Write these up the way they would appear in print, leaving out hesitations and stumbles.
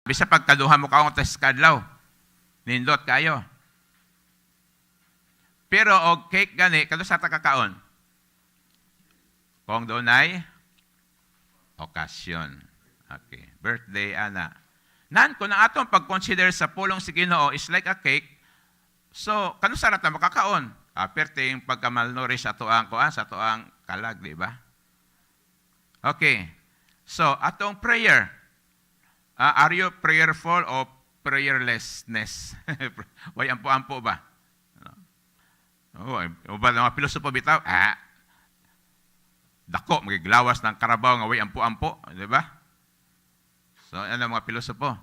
Bisa pagkaduha mo kaong tas kadlaw, nindot kayo. Pero og cake gani, kado sa takakaon. Kung doon ay okasyon. Okay. Birthday, ana. Nan, kung ang atong pag-consider sa pulong si Ginoo is like a cake, so, kano sarat na makakaon? Perting pagkamalnourished sa tuang kuan, sa tuang kalag, di ba? Okay. So, atong prayer. Are you prayerful o prayerlessness? Way ampo-ampo ba? O ba mga pilosopo bitaw? Dako, magiglawas ng karabaw nga way ampo-ampo. Di ba? So, ano mga pilosopo?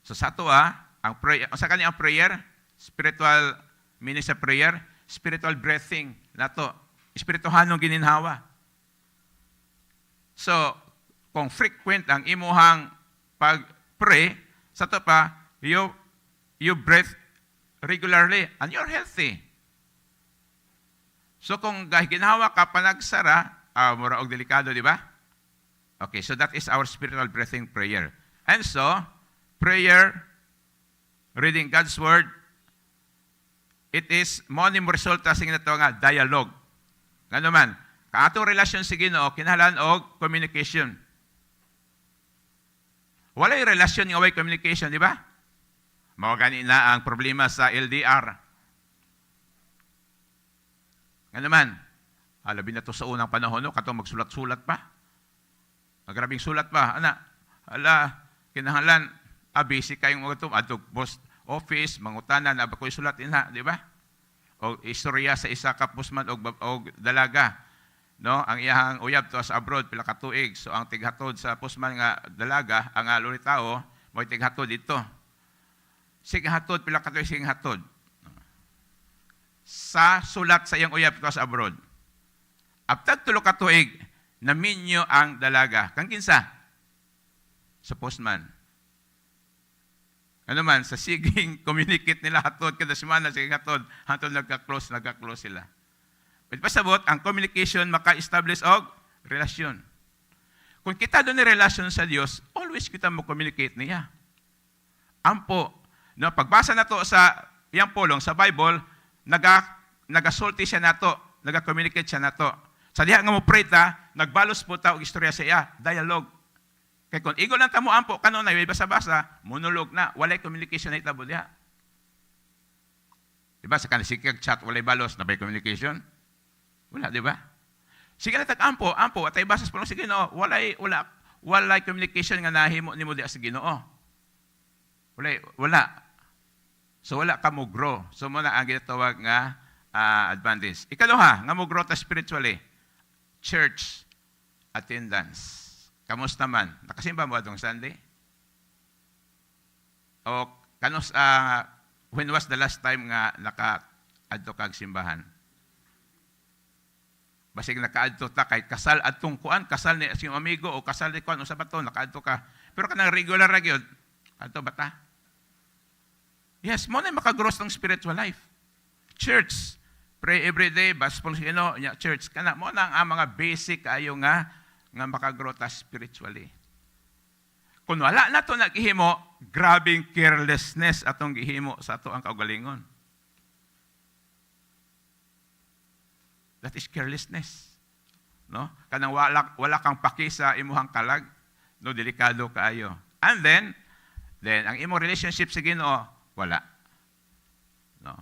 So, sa ito ang prayer, sa kanya ang prayer, spiritual meaning sa prayer, spiritual breathing, nato, espirituhanong gininhawa. So, kung frequent ang imuhang pag-pray, sa ito pa, you breathe regularly and you're healthy. So kung ginawa ka panagsara, mura og delikado, di ba? Okay, so that is our spiritual breathing prayer. And so, prayer, reading God's Word, it is mo resulta sa ito nga dialogue. Nga naman, kaatong relasyon sa Ginoo, kinahanglan og communication. Walay relasyon nga way communication, di ba? Mao gani na ang problema sa LDR. Nga naman, alabi na to sa unang panahon, no? Katong magsulat-sulat pa. Magrabing sulat pa. Kinahanglan, basic kayong mga ito, atog post office, mangutanan, abakoy sulat inha, di ba? O istorya sa isa ka pusman o dalaga. No, ang iyang uyab to sa abroad pila ka tuig. So ang tighatod sa pusman nga dalaga, ang lulitaw mo tighatod dito. Sig hatod pila ka tuig sig hatod. Sa sulat sa iyang uyab to sa abroad. Aptag tulo ka tuig na minyo ang dalaga. Kang kinsa? Sa postman. Ano man sa siging communicate nila hatod kada semana sig hatod, hatod nagka-close sila. Pasabot, ang communication maka-establish og relasyon. Kung kita doon ni relasyon sa Diyos, always kita mo communicate niya. Ampo, no, pagbasa na to sa iyang pulong, sa Bible, nagasulti siya na to, naga-communicate siya na to. Sa diha nga mo pray ta, nagbalos po ta og istorya sa iya, dialogue. Kaya kung igo lang ta mo ampo, kanon na, basa-basa, monologue na, walay communication na itabo diha. Diba, sa kanisikag chat, walay balos, nabay communication? Wala, di ba? Sige na tag-ampo, atay basas pa lang sa Ginoo, walay communication nga nahimo nimo di sa Ginoo. Wala. So wala ka mo grow. So muna ang ginatawag nga advantage. Ikaduha, nga mo grow ta spiritually. Church attendance. Kamusta man? Nakasimba mo adong Sunday? O when was the last time nga naka-adto kag simbahan? Basig nakaadto ta kay kasal adtong kuan, kasal ni siyong amigo o kasal ni kuan usa ba to nakaadto ka. Pero kanang regular ra gyud, adto ba ta? Yes, mo na makagross ng spiritual life. Church, pray every day, baspong sino, church kana mo na ang mga basic ayo nga makagrow ta spiritually. Kung wala na to naghimo, grabing carelessness atong gihimo sa ato ang kaugalingon. That is carelessness. No? Kanang wala kang paki sa imuhang kalag, no, delikado kaayo. And then ang imong relationship sa Ginoo, wala. No?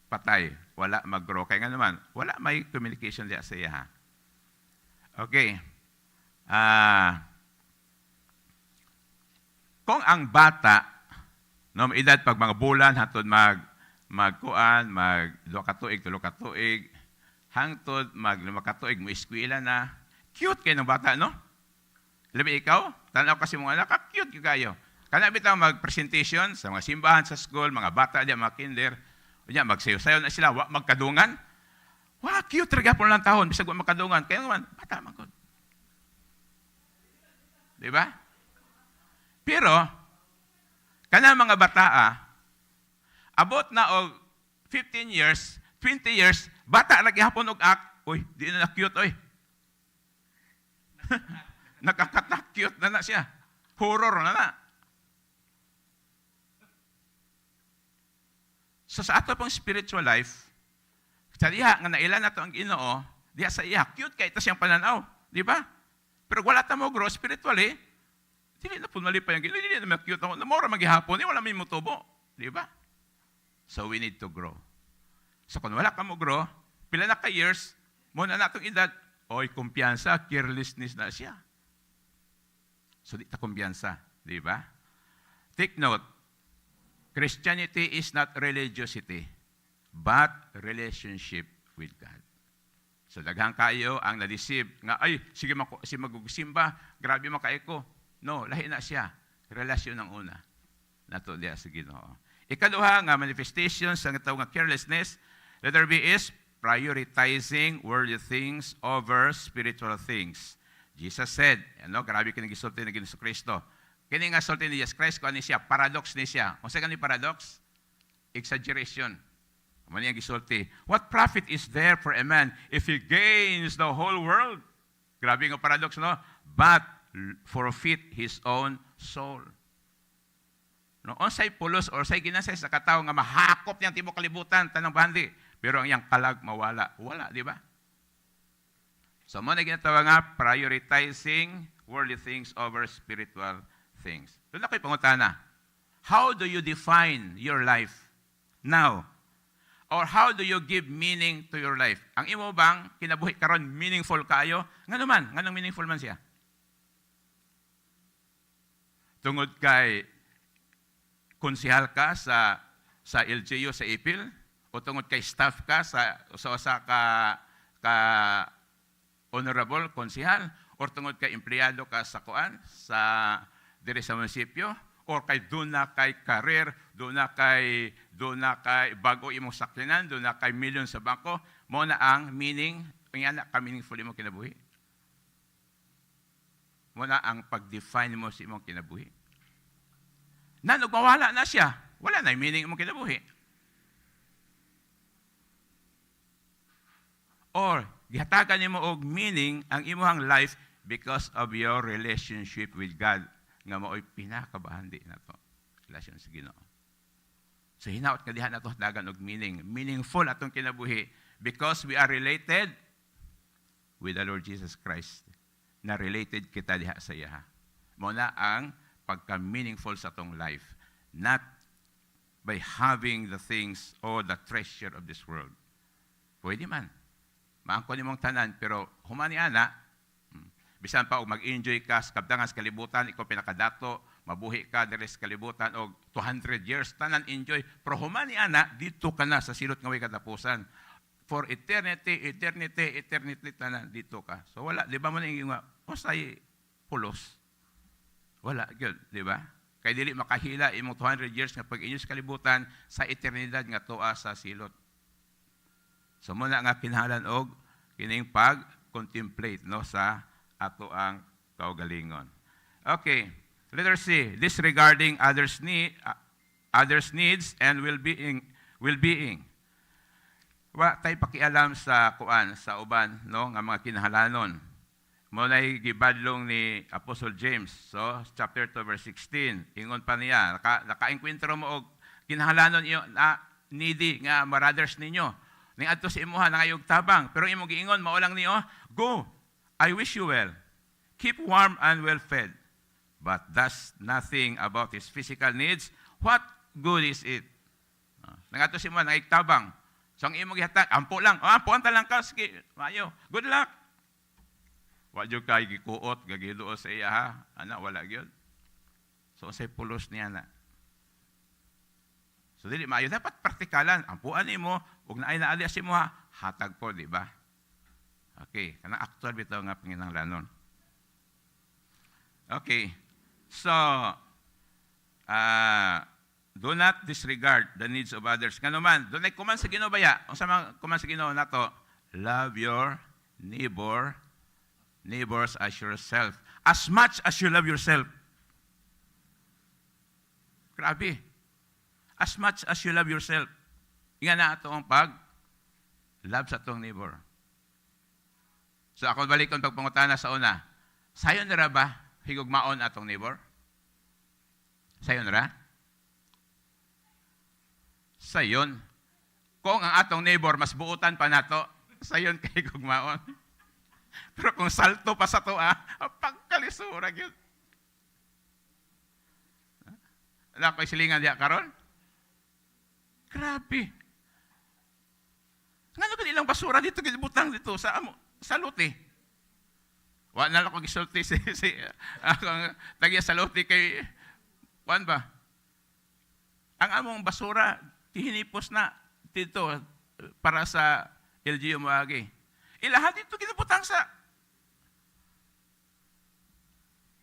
Patay, wala mag-grow. Kaya nga naman, wala may communication diya sa iya. Okay. Kung ang bata, no, edad pag mga bulan hatod magkuan, duha ka tuig, tulo ka tuig, hangtod, maglima ka tuig, mo eskwela na. Cute kayo ng bata, no? Labi ikaw, tanaw kasi mga anak, cute kayo. Kana bitaw mag-presentation sa mga simbahan sa school, mga bata diya, mga kinder, magsayo-sayo na sila, magkadungan. Cute, regapon lang tahon, bisag magkadungan. Kaya naman, bata magkod. Diba? Pero, kana mga bata, abot na og 15 years, 20 years, bata lagi hapon og uy, di na cute oy. Nakakatak cute na siya. Horror na. So sa ato pong spiritual life, sa diha nga nailan nato ang Ginoo, diha sa iya cute kay ito siyang pananaw, di ba? Pero wala ta mo grow spiritually, dili na pud malipay ang Ginoo, dili na cute ako, namora magihapon, wala may mutubo, di ba? So we need to grow. So kung wala ka mo grow, pila na ka years, mo na natong edad, oy kumpiyansa, carelessness na siya. So di ta kumpiyansa, di ba? Take note, Christianity is not religiosity, but relationship with God. So daghang kayo ang na-deceive nga, ay, sige magugsimba, grabe makaay ko. No, lahi na siya. Relasyon ang una. Nato diya sa Ginoo. Ikaduha nga manifestation sa nga carelessness, letter B is prioritizing worldly things over spiritual things. Jesus said, grabe kinigisulti ni Kristo. Kini nga sulti ni Jesus Christ, kung ano siya, paradox ni siya. Kung saan paradox? Exaggeration. Ano yung gisulti? What profit is there for a man if he gains the whole world? Grabe nga paradox, no? But forfeit his own soul. No, unsay pulos or say ginasay sa katawo nga mahakop niyang tibuok kalibutan tanang bahandi, pero ang iyang kalag mawala. Wala, di ba? So mo na ginatawa nga prioritizing worldly things over spiritual things. Doon ako'y pangutana. How do you define your life now? Or how do you give meaning to your life? Ang imo bang kinabuhi karon meaningful kayo? Ngano man, nganong meaningful man siya? Tungod kay konsehal ka sa LGU sa Ipil o tungod kay staff ka sa ka honorable konsehal o tungod kay empleyado ka sa kuan sa diri sa munisipyo or kay doon na kay career, doon na kay bago imong sakyanan, doon na kay million sa bangko, mo na ang meaning, nga ka meaningful imong kinabuhi. Mo na ang pag-define mo sa imong kinabuhi. Mawala na siya, wala na yung meaning imong kinabuhi. Or, gihatagan nimo og meaning ang imong life because of your relationship with God. Nga mao'y pinakabahandi na to. Relasyon sa Ginoo. So hinaot ka diha na to dagan og meaning. Meaningful atong kinabuhi because we are related with the Lord Jesus Christ. Na related kita diha sa iya. Muna ang pagka-meaningful sa atong life. Not by having the things or the treasure of this world. Pwede man. Maangko nimong tanan, pero humani ana, bisan pa og mag-enjoy ka sa kabtangan sa kalibutan, ikaw pinakadato, mabuhi ka diri sa kalibutan og 200 years tanan enjoy, pero humani ana dito ka na sa silot nga way katapusan. For eternity tanan dito ka. So wala, di ba man yung usay pulos? Wala gyud, di ba? Kay dili makahila imong 200 years nga pag-enjoy sa kalibutan sa eternidad nga tuwa sa silot. So muna nga kinahanglan og kining pag-contemplate no sa ato ang kaugalingon. Okay, letter C, disregarding others' needs and well-being. Wa tay pakialam sa kuan sa uban no nga mga kinahanglanon. Mo nay gibadlong ni Apostle James, so chapter 2 verse 16. Ingon pa niya, naka-enkwentro mo og kinahanglanon iyo na needy nga brothers ninyo. Ning adto sa imuha nangayog tabang, pero imong giingon mao lang niyo, go. I wish you well. Keep warm and well fed. But does nothing about his physical needs. What good is it? Nangato si mo nangayog so ang imong gihatag, ampo lang. Ampo anta lang ka, sige, mayo. Good luck. Wa jud kay gikuot, gagiduo sa iya ha. Ana wala gyud. So say pulos niya na. So dili maayo dapat praktikalan. Ampuan nimo ug naay na alias mo ha, hatag po, di ba? Okay, kanang actual bitaw nga panginahanglanon. Okay. So do not disregard the needs of others. Ngano man, do not kuman sa Ginoo baya. Unsa man kuman sa Ginoo nato? Love your neighbors as yourself. As much as you love yourself. Grabe. As much as you love yourself. Inga na ato ang love sa atong neighbor. So ako balikon pagpangutana sa una. Sayon na ra ba higugmaon atong neighbor? Sayon na ra? Sayon. Kung ang atong neighbor mas buutan pa nato, sayon kay gugmaon. Pero kung salto pa sa to, pagkalisura yun. Wala ko'y silingan diya karon? Grabe. Ngano ka nilang basura dito, butang dito sa lote. Wala na lang kong gisulti akong tagya sa lote kay, kuan ba? Ang among basura, hinipos na dito para sa LGU-Ipil. Ilahat dito ginabutang sa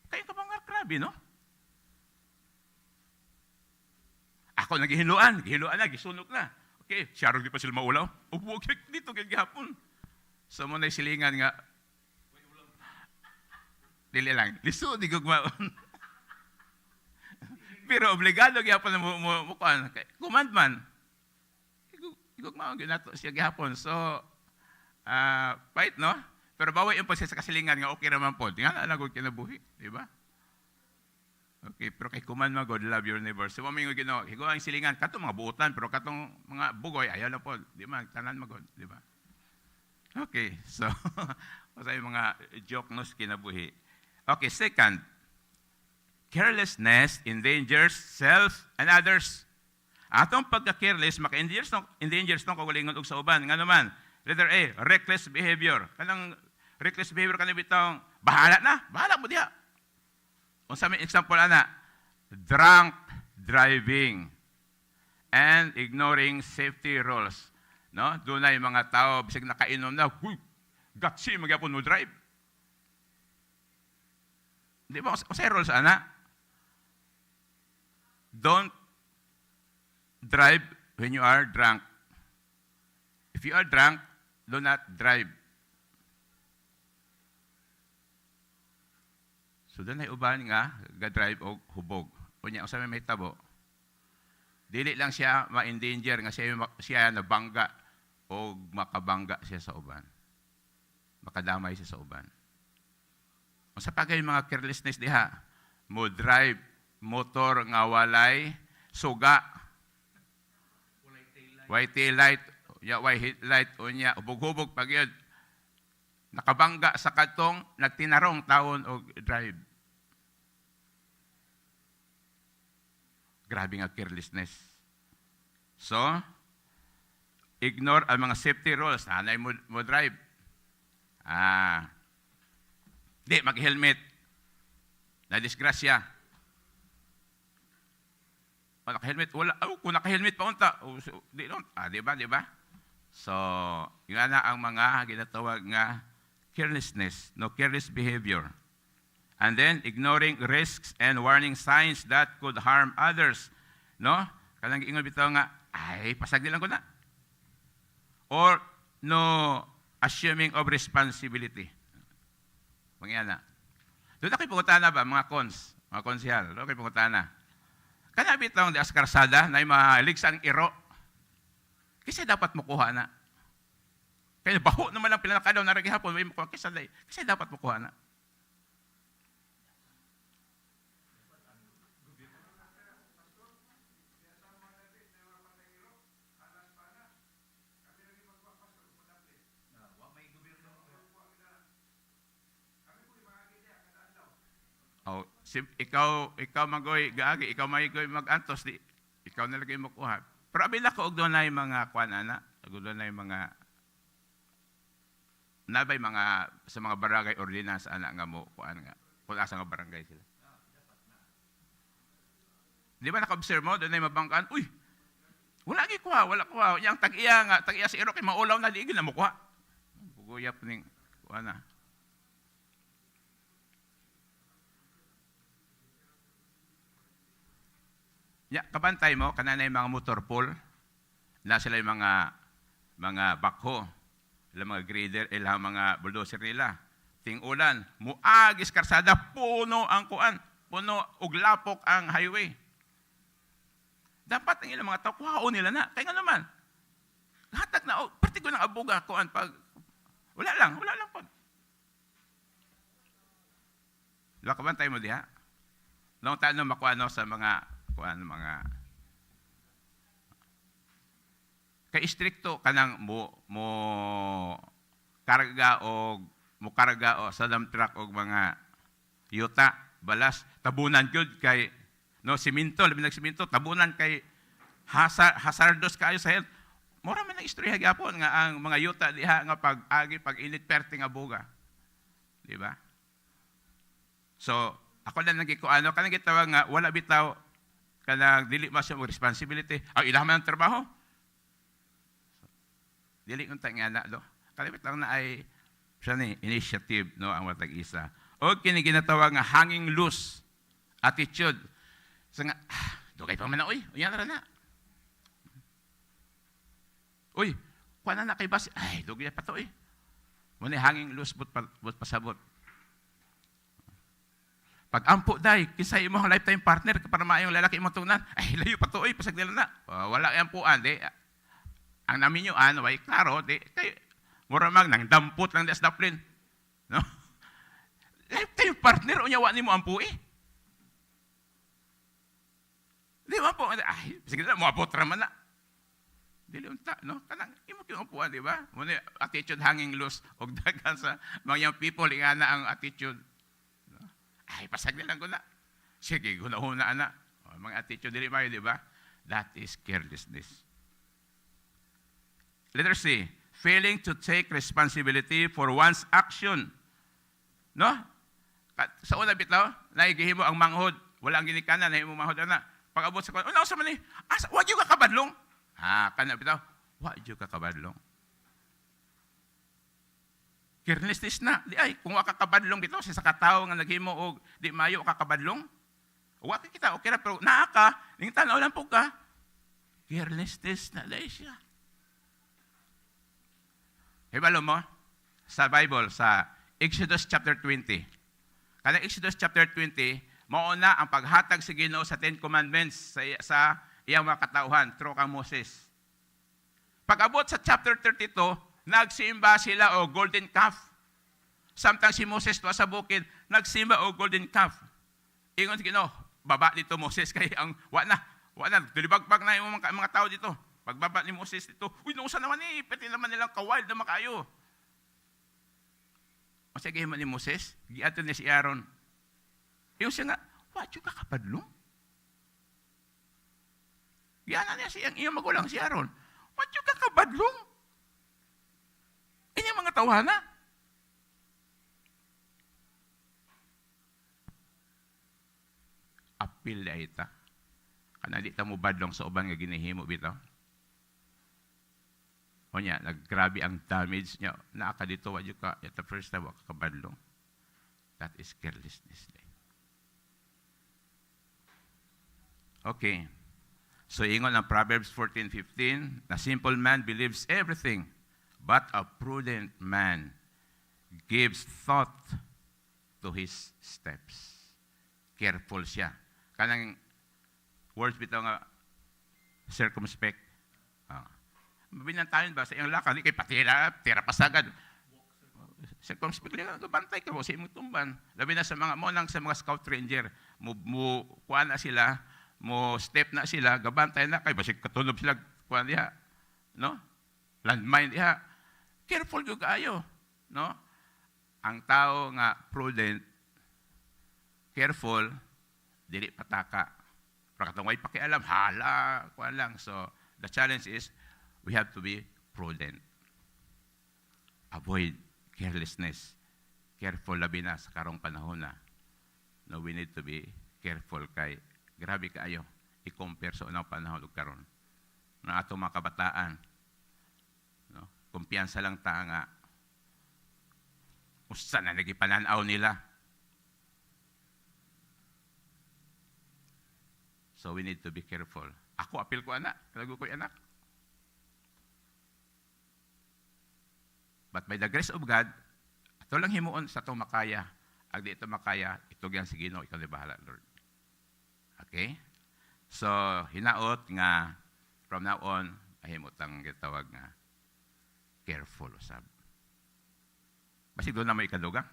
kayo ka mga grabe, no? Ako nagihiluan na, gisunok na. Okay, siyarog di pa sila maulaw. Upo dito gagihapon. So mo na silingan nga, dili lang, liso di gugmaon. Pero obligado gihapon na mukuan. Commandman. Gugmaon ginato siya gihapon. So, fight, no? Pero bawal yung sa kasilingan nga okay naman po. Nga na nagod kinabuhi, di ba? Okay, pero kay Commandman, God love your neighbor. So, mamingo gino, higo ang silingan, katong mga buutan, pero katong mga bugoy, ayaw na po, di ba? Tanan magod, di ba? Okay, so, sa yung mga joke nos kinabuhi. Okay, second, carelessness endangers self and others. Atong pagka-careless, maka-endangers nung kagulingon og sa uban. Nga naman, letter A, reckless behavior. Kanang reckless behavior kanang bitong, bahala mo diha. Kung sa may example, drunk driving and ignoring safety rules. No? Doon na yung mga tao, bisig nakainom na, gatsi, magyapon mo drive. Di ba? Kung sa rules, don't drive when you are drunk. If you are drunk, do not drive. So, doon ay uban nga, ga-drive o hubog. O niya, sa may tabo, dili lang siya ma-endanger nga siya nabangga o makabangga siya sa uban. Makadamay siya sa uban. O sa pagay mga carelessness diha, mo drive motor nga walay suga. White tail light, white headlight, o niya, ubog-hubog pag yun. Nakabangga sa katong, nagtinarong taon o drive. Grabe nga carelessness. So, ignore ang mga safety rules. Hanay mo drive. Di, mag-helmet. Na-disgrasya. Kung naka-helmet, wala. Kung naka-helmet pa unta. Di ba? So, yun na ang mga ginatawag nga carelessness, no careless behavior. And then, ignoring risks and warning signs that could harm others. No? Kanang ingon bitaw nga, pasag lang ko na. Or, no assuming of responsibility. Mangyana. Doon na kayo pagkutana ba, mga konsihal? Doon kayo pagkutana. Kana bitaw di askarsada na yung mga ligsan iro. Kasi dapat makuha na. Kaya baho naman ang pinakadaw na ragihapon, may makuha. Kasi dapat makuha na. Oh, ikaw magoy gaagi, ikaw magoy mag-antos, ikaw na lagi makuha. Pero abila ko og doon na yung mga kuan ana, doon na yung mga nabay mga sa mga barangay ordinance ana nga mo kuan nga. Kung asa nga barangay sila. Di ba naka-observe mo doon na yung mabangkaan? Uy. Wala kuha. Yang tag-iya sa iro kay maulaw na diigil na mo kuha. Buguyap ning kuan na. Kabantay mo, kanana yung mga motor pool, na sila yung mga backhoe, ilang mga grader, ilang mga bulldozer nila. Ting-ulan, muagis karsada, puno ang kuan, puno uglapok ang highway. Dapat ang ilang mga tao, kuhaon nila na. Kaya nga naman, hatag na, pati ko ng abuga kuan, pag, wala lang po. Diba, kabantay mo diha? Long tayo makuha sa mga kay istrikto kanang karga o sa dump truck og mga yuta, balas, tabunan gyud kay simento, labi nagsimento, tabunan kay hazardous kaayo sa health. Mura man ang istorya gyapon nga ang mga yuta diha nga pag init perti nga buga. Di ba? So, ako lang nagikuano kanang gitawag nga wala bitaw kanang dili masyo responsibility. Ang ilaha man ang trabaho. Dili unta nga na do. Kalibit lang na ay siya ni initiative ang matag isa. O kini ginatawag nga hanging loose attitude. So nga dugay pa man na uyan ra na. Uy, kuha na kay bas. Ay, dugay pa to Muna hanging loose but pasabot. Pag ampo day, kisay mo ang lifetime partner para maayong lalaki mo tunan. Ay, layo pa to pasag nila na. Wala ampuan di. Ang namin yung way klaro di. Kay mura mag nang dampot lang des daplin. No? Lifetime partner unyawa nimo ampu Di ba po? Ay, sige na mo abot ra man na. Dili unta, kanang imo kinupuan, di ba? Muna attitude hanging loose og dagan sa mga young people ingana ang attitude. Ay, pasag nilang ko na. Sige, gunahuna na. Mga attitude dili mayo, di ba? That is carelessness. Letter C, failing to take responsibility for one's action. No? Sa una bitaw, naigihimo ang manghod, wala ang ginikanan, nahimo manghod na. Pag-abot sa kuwan, sa man wag yung kakabadlong. Kana bitaw, wag yung kakabadlong. Carelessness na. Di ay, kung waka kakabadlong bitaw, sa katao nga naghimo og di mayo kakabadlong, wag kita, okay ra, pero naaka, ning tanaw lang po ka, carelessness na dahil siya. Hibalo mo, sa Bible, sa Exodus chapter 20. Kada Exodus chapter 20, mauna ang paghatag sa Ginoo sa 10 Commandments sa iyang mga katauhan, through kang Moses. Pag-abot sa chapter 32, nagsimba sila o golden calf. Samtang si Moses tuwa sa bukid, nagsimba o golden calf. Ingon si Ginoo, baba dito Moses, kay ang wala, dilibagbag na yung mga tao dito. Pagbaba ni Moses dito, uy, nausa naman pati naman nilang kawild na makayo. O sige man ni Moses, giato ni si Aaron. Yung siya nga, what yung kakapadlong? Yan niya siyang iyong magulang si Aaron. What yung kakabadlong? Ini mga tawhana. Apil na ita. Kana di ta mo badlong sa uban nga ginihimo bitaw. O niya, naggrabe ang damage niya. Naaka dito, what yung at the first time, kakabadlong. That is carelessness. Okay. So, ingon ang Proverbs 14:15, "A simple man believes everything, but a prudent man gives thought to his steps." Careful siya. Kanang words bitaw nga circumspect. Mabinantayan ba sa iyang lakad, kay patira pasagad. Circumspect lang, bantay ka mo sa imong tumban. Labi na sa mga sa mga scout ranger, kuha na sila, mo step na sila, gabantay na kay basig katunob sila kuan diha, landmine diha. Careful gyud kaayo, Ang tao nga prudent, careful, dili pataka. Para katong way pakialam, hala, kuan lang. So the challenge is we have to be prudent. Avoid carelessness. Careful labi na sa karong panahon na. No, we need to be careful kay grabe kaayo i-compare sa unang panahon ug karon. Na atong mga kabataan, kumpiyansa lang ta nga usa na nagipananaw nila. So we need to be careful. Ako apil ko anak, kalago ko anak. But by the grace of God, ato lang himuon sa itong makaya. Ag di ito makaya, itugyan si Ginoo, ikaw di bahala, Lord. Okay? So, hinaot nga, from now on, ahimot ang gitawag nga, careful, usab. Basig doon na may ikadugang.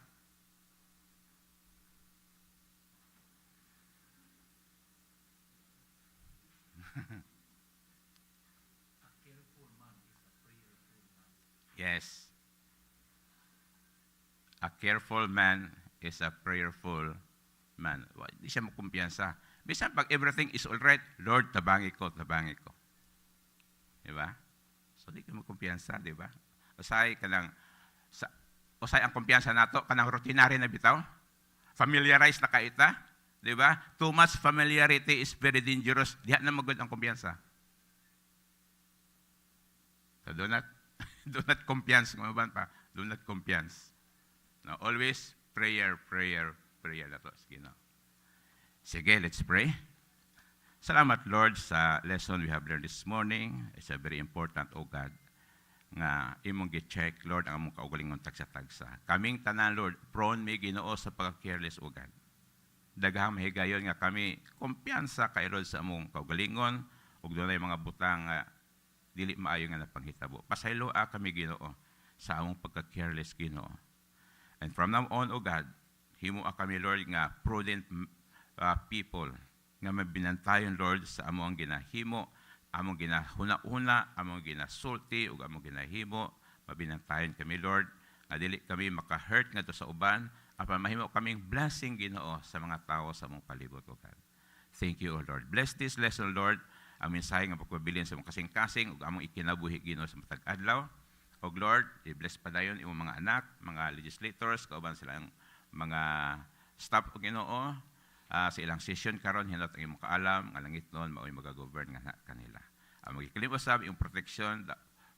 Yes. A careful man is a prayerful man. Hindi siya makumpiyansa. Bisan pag everything is all right, Lord, tabangi ko, tabangi ko. Di ba? So, di ka makumpiyansa, di ba? Usay ka lang, usay ang kumpiyansa nato, kanang routinary na bitaw, familiarize na kaita, di ba? Too much familiarity is very dangerous. Diha na magod ang kumpiyansa. So, do not kumpiyansa, kumaban pa, do not kumpiyansa. Now, always prayer, prayer, prayer na to. Sige, no? Sige, let's pray. Salamat, Lord, sa lesson we have learned this morning. It's a very important, O God, nga imong gi-check, Lord, ang among kaugalingon tagsa-tagsa. Kaming tanan, Lord, prone may Ginoo sa pagka-careless, O God. Daghang mahigayon nga kami, kumpiyansa kay Lord sa among kaugalingon, ug dunay mga butang nga dili maayo nga napanghitabo. Pasayloa kami, Ginoo, sa among pagka-careless, Ginoo. And from now on, O God, himo kami, Lord, nga prudent people, nga mabinantayon, Lord, sa among ginahimo, among ginahuna-una, among ginasulti, ug among ginahimo, mabinantayon kami, Lord, nga dili kami maka-hurt nga to sa uban, apan mahimo kaming blessing, Ginoo, sa mga tao sa among palibot, O God. Thank you, O Lord. Bless this lesson, Lord, ang mensahe nga pagpabilin sa among kasing-kasing, ug among ikinabuhi, Ginoo, sa matag adlaw. O Lord, i-bless pa dayon imong mga anak, mga legislators, kauban sila ang mga staff o Ginoo, sa ilang session karon hinot ang imong kaalam nga langit noon mao'y magagovern nga kanila. Ang magkikilimosab yung protection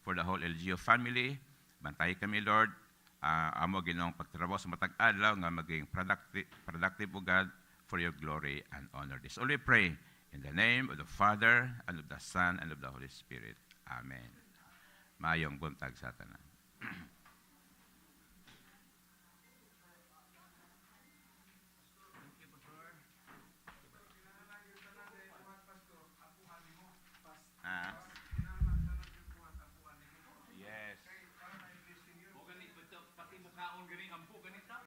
for the whole LGU family. Bantay kami, Lord, amo Ginoong pagtrabaho sa matag adlaw nga maging productive o God for your glory and honor. This all we pray in the name of the Father and of the Son and of the Holy Spirit. Amen. Mayong buntag sa tanan. Yes. Pati mukhaon ganing ampo ganita.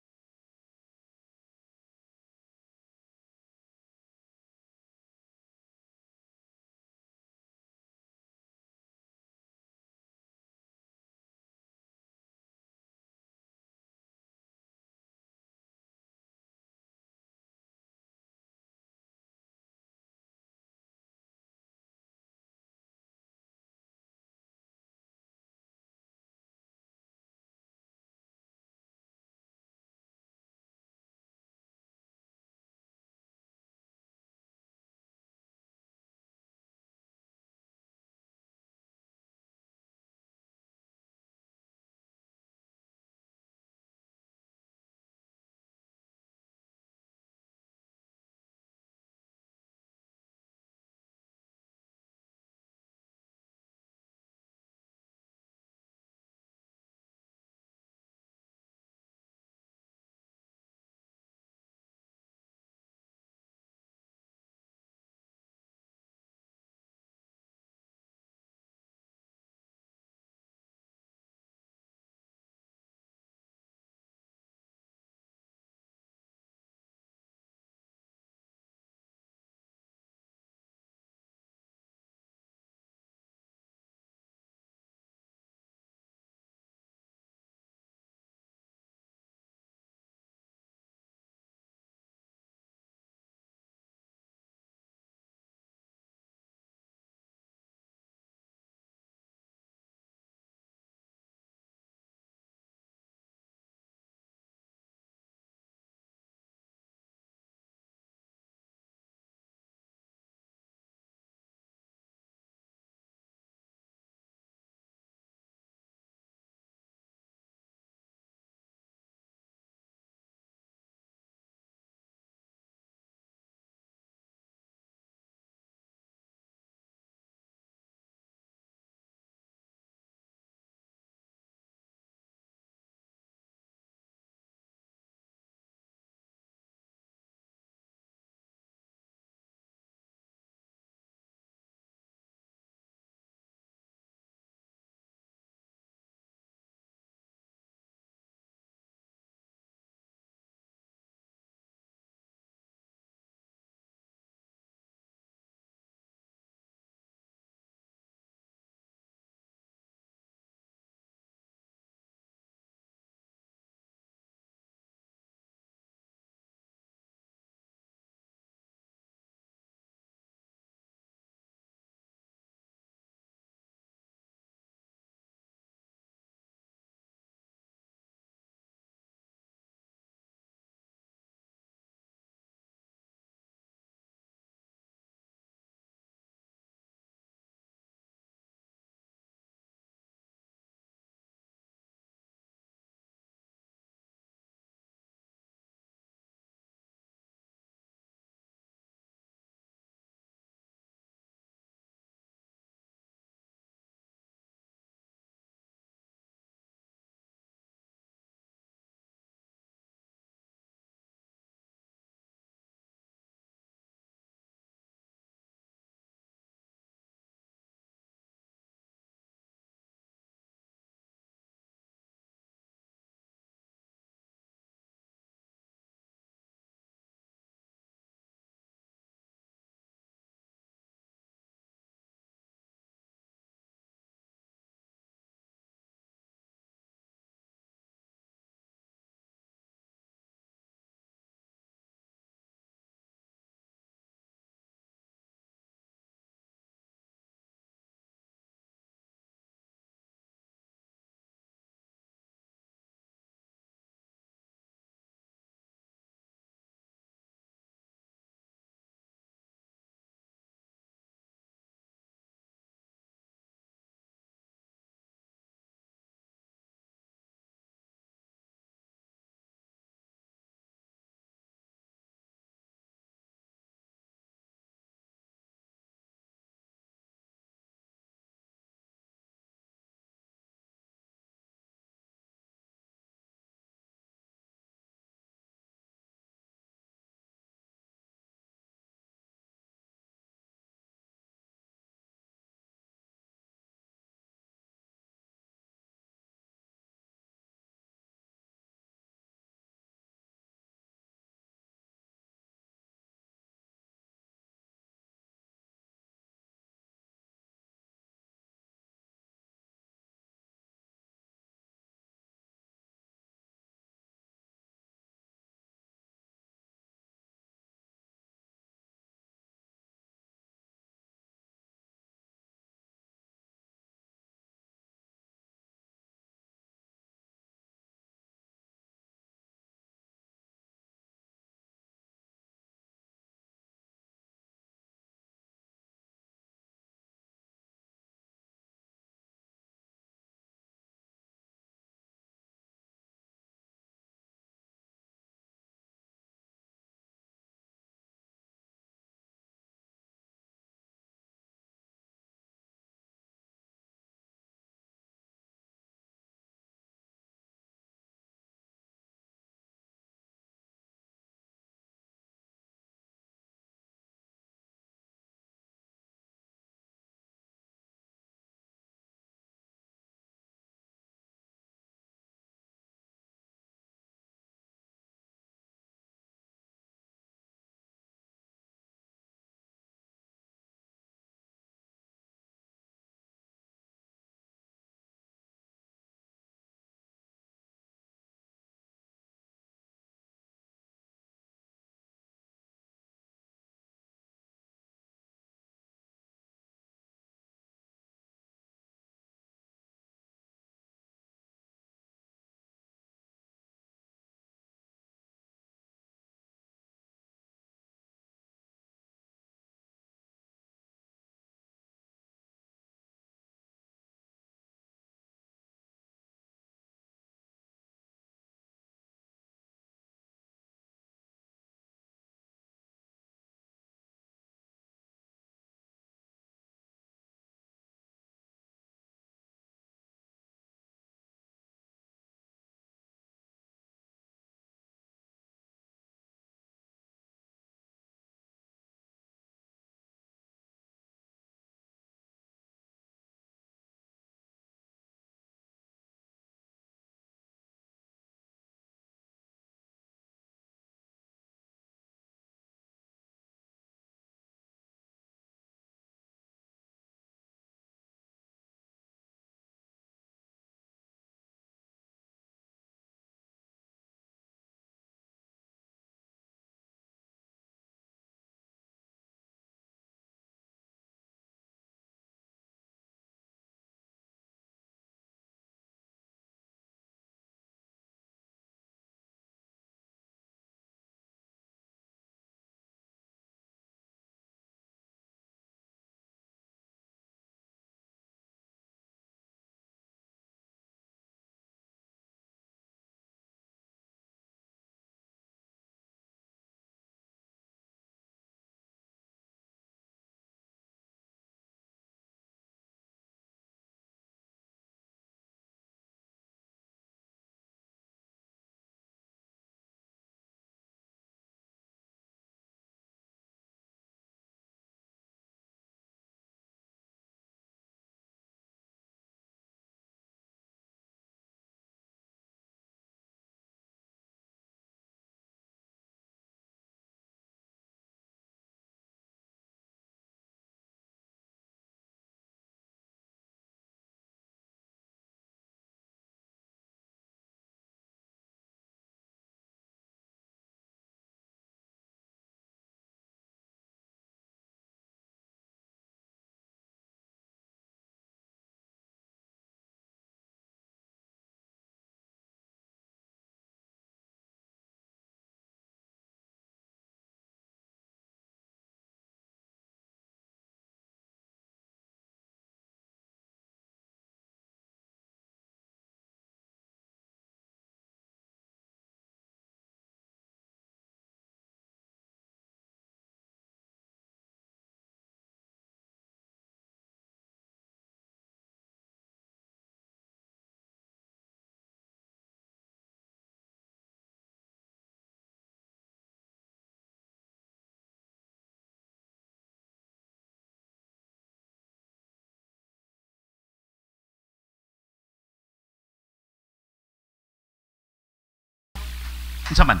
Unsa man?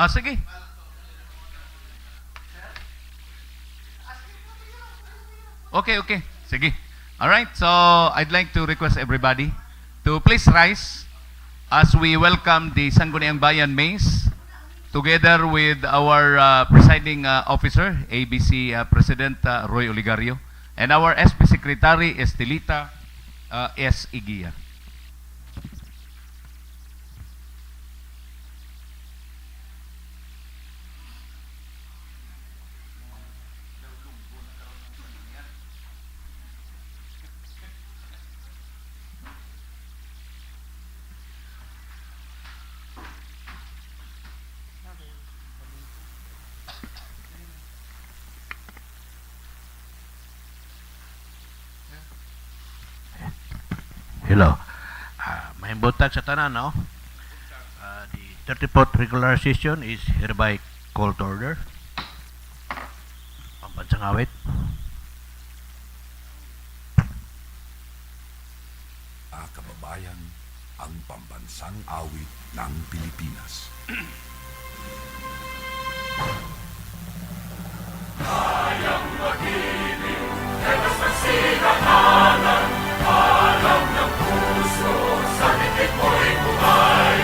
Sige. Okay. Sige. All right. So, I'd like to request everybody to please rise as we welcome the Sangguniang Bayan Mays together with our presiding officer, ABC President Roy Oligario, and our SP Secretary, Estelita S. Igia. Hello. May buntag sa tanan, no? The 34th regular session is hereby called to order. Pambansang awit. Kababayan, ang pambansang awit ng Pilipinas. Kayang magiging, helos ng sinakalan, alam ng puso, sa titik mo'y buhay.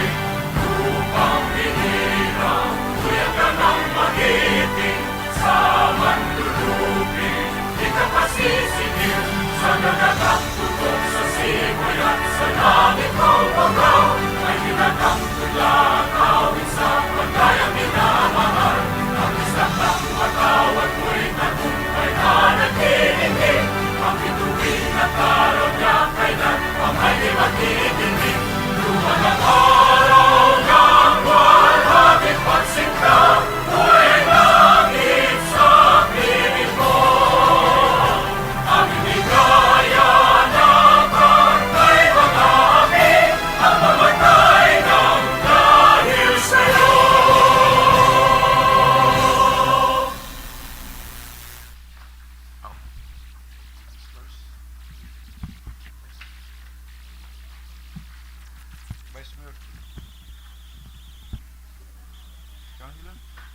Lupang hinirang, tuyak ka ng magiting, sa manlulupin, di ka pasisingil, sa nagagang tutok sa simoy at sa langit mo bagaw, ay hinatang tula, kawin sa pagkayang minamahal, ang isang ng matawad mo'y tagumpay na naghihingi, ang bituin at araw niya kailan ang hindi maghihingi. Luman ang araw ng walhati pagsingka, mo'y langit sa piling mo. Ang hindi kaya na pagkay mga api, ang mamatay ng dahil sa'yo.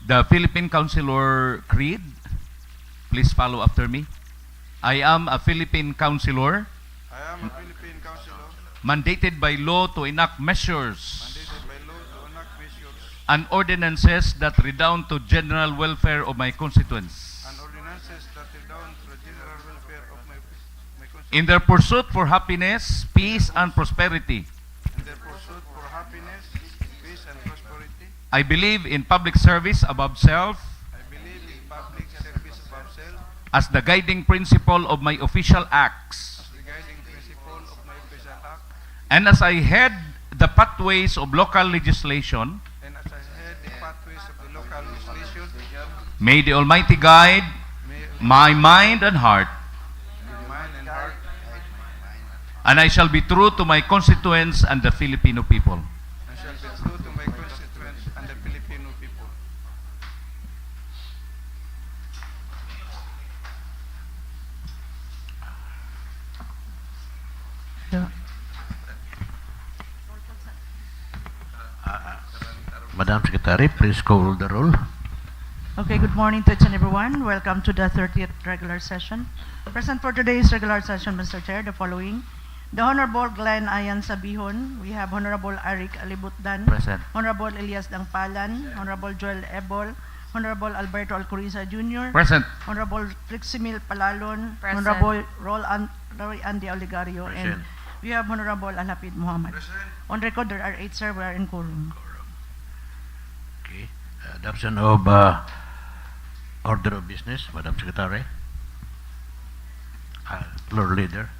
The Philippine Councilor Creed, please follow after me. I am a Philippine Councilor I am a Philippine councilor mandated by law to enact measures mandated by law to enact measures and ordinances that redound to general welfare of my constituents. and ordinances that redound to the general welfare of my constituents In their pursuit for happiness, peace, and prosperity, in their pursuit for happiness, peace, and prosperity. I believe in public service above self I believe in public service above self as the guiding principle of my official acts. as the guiding principle of my official act, And as I head the pathways of local legislation, and as I head the pathways of the local legislation, may the Almighty guide may my mind and heart, mind and heart, and I shall be true to my constituents and the Filipino people. and shall be true to my constituents and the Filipino people. Madam Secretary, please call the roll. Okay, good morning to each and everyone. Welcome to the 30th regular session. Present for today's regular session, Mr. Chair, the following. The Honorable Glenn Ayan Sabihon. We have Honorable Arik Alibutdan. Present. Honorable Elias Dangpalan. Honorable Joel Ebol. Honorable Alberto Alcoriza Jr. Present. Honorable Triximil Palalon. Present. Honorable Roy Andy Oligario. Present. And we have Honorable Alhapid Muhammad. On record, there are 8, sir. We are in quorum. Okay. Adoption of order of business, Madam Secretary. Lord Leader.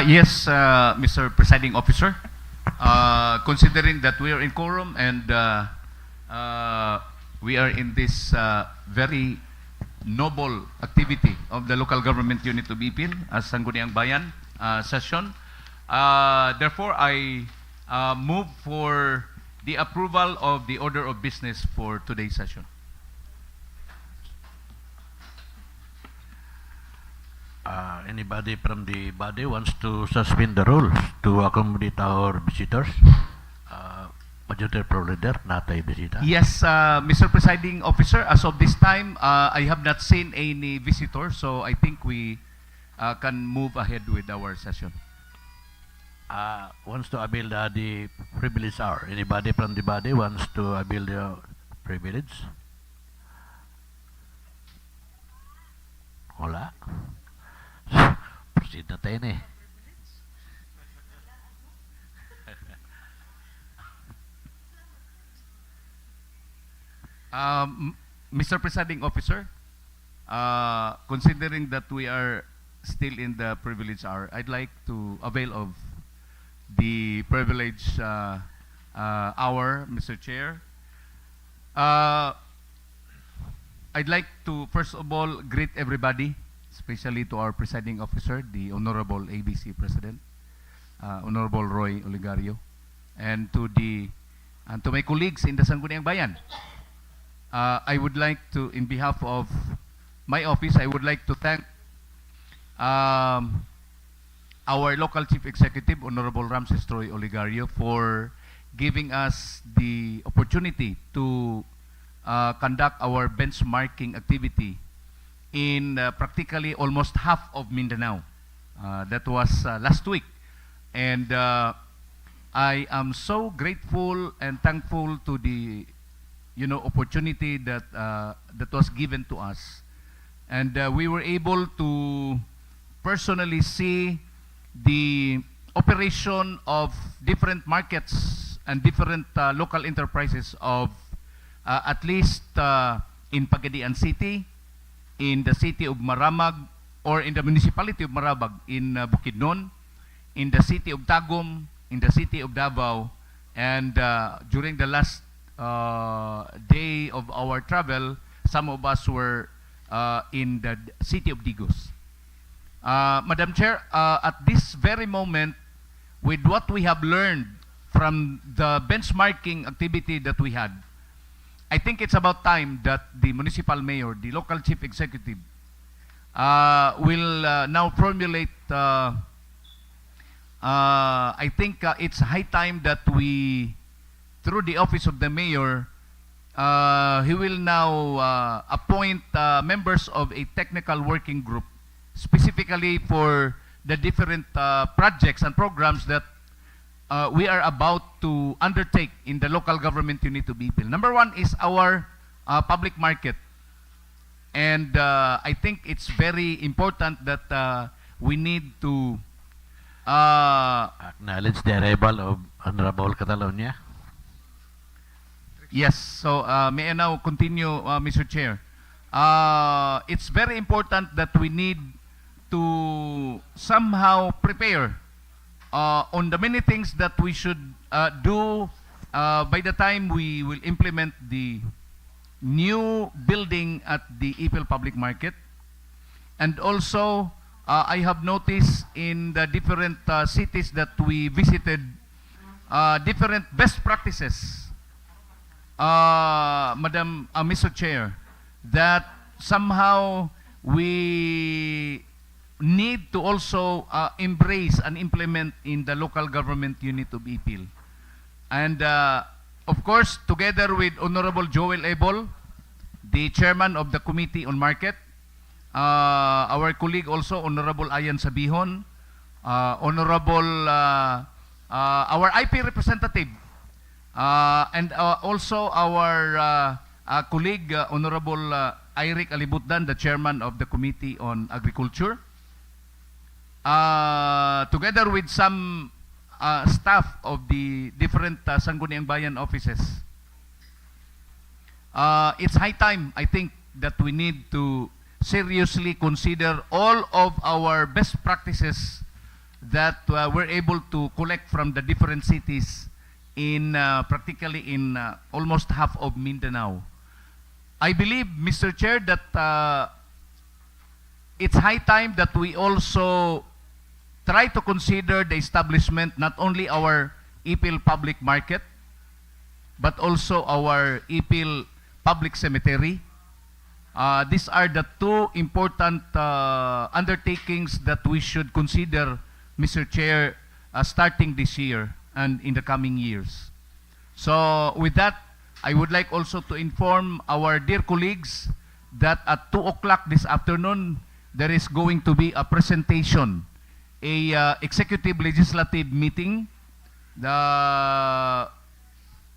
Yes, Mr. Presiding Officer. Considering that we are in quorum and we are in this very noble activity of the local government unit of Ipil as Sangguniang Bayan session, therefore I move for the approval of the order of business for today's session. Anybody from the body wants to suspend the rules to accommodate our visitors? Majority Pro Leader, natay bisita. Yes, Mr. Presiding Officer, as of this time, I have not seen any visitors, so I think we can move ahead with our session. Wants to avail the privilege hour. Anybody from the body wants to avail the privilege? Wala. Proceed na tayo na eh. Mr. Presiding Officer, considering that we are still in the privilege hour, I'd like to avail of the privilege hour, Mr. Chair. I'd like to first of all greet everybody, especially to our presiding officer, the Honorable ABC President, Honorable Roy Oligario, and to my colleagues in the Sangguniang Bayan. I would like to, in behalf of my office, I would like to thank our local chief executive, Honorable Ramses Troy Oligario, for giving us the opportunity to conduct our benchmarking activity in practically almost half of Mindanao. That was last week. And I am so grateful and thankful to the opportunity that that was given to us. And we were able to personally see the operation of different markets and different local enterprises of at least in Pagadian City, in the city of Maramag, or in the municipality of Marabag, in Bukidnon, in the city of Tagum, in the city of Davao, and during the last day of our travel, some of us were in the city of Digos. Madam Chair, at this very moment, with what we have learned from the benchmarking activity that we had, I think it's about time that the municipal mayor, the local chief executive, will now formulate, I think it's high time that we, through the office of the mayor, he will now appoint members of a technical working group specifically for the different projects and programs that we are about to undertake in the local government unit of Ipil. Number one is our public market. And I think it's very important that we need to Acknowledge the arrival of Honorable Catalonia. Yes, so may I now continue, Mr. Chair? It's very important that we need to somehow prepare on the many things that we should do by the time we will implement the new building at the Ipil Public Market. And also, I have noticed in the different cities that we visited, different best practices, Mr. Chair, that somehow we need to also embrace and implement in the local government unit of Ipil. And of course, together with Honorable Joel Ebol, the chairman of the Committee on Market, our colleague also, Honorable Ayan Sabihon, Honorable, our IP representative, and also our colleague, Honorable Iric Alibutdan, the chairman of the Committee on Agriculture, together with some staff of the different Sangguniang Bayan offices. It's high time, I think, that we need to seriously consider all of our best practices that we're able to collect from the different cities in practically in almost half of Mindanao. I believe, Mr. Chair, that it's high time that we also try to consider the establishment not only our Ipil Public Market, but also our Ipil Public Cemetery, These are the two important undertakings that we should consider, Mr. Chair, starting this year and in the coming years. So with that, I would like also to inform our dear colleagues that at 2 o'clock this afternoon, there is going to be a presentation, a executive legislative meeting,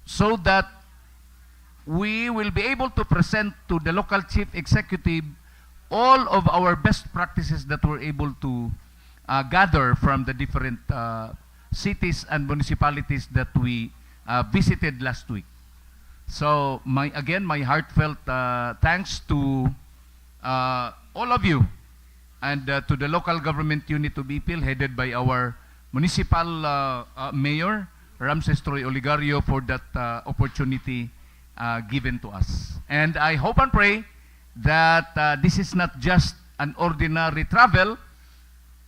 so that we will be able to present to the local chief executive all of our best practices that we're able to gather from the different cities and municipalities that we visited last week. So my heartfelt thanks to all of you and to the local government unit of Ipil headed by our Municipal Mayor, Ramses Troy Oligario, for that opportunity given to us. And I hope and pray that this is not just an ordinary travel,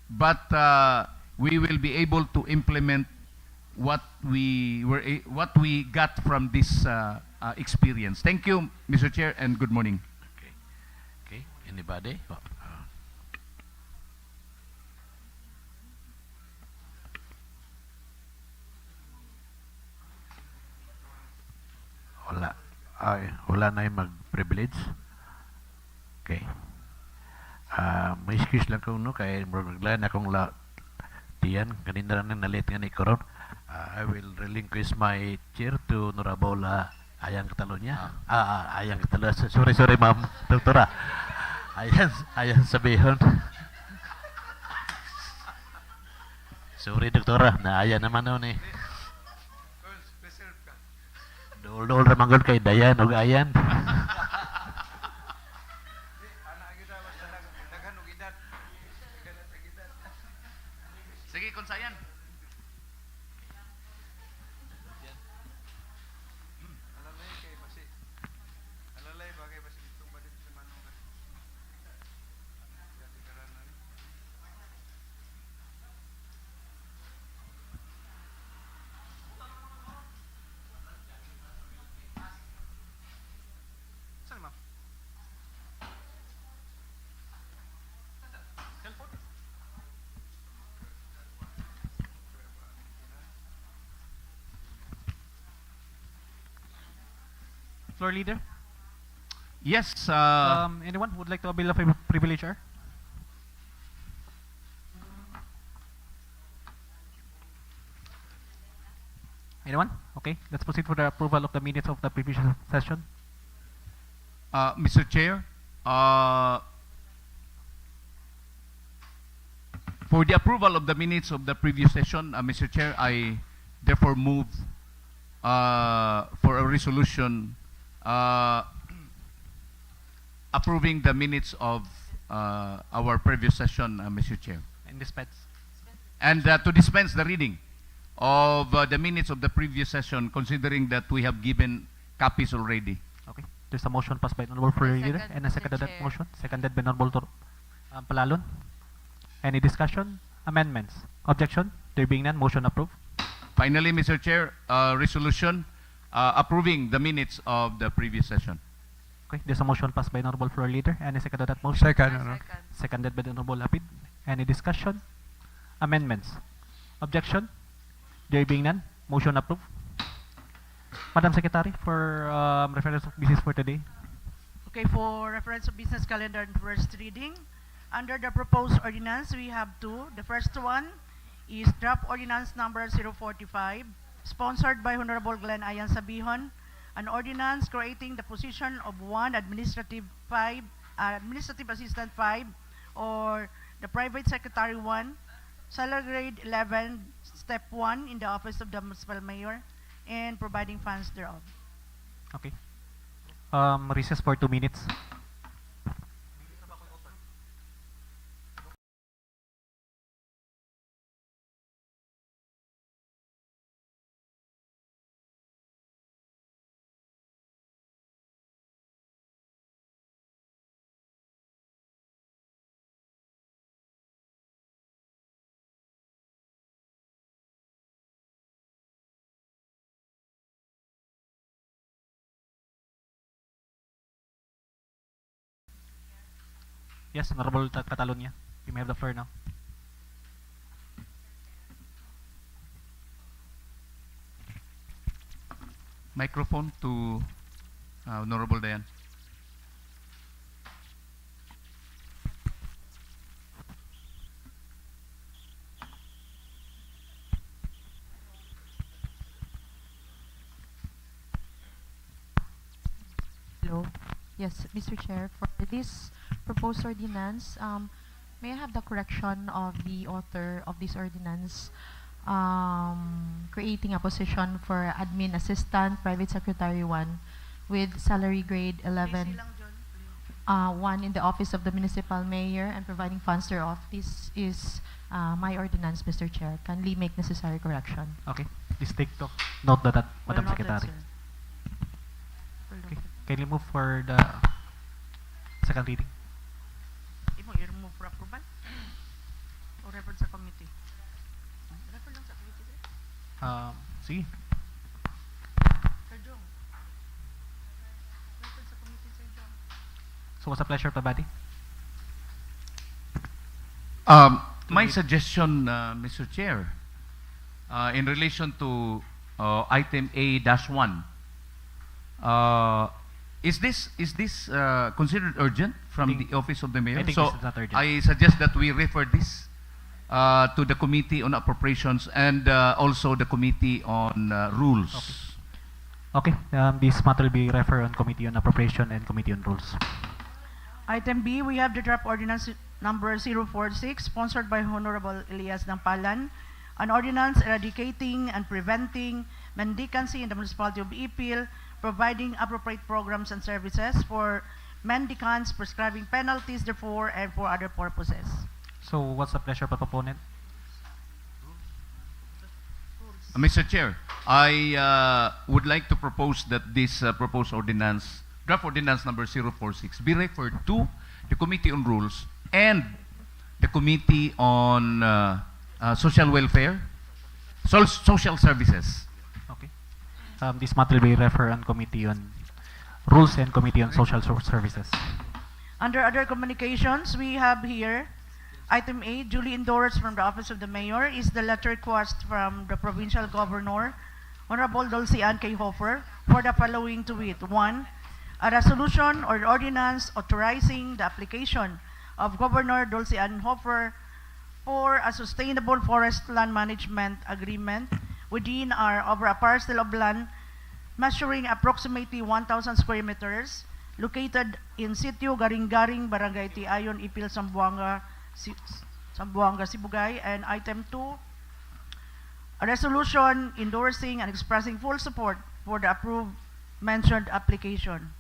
but we will be able to implement what we got from this experience. Thank you, Mr. Chair, and good morning. Okay. Okay. Anybody? Wala. Ay, wala na yung mag-privilege. Okay. May excuse lang ko no kay maglaan akong tiyan kanina lang nalit nga ni Coron. I will relinquish my chair to Honorable Ayang Catalonia. Ayang Catalonia. Sorry ma'am, doktora. Ayan sabihin. Sorry doktora, naaya naman nun eh. Dol ramanggon kay Dayan ug Ayan. Sige, konsayan. Alalay bagay basi itong balik sa manong. Saan ma'am? Floor leader, Yes, anyone would like to avail of a privilege hour? Anyone? Okay, let's proceed for the approval of the minutes of the previous session. Mr. Chair, for the approval of the minutes of the previous session, Mr. Chair, I therefore move for a resolution approving the minutes of our previous session, Mr. Chair. And dispense. And to dispense the reading of the minutes of the previous session, considering that we have given copies already. Okay, there's a motion passed by Honorable Floor I Leader second, and a second to Mr. that Chair. motion, seconded by Honorable Palalon. Any discussion? Amendments? Objection? There being none, motion approved. Finally, Mr. Chair, resolution approving the minutes of the previous session. Okay, there's a motion passed by Honorable Floor Leader and a second to that motion. Second, I ano? second. Seconded by the Honorable Lapid. Any discussion? Amendments? Objection? There being none, motion approved. Madam Secretary, for reference of business for today. Okay, for reference of business calendar and first reading, under the proposed ordinance, we have two. The first one is draft ordinance number 045, sponsored by Honorable Glenn Ayan Sabihon, an ordinance creating the position of one administrative assistant 5, or the private secretary 1, salary grade 11, step 1 in the office of the Municipal Mayor, and providing funds thereof. Okay. Recess for 2 minutes. Yes, Honorable Catalonia. You may have the floor now. Microphone to Honorable Dayan. Hello. Yes, Mr. Chair, for this proposed ordinance, may I have the correction of the author of this ordinance creating a position for admin assistant, private secretary 1 with salary grade 11, 1 in the office of the Municipal Mayor and providing funds thereof. This is my ordinance, Mr. Chair. Kindly make necessary correction. Okay. Please take note of that, Well Madam noted, Secretary. sir. Well Okay. noted. Kindly move for the second reading. Imo i-remove for approval? O refer sa committee? Refer lang sa committee, sir. Sige. Sir Jong. Refer sa committee, Sir Jong. So what's the pleasure of the body? My suggestion, Mr. Chair, in relation to item A-1, is this considered urgent from think- the office of the mayor? I think So this is not urgent. I suggest that we refer this to the Committee on Appropriations and also the Committee on Rules. Okay. This matter will be referred on Committee on Appropriation and Committee on Rules. Item B, we have the draft ordinance number 046, sponsored by Honorable Elias Nampalan, an ordinance eradicating and preventing mendicancy in the Municipality of Ipil, providing appropriate programs and services for mendicants, prescribing penalties therefore, and for other purposes. So what's the pleasure of the proponent? Mr. Chair, I would like to propose that this proposed ordinance, draft ordinance number 046, be referred to the Committee on Rules and the Committee on Social Welfare, Social Services. Okay. This matter will be referred on Committee on Rules and Committee on Social Services. Under other communications, we have here item A, duly endorsed from the Office of the Mayor, is the letter request from the Provincial Governor, Honorable Dulce Ann K. Hofer, for the following to wit. 1. A resolution or ordinance authorizing the application of Governor Dulce Ann Hofer for a sustainable forest land management agreement with DENR over a parcel of land measuring approximately 1,000 square meters located in Sitio Garing-Garing, Barangay Tiayon, Ipil, Zamboanga Sibugay. And item 2, a resolution endorsing and expressing full support for the approved mentioned application.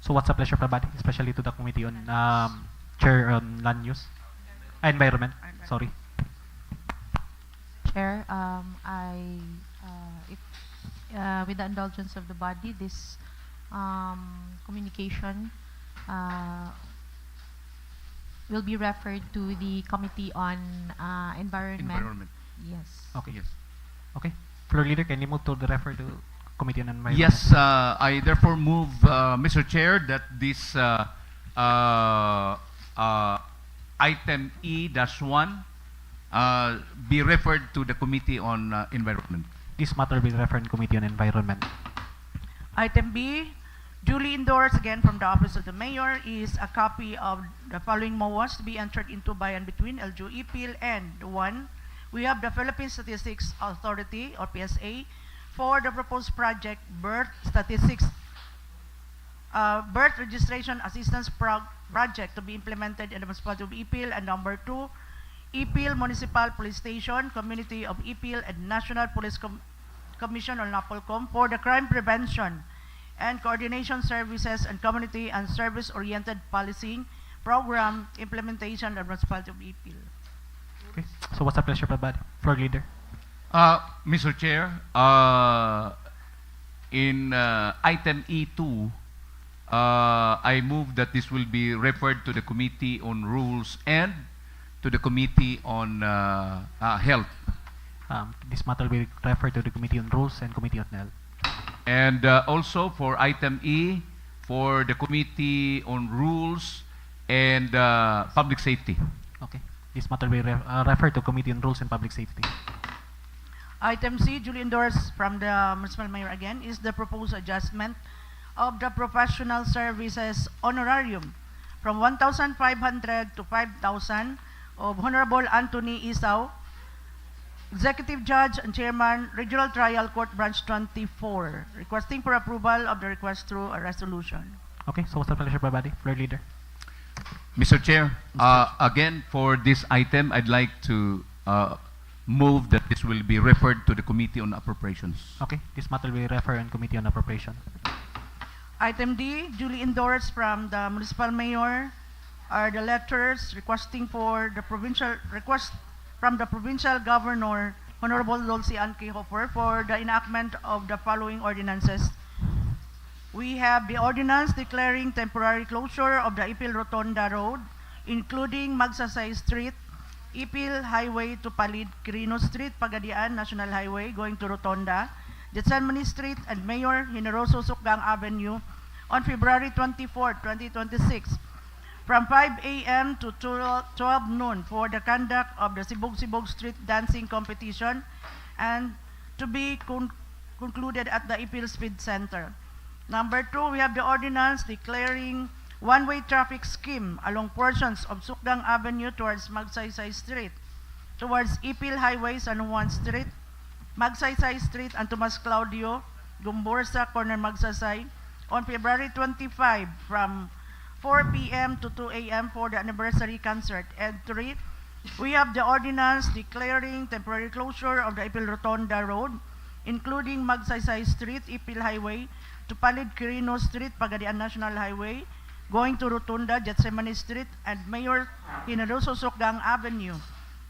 So what's the pleasure of the body, especially to the Committee on Chair on Land Use? Environment. Sorry. Chair, if with the indulgence of the body, this communication will be referred to the Committee on Environment. Yes. Okay. Yes. Okay. Floor leader, can you move to the refer to Committee on Environment? Yes, I therefore move, Mr. Chair, that this item E-1 be referred to the Committee on Environment. This matter will be referred in Committee on Environment. Item B, duly endorsed again from the Office of the Mayor, is a copy of the following MOAs to be entered into by and between LGU-Ipil and 1. We have the Philippine Statistics Authority or PSA for the proposed project Birth Statistics Birth Registration Assistance Project to be implemented in the Municipality of Ipil, and number 2, Ipil Municipal Police Station, Community of Ipil, and National Police Commission or NAPOLCOM for the crime prevention and coordination services and community and service-oriented policing program implementation of the Municipality of Ipil. Okay. So what's the pleasure of the body? Floor leader. Mr. Chair, in item E2, I move that this will be referred to the Committee on Rules and to the Committee on Health. This matter will be referred to the Committee on Rules and Committee on Health. And also for item E, for the Committee on Rules and Public Safety. Okay. This matter will be referred to Committee on Rules and Public Safety. Item C, duly endorsed from the Municipal Mayor again, is the proposed adjustment of the professional services honorarium from 1,500 to 5,000 of Honorable Anthony Isaw, Executive Judge and Chairman, Regional Trial Court Branch 24, requesting for approval of the request through a resolution. Okay, so what's the pleasure, everybody? Floor leader. Mr. Chair, again, for this item, I'd like to move that this will be referred to the Committee on Appropriations. Okay, this matter will be referred in Committee on Appropriation. Item D, duly endorsed from the Municipal Mayor, are the letters requesting for the provincial request from the Provincial Governor, Honorable Dulce Ann K. Hofer, for the enactment of the following ordinances. We have the ordinance declaring temporary closure of the Ipil Rotonda Road, including Magsasay Street, Ipil Highway to Palid, Quirino Street, Pagadian National Highway going to Rotonda, Getsemani Street, and Mayor Generoso Sukgang Avenue on February 24, 2026, from 5 a.m. to 12 noon for the conduct of the Sibug Street Dancing Competition and to be concluded at the Ipil Speed Center. Number 2, we have the ordinance declaring one-way traffic scheme along portions of Sukgang Avenue towards Magsaysay Street, towards Ipil Highway, San Juan Street, Magsaysay Street, and Tomas Claudio, Gumborsa, Corner Magsasay, on February 25 from 4 p.m. to 2 a.m. for the anniversary concert. And 3, we have the ordinance declaring temporary closure of the Ipil Rotonda Road, including Magsaysay Street, Ipil Highway, to Palid Quirino Street, Pagadian National Highway, going to Rotunda, Getsemani Street, and Mayor Generoso Sukgang Avenue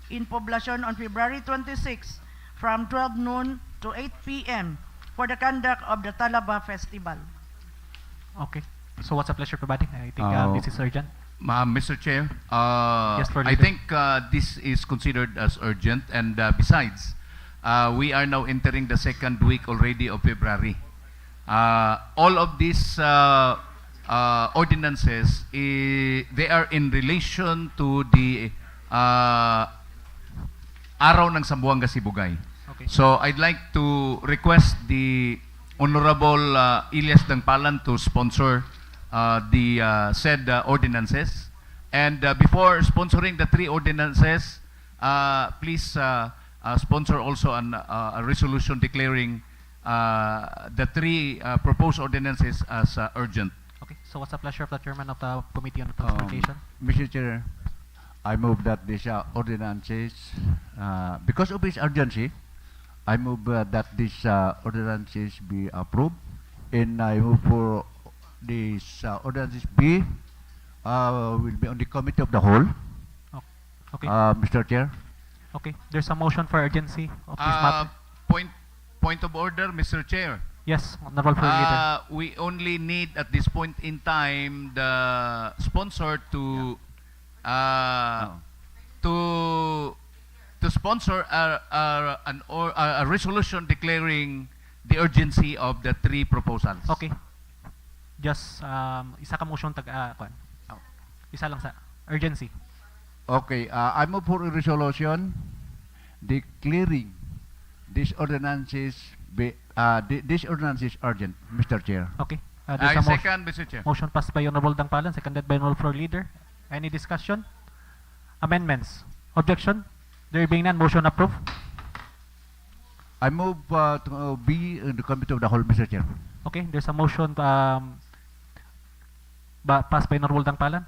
in Poblacion on February 26 from 12 noon to 8 p.m. for the conduct of the Talaba Festival. Okay. So what's the pleasure, everybody? I think this is urgent. Mr. Chair, Yes, Floor I Leader. think this is considered as urgent, and besides, we are now entering the second week already of February. All of these ordinances, they are in relation to the Araw ng Zamboanga Sibugay. Okay. So I'd like to request the Honorable Ilyas Dangpalan to sponsor the said ordinances. And before sponsoring the 3 ordinances, please sponsor also a resolution declaring the 3 proposed ordinances as urgent. Okay. So what's the pleasure of the chairman of the Committee on Transportation? Mr. Chair, I move that these ordinances, because of its urgency, I move that these ordinances be approved, and I move for these ordinances will be on the committee of the whole. Okay. Mr. Chair. Okay. There's a motion for urgency of this matter. Point of order, Mr. Chair. Yes, Honorable Floor Leader. We only need at this point in time the sponsor to to sponsor a resolution declaring the urgency of the 3 proposals. Okay. Just isa ka motion kuan. Isa lang sa urgency. Okay, I move for a resolution declaring these ordinances this ordinance is urgent, Mr. Chair. Okay. I There's a second, Mr. Chair. motion passed by Honorable Dangpalan, seconded by Honorable Floor Leader. Any discussion? Amendments? Objection? There being none, motion approved. I move to be in the committee of the whole, Mr. Chair. Okay, there's a motion passed by Honorable Dangpalan.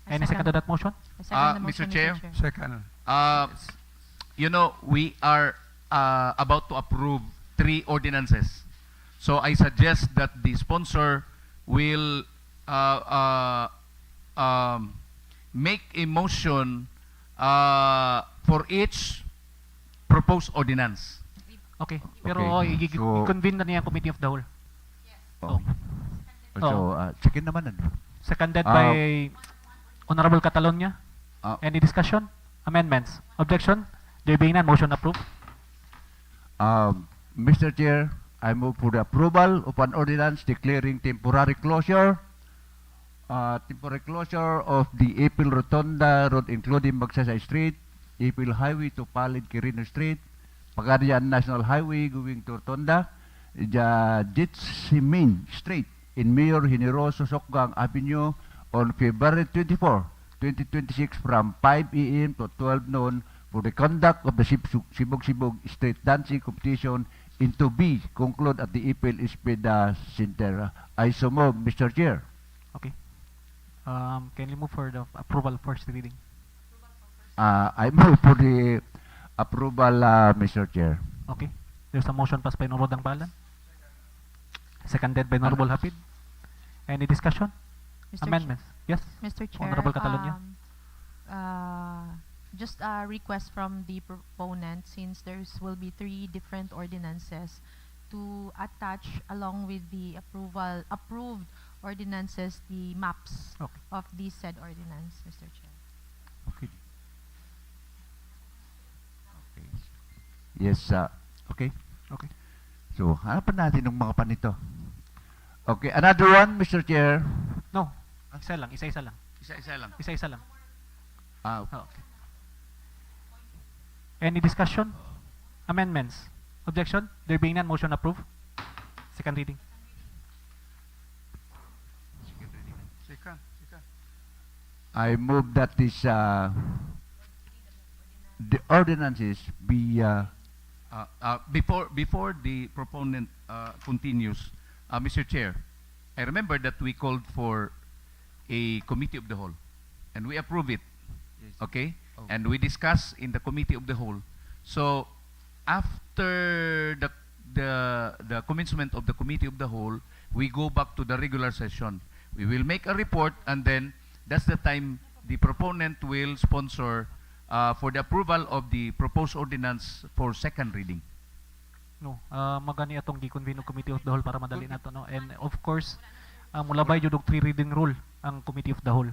Any second to that motion? I second the Mr. motion, Chair. Second. You know, we are about to approve 3 ordinances. So I suggest that the sponsor will make a motion for each proposed ordinance. Okay, pero Okay, so- i-convene na niya ang Committee of the Whole. Oh. Oh. So, second naman. Seconded by Honorable Catalonia. Any discussion? Amendments? Objection? There being none, motion approved. Mr. Chair, I move for the approval of an ordinance declaring temporary closure temporary closure of the Ipil Rotonda Road including Magsaysay Street, Ipil Highway to Palid Quirino Street, Pagadian National Highway going to Rotonda, Jitsimin Street in Mayor Generoso Sokgang Avenue on February 24, 2026 from 5 a.m. to 12 noon for the conduct of the Sibug Street Dancing Competition into B conclude at the Ipil Espeda Center. I so move, Mr. Chair. Okay. Can you move for the approval first reading? I move for the approval, Mr. Chair. Okay. There's a motion passed by Honorable Dangbalan. Seconded by Honorable Hapid. Any discussion? Mr. Amendments? Yes? Mr. Chair, Honorable Catalonia. just a request from the proponent, since there will be 3 different ordinances, to attach along with the approved ordinances the maps Okay. of the said ordinance, Mr. Chair. Okay. Okay. Yes, okay. Okay. So, hanapan natin ng mga panito. Okay, another one, Mr. Chair. No. Isa lang. Isa-isa lang. Isa-isa lang. Isa-isa lang. Ah, Oh, okay. Any discussion? Amendments? Objection? There being none, motion approved. Second reading. Second. I move that this the ordinances be Before the proponent continues, Mr. Chair, I remember that we called for a committee of the whole, and we approve it. Okay? Oh. And we discuss in the committee of the whole. So after the commencement of the committee of the whole, we go back to the regular session. We will make a report, and then that's the time the proponent will sponsor for the approval of the proposed ordinance for second reading. No. Magani atong gi-convene og committee of the whole para madali nato, no. And of course, mulabay jud og 3 reading rule ang committee of the whole.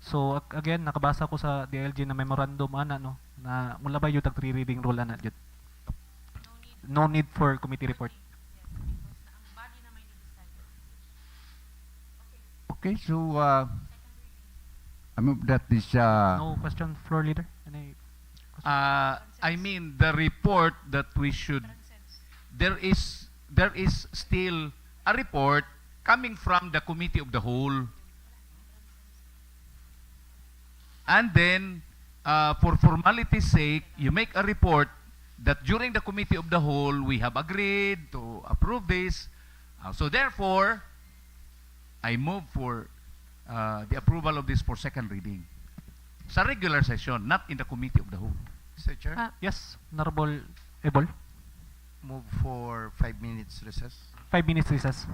So again, nakabasa ko sa DLG na memorandum ana, no, na mulabay jud ang 3 reading rule ana jud. No need for committee report. okay. So, I move that this No question, floor leader. Any I mean, the report that we should, there is still a report coming from the committee of the whole. And then, for formality's sake, you make a report that during the committee of the whole, we have agreed to approve this. So therefore, I move for the approval of this for second reading. Sa regular session, not in the committee of the whole. Mr. Chair, yes, Honorable Ebol. move for 5 minutes recess. 5 minutes recess.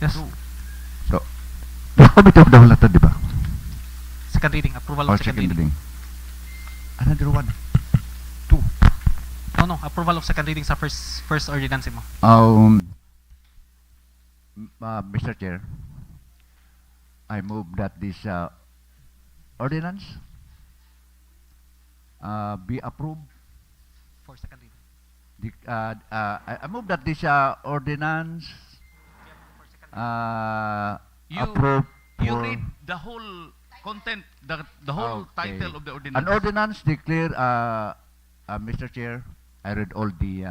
Yes. So, the Committee of the Whole nato, di ba? Second reading. Approval Or of second reading. Another one. No. Approval of second reading sa first ordinance mo. Mr. Chair, I move that this ordinance be approved. For second reading. I move that this ordinance You approved you for read the whole content, the whole Okay. title of the ordinance. An ordinance declare, Mr. Chair, I read all the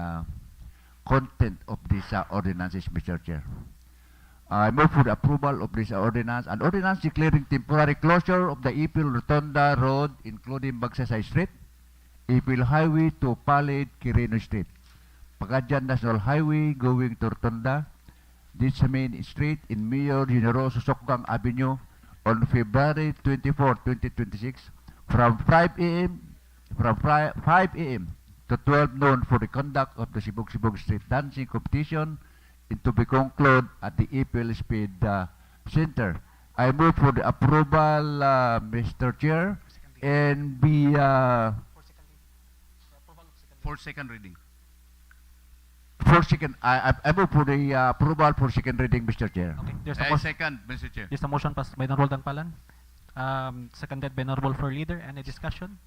content of these ordinances, Mr. Chair. I move for the approval of this ordinance. An ordinance declaring temporary closure of the Ipil Rotonda Road, including Bagsasay Street, Ipil Highway to Palid, Quirino Street, Pagadian National Highway going to Rotonda, this main street in Mayor Generoso Sokgang Avenue on February 24, 2026 from 5 a.m. to 12 noon for the conduct of the Sibug Street Dancing Competition and to be concluded at the Ipil Speed Center. I move for the approval, Mr. Chair, and be For second reading. for second. I move for the approval for second reading, Mr. Chair. Okay. I second, Mr. Chair. There's a motion passed by Honorable Dangpalan. Seconded by Honorable Floor Leader. Any discussion?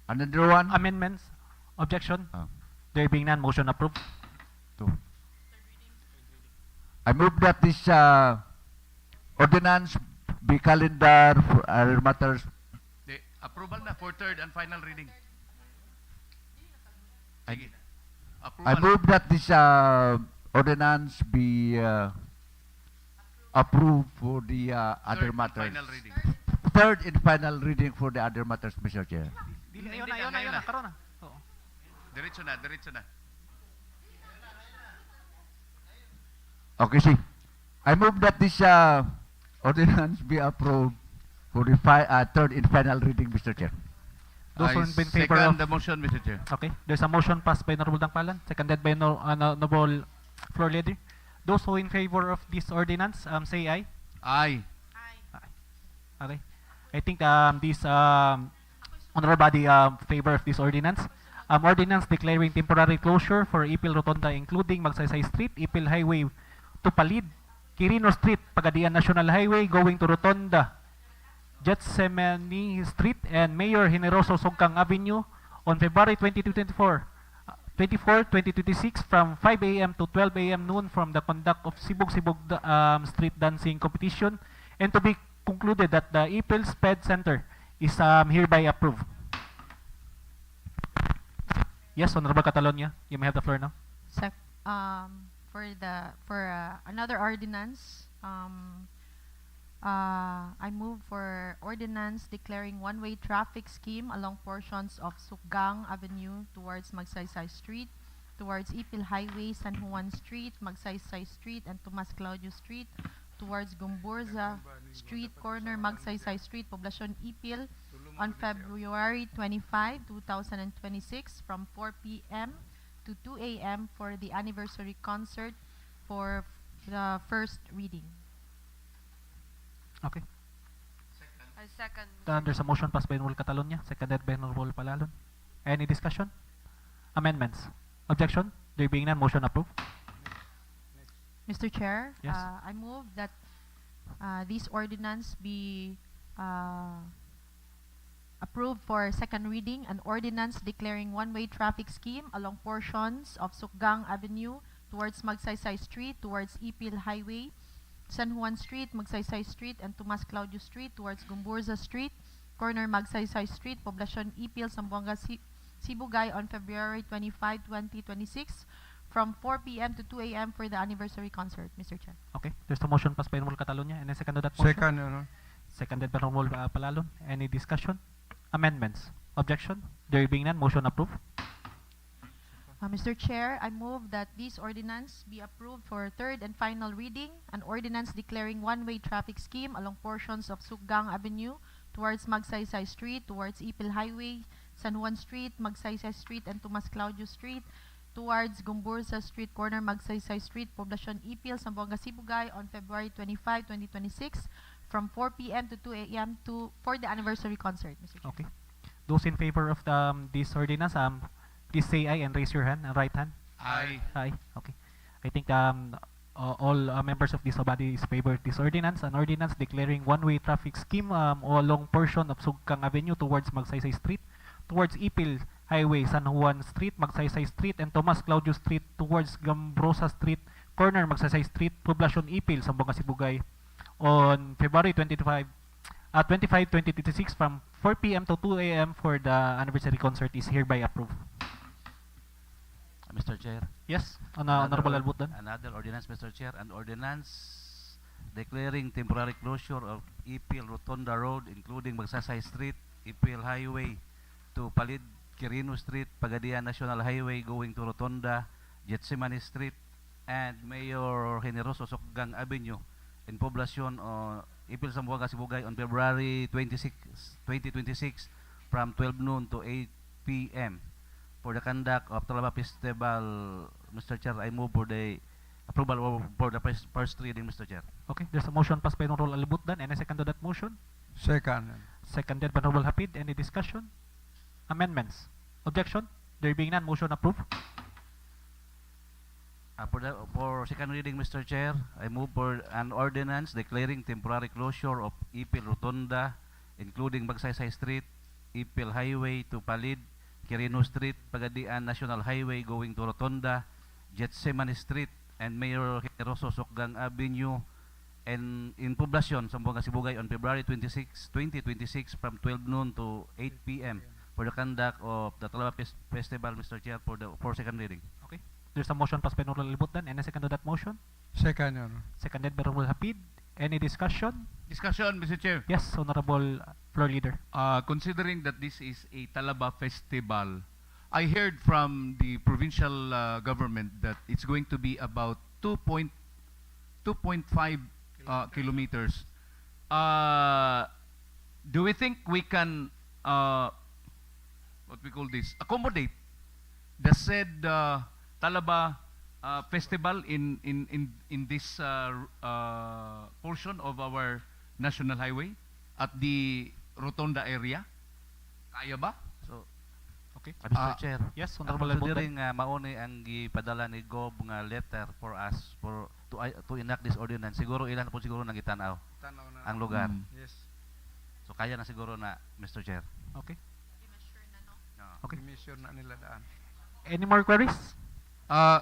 Another one. Amendments? Objection? Oh. There being none, motion approved. I move that this ordinance be calendar for other matters. The approval na for third and final reading. Sige. Approval. I move that this ordinance be approved for the other Third and matters. final reading. Third and final reading for the other matters, Mr. Chair. Ayun na. Karoon na. Oo. Diretso na. Okay, see. I move that this ordinance be approved for the third and final reading, Mr. Chair. Those who in favor second of... the motion, Mr. Chair. Okay. There's a motion passed by Honorable Dangpalan. Seconded by Honorable Floor Leader. Those who in favor of this ordinance, say aye. Aye. Okay. I think this honorable body favor of this ordinance. Ordinance declaring temporary closure for Ipil Rotonda including Magsaysay Street, Ipil Highway to Palid, Quirino Street, Pagadian National Highway going to Rotonda, Getsemani Street, and Mayor Generoso Sogkang Avenue on February 2026 from 5 a.m. to 12 a.m. noon from the conduct of Sibug Street Dancing Competition and to be concluded that the Ipil Speed Center is hereby approved. Yes, Honorable Catalonia, you may have the floor now. For another ordinance, I move for ordinance declaring one-way traffic scheme along portions of Sukgang Avenue towards Magsaysay Street, towards Ipil Highway, San Juan Street, Magsaysay Street, and Tomas Claudio Street, towards Gumburza Street, corner Magsaysay Street, Poblacion Ipil, on February 25, 2026 from 4 p.m. to 2 a.m. for the anniversary concert for the first reading. Okay. I second. There's a motion passed by Honorable Catalonia, seconded by Honorable Palalon. Any discussion? Amendments? Objection? There being none, motion approved. Mr. Chair, Yes. I move that this ordinance be approved for second reading, an ordinance declaring one-way traffic scheme along portions of Sukgang Avenue towards Magsaysay Street, towards Ipil Highway, San Juan Street, Magsaysay Street, and Tomas Claudio Street, towards Gumburza Street, corner Magsaysay Street, Poblacion Ipil, Zamboanga Sibugay on February 25, 2026 from 4 p.m. to 2 a.m. for the anniversary concert, Mr. Chair. Okay. There's a motion passed by Honorable Catalonia. Any second to that motion? Second, Your Honor. Seconded by Honorable Palalon. Any discussion? Amendments? Objection? There being none, motion approved. Mr. Chair, I move that this ordinance be approved for third and final reading, an ordinance declaring one-way traffic scheme along portions of Sukgang Avenue towards Magsaysay Street, towards Ipil Highway, San Juan Street, Magsaysay Street, and Tomas Claudio Street, towards Gumbursa Street, corner Magsaysay Street, Poblacion Ipil, Zamboanga Sibugay on February 25, 2026 from 4 p.m. to 2 a.m. for the anniversary concert, Mr. Chair. Okay. Those in favor of the, this ordinance, please say aye and raise your hand, right hand. Aye. Aye. Okay. I think all members of this body is favor this ordinance. An ordinance declaring one-way traffic scheme along portion of Sugkang Avenue towards Magsaysay Street, towards Ipil Highway, San Juan Street, Magsaysay Street, and Tomas Claudio Street towards Gambrosa Street, corner Magsaysay Street, Poblacion Ipil, Zamboanga Sibugay on February 25, 2026 from 4 p.m. to 2 a.m. for the anniversary concert is hereby approved. Mr. Chair. Yes, Honorable Albutan. Another ordinance, Mr. Chair, an ordinance declaring temporary closure of Ipil Rotonda Road, including Magsaysay Street, Ipil Highway to Palid Quirino Street, Pagadian National Highway going to Rotonda, Getsemani Street, and Mayor Generoso Sokgang Avenue in Poblacion Ipil Zamboanga Sibugay on February 26, 2026 from 12 noon to 8 p.m. for the conduct of Talaba Festival. Mr. Chair, I move for the approval for the first reading, Mr. Chair. Okay, there's a motion passed by Honorable Albutan. Any second to that motion? Second. Seconded by Honorable Hapid. Any discussion? Amendments? Objection? There being none, motion approved. For second reading, Mr. Chair, I move for an ordinance declaring temporary closure of Ipil Rotonda, including Magsaysay Street, Ipil Highway to Palid, Quirino Street, Pagadian National Highway going to Rotonda, Getsemani Street, and Mayor Generoso Sokgang Avenue and in Poblacion, Zamboanga Sibugay on February 26, 2026 from 12 noon to 8 p.m. for the conduct of the Talaba Festival, Mr. Chair, for second reading. Okay. There's a motion passed by Honorable Albutan. Any second to that motion? Second, Your Honor. Seconded by Honorable Hapid. Any discussion? Discussion, Mr. Chair. Yes, Honorable Floor Leader. Considering that this is a Talaba festival, I heard from the provincial government that it's going to be about 2.5 kilometers. Do we think we can, what we call this, accommodate the said Talaba festival in this portion of our national highway at the Rotonda area? Kaya ba? So, Okay. Mr. Chair, Yes, ang Honorable Albutan. considering mauni ang gipadala ni Gob nga letter for us to enact this ordinance, siguro ilan po siguro nang itanaw Tanaw na. ang lugar. Yes. So kaya na siguro na, Mr. Chair. Okay. No. Okay. I-measure na nila daan. Any more queries?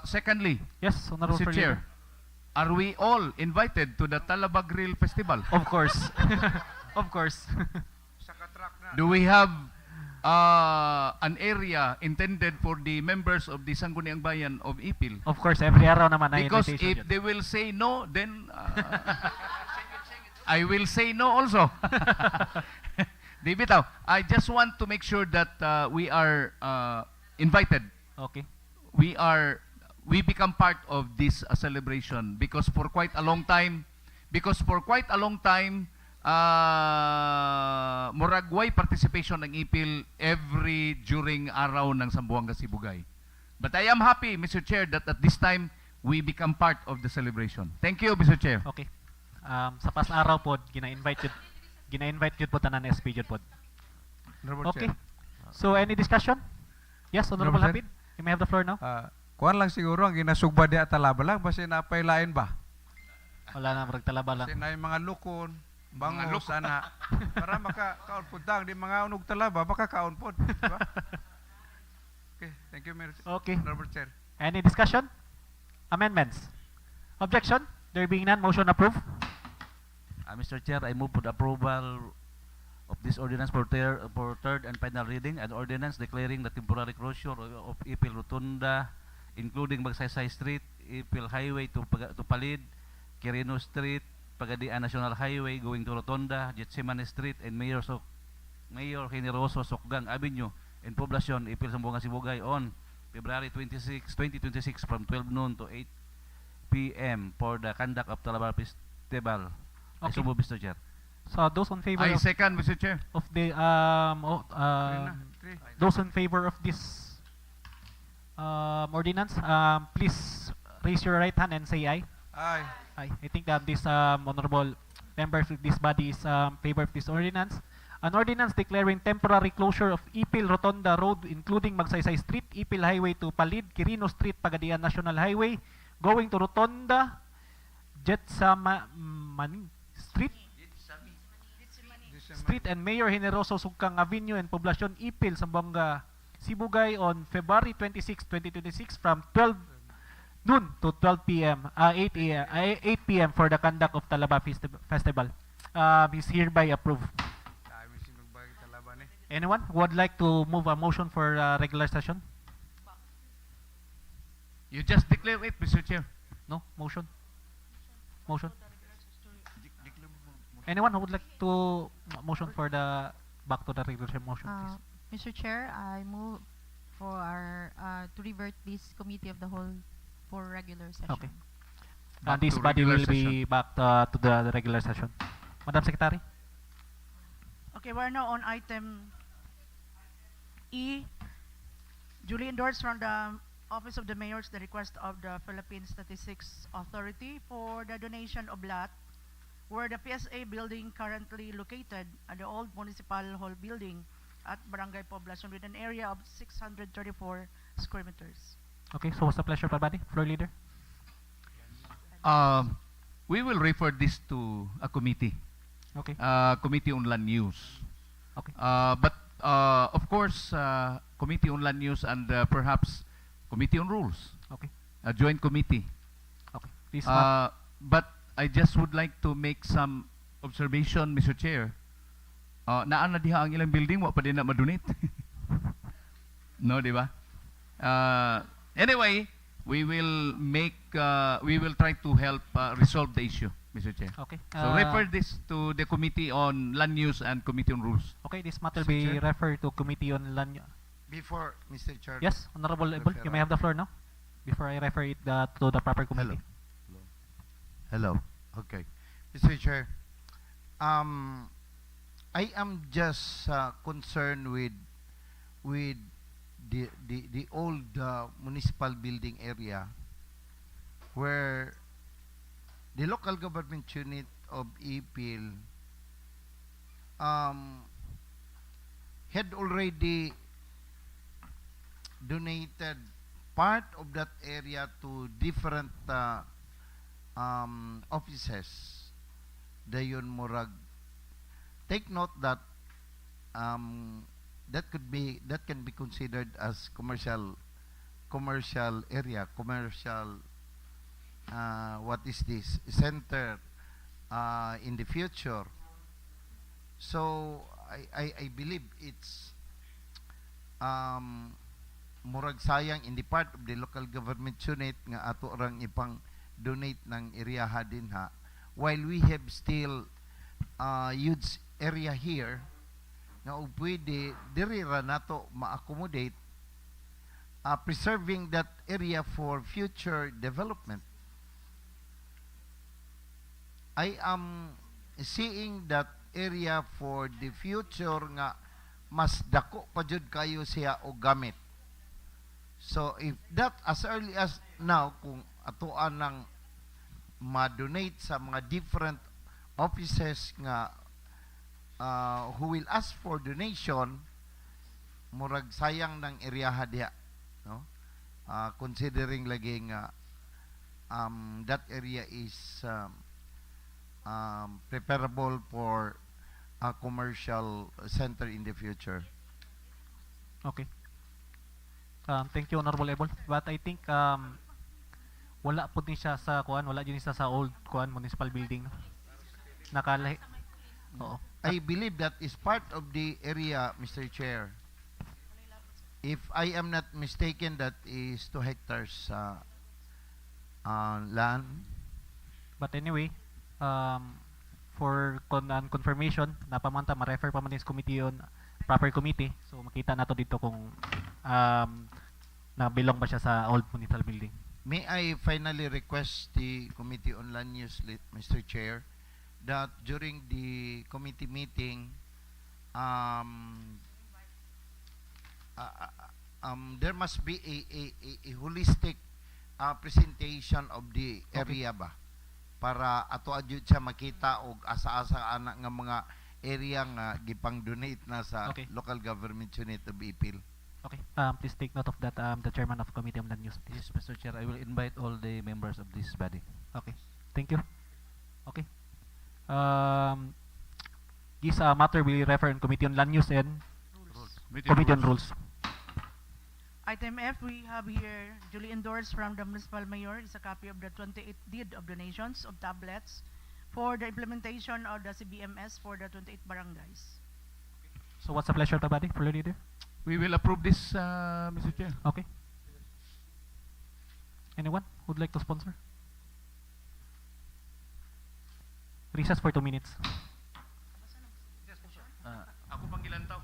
Secondly, Yes, Honorable Mr. Floor Chair, Leader. are we all invited to the Talaba Grill Festival? Of course. Of course. Sa katrak na. Do we have an area intended for the members of the Sangguniang Bayan of Ipil? Of course, every araw naman na Because invitation if yun. they will say no, then I will say no also. Di bitaw, I just want to make sure that we are invited. Okay. We become part of this celebration because for quite a long time, muragway participation ng Ipil during araw ng Zamboanga Sibugay. But I am happy, Mr. Chair, that at this time we become part of the celebration. Thank you, Mr. Chair. Okay. Sa pas araw po, gina-invite yun po tanan SB yun po. Honorable Okay. Chair. So, any discussion? Yes, Honorable Honorable Hapid. You may have the floor now. Kuan lang siguro, ang ginasugba di atalaba lang, basi napailain ba? Wala na, magtalaba lang. Kasi na yung mga lukon, bango, Mga lukon. sana. Para makakaon po dang, di mga unog talaba, baka kaon po. Diba? Okay, thank you, Mayor. Okay. Honorable Chair. Any discussion? Amendments? Objection? There being none, motion approved. Mr. Chair, I move for the approval of this ordinance for third and final reading, an ordinance declaring the temporary closure of Ipil Rotunda, including Magsaysay Street, Ipil Highway to Palid, Quirino Street, Pagadian National Highway going to Rotonda, Getsemani Street, and Mayor Generoso Sokgang Avenue in Poblacion, Ipil, Zamboanga Sibugay on February 26, 2026 from 12 noon to 8 p.m. for the conduct of Talaba Festival. I Okay. so move, Mr. Chair. So, those in favor I of, second, Mr. Chair. the Three na, three. those in favor of this Ordinance, please raise your right hand and say aye. Aye. Aye. I think that this honorable members of this body is favor of this ordinance. An ordinance declaring temporary closure of Ipil Rotonda Road, including Magsaysay Street, Ipil Highway to Palid, Quirino Street, Pagadian National Highway, going to Rotonda, Jetsamani Street and Mayor Generoso Sugkang Avenue and Poblacion Ipil, Zamboanga Sibugay on February 26, 2026 from 12 noon to 12 p.m. 8 p.m. for the conduct of Talaba Festival. Is hereby approved. Dami sinugbay talaban eh. Anyone who would like to move a motion for regular session? You just declare it, Mr. Chair. No? Motion? Motion? Anyone who would like to motion for the back to the regular session motion, please? Mr. Chair, I move for our to revert this committee of the whole for regular session. Okay. Back This to body regular will be back to the regular session. Madam Secretary? Okay, we're now on item E. Duly endorsed from the Office of the Mayors the request of the Philippine Statistics Authority for the donation of lot where the PSA building currently located at the old Municipal Hall building at Barangay Poblacion with an area of 634 square meters. Okay, so what's the pleasure of the body? Floor leader? We will refer this to a committee, Okay. Committee on Land Use. Okay. But of course, Committee on Land Use and perhaps Committee on Rules, Okay. a joint committee. Okay. Please, But I just would like to make some observation, Mr. Chair. Naan na diha ang ilang building, wa pa din na madonate. No, di ba? Anyway, we will try to help resolve the issue, Mr. Chair. okay. So refer this to the Committee on Land Use and Committee on Rules. Okay, this matter Mr. be Chair? referred to Committee on Land. Before, Mr. Chair. Yes, Honorable Ebol, you may have the floor now. Before I refer it to the proper committee. Hello. Okay. Mr. Chair, I am just concerned with the old municipal building area where the local government unit of Ipil had already donated part of that area to different offices. Dayon murag. Take note that that can be considered as commercial area, commercial what is this center in the future. So I believe it's murag sayang in the part of the local government unit nga ato orang ipang donate ng area din ha, while we have still huge area here nga pwede diri ra nato ma-accommodate, preserving that area for future development. I am seeing that area for the future nga mas dako pa jud kayo siya og gamit. So if that as early as now, kung atuan ng ma-donate sa mga different offices nga who will ask for donation, murag sayang ng area diha, no? Considering lagi nga that area is preparable for a commercial center in the future. Okay. Thank you, Honorable Ebol. But I think wala po din siya sa wala din siya sa old municipal building. Nakalahi. Oo. I believe that is part of the area, Mr. Chair. If I am not mistaken, that is 2 hectares land. But anyway, for confirmation, napamanta ma-refer pa man this committee on proper committee. So makita nato dito kung na belong ba siya sa old municipal building. May I finally request the Committee on Land Use, Mr. Chair, that during the committee meeting, there must be a holistic presentation of the area ba para ato adyo siya makita og asa-asa ana nga mga area nga gipang donate na sa Okay. local government unit of Ipil. Okay. Please take note of that. The chairman of Committee on Land Use. Please. Yes, Mr. Chair, I will invite all the members of this body. Okay. Thank you. Okay. This matter will refer in Committee on Land Use and Committee on Rules. Item F, we have here duly endorsed from the Municipal Mayor is a copy of the 28th deed of donations of tablets for the implementation of the CBMS for the 28 barangays. So what's the pleasure of the body, for leader? We will approve this, Mr. Chair. Okay. Anyone who'd like to sponsor? Recess for 2 minutes. Ako pang gilantaw.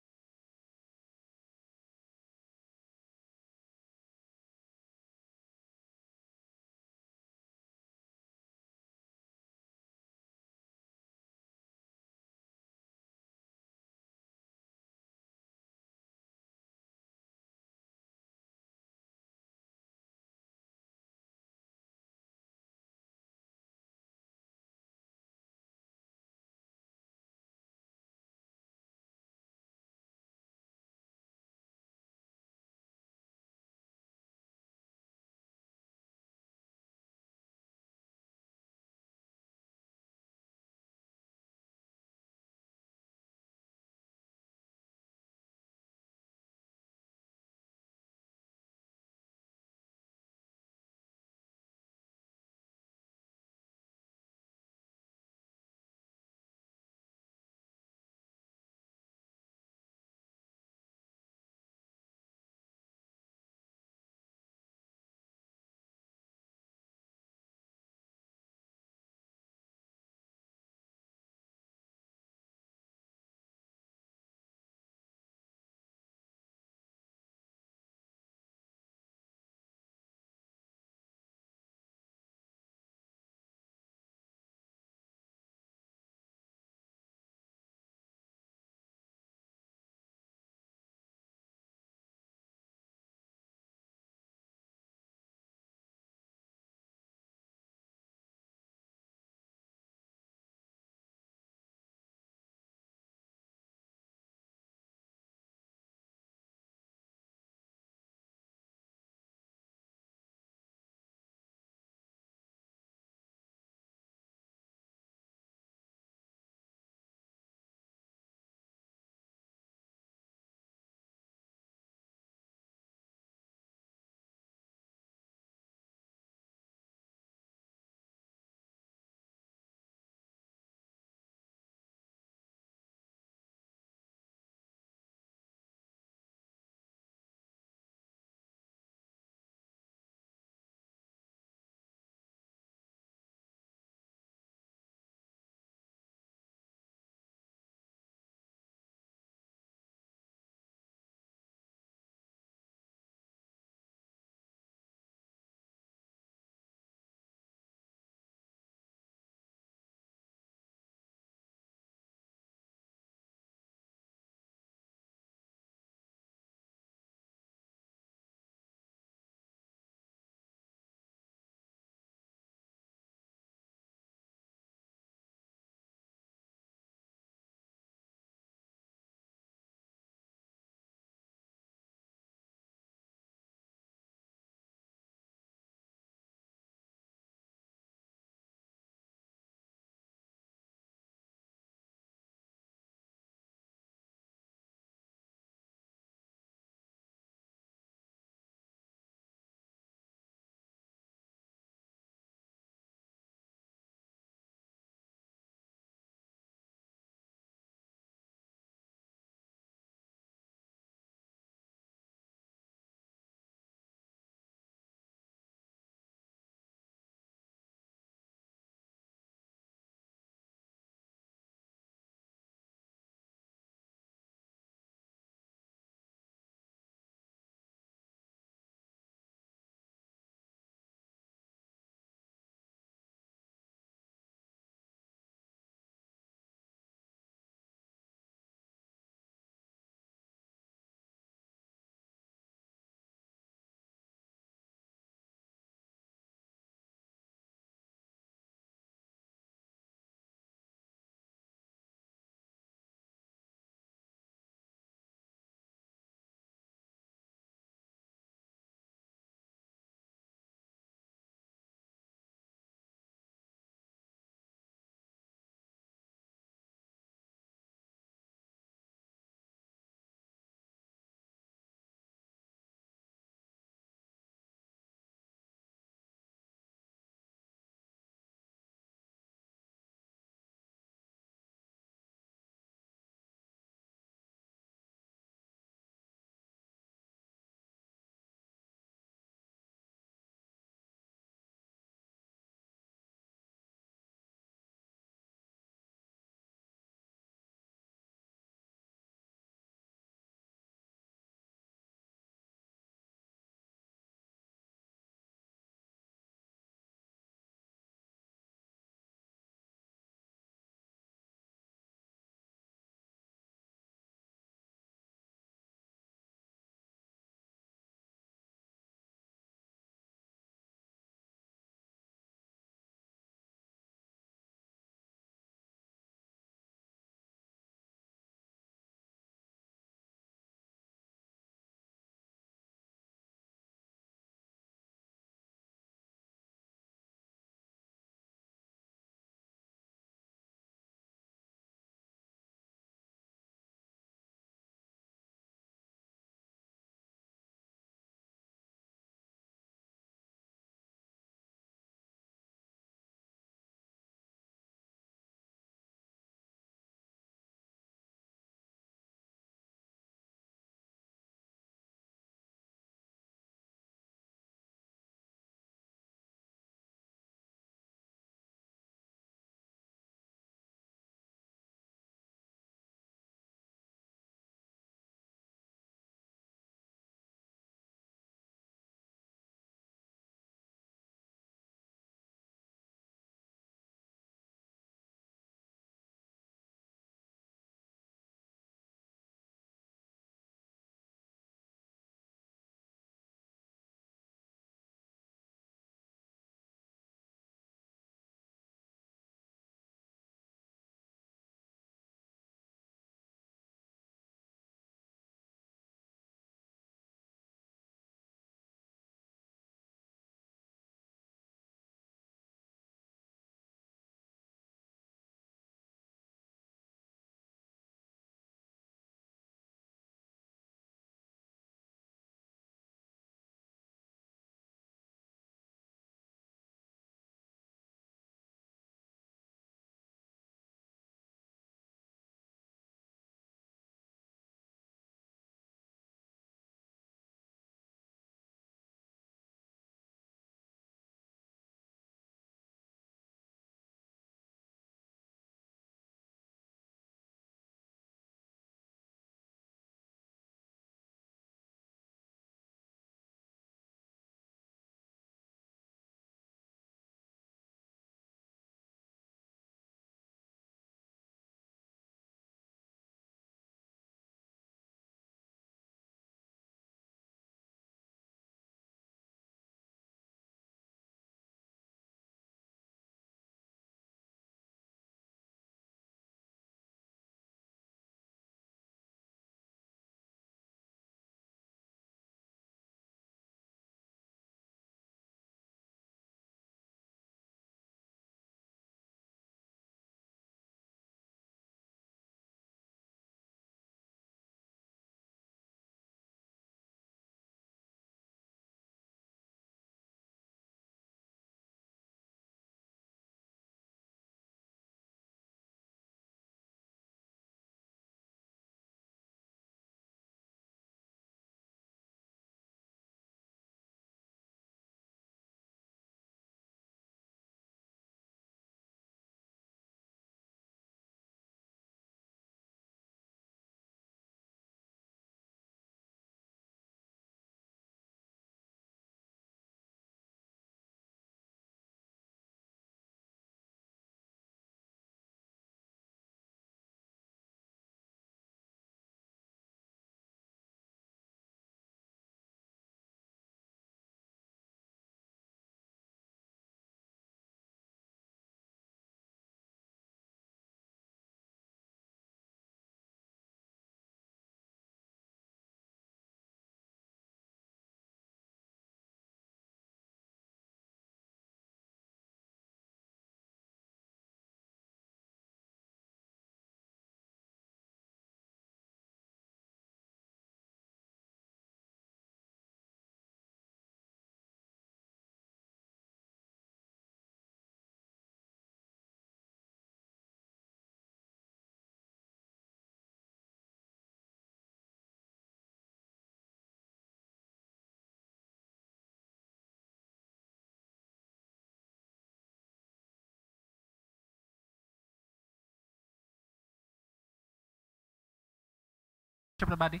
of the body.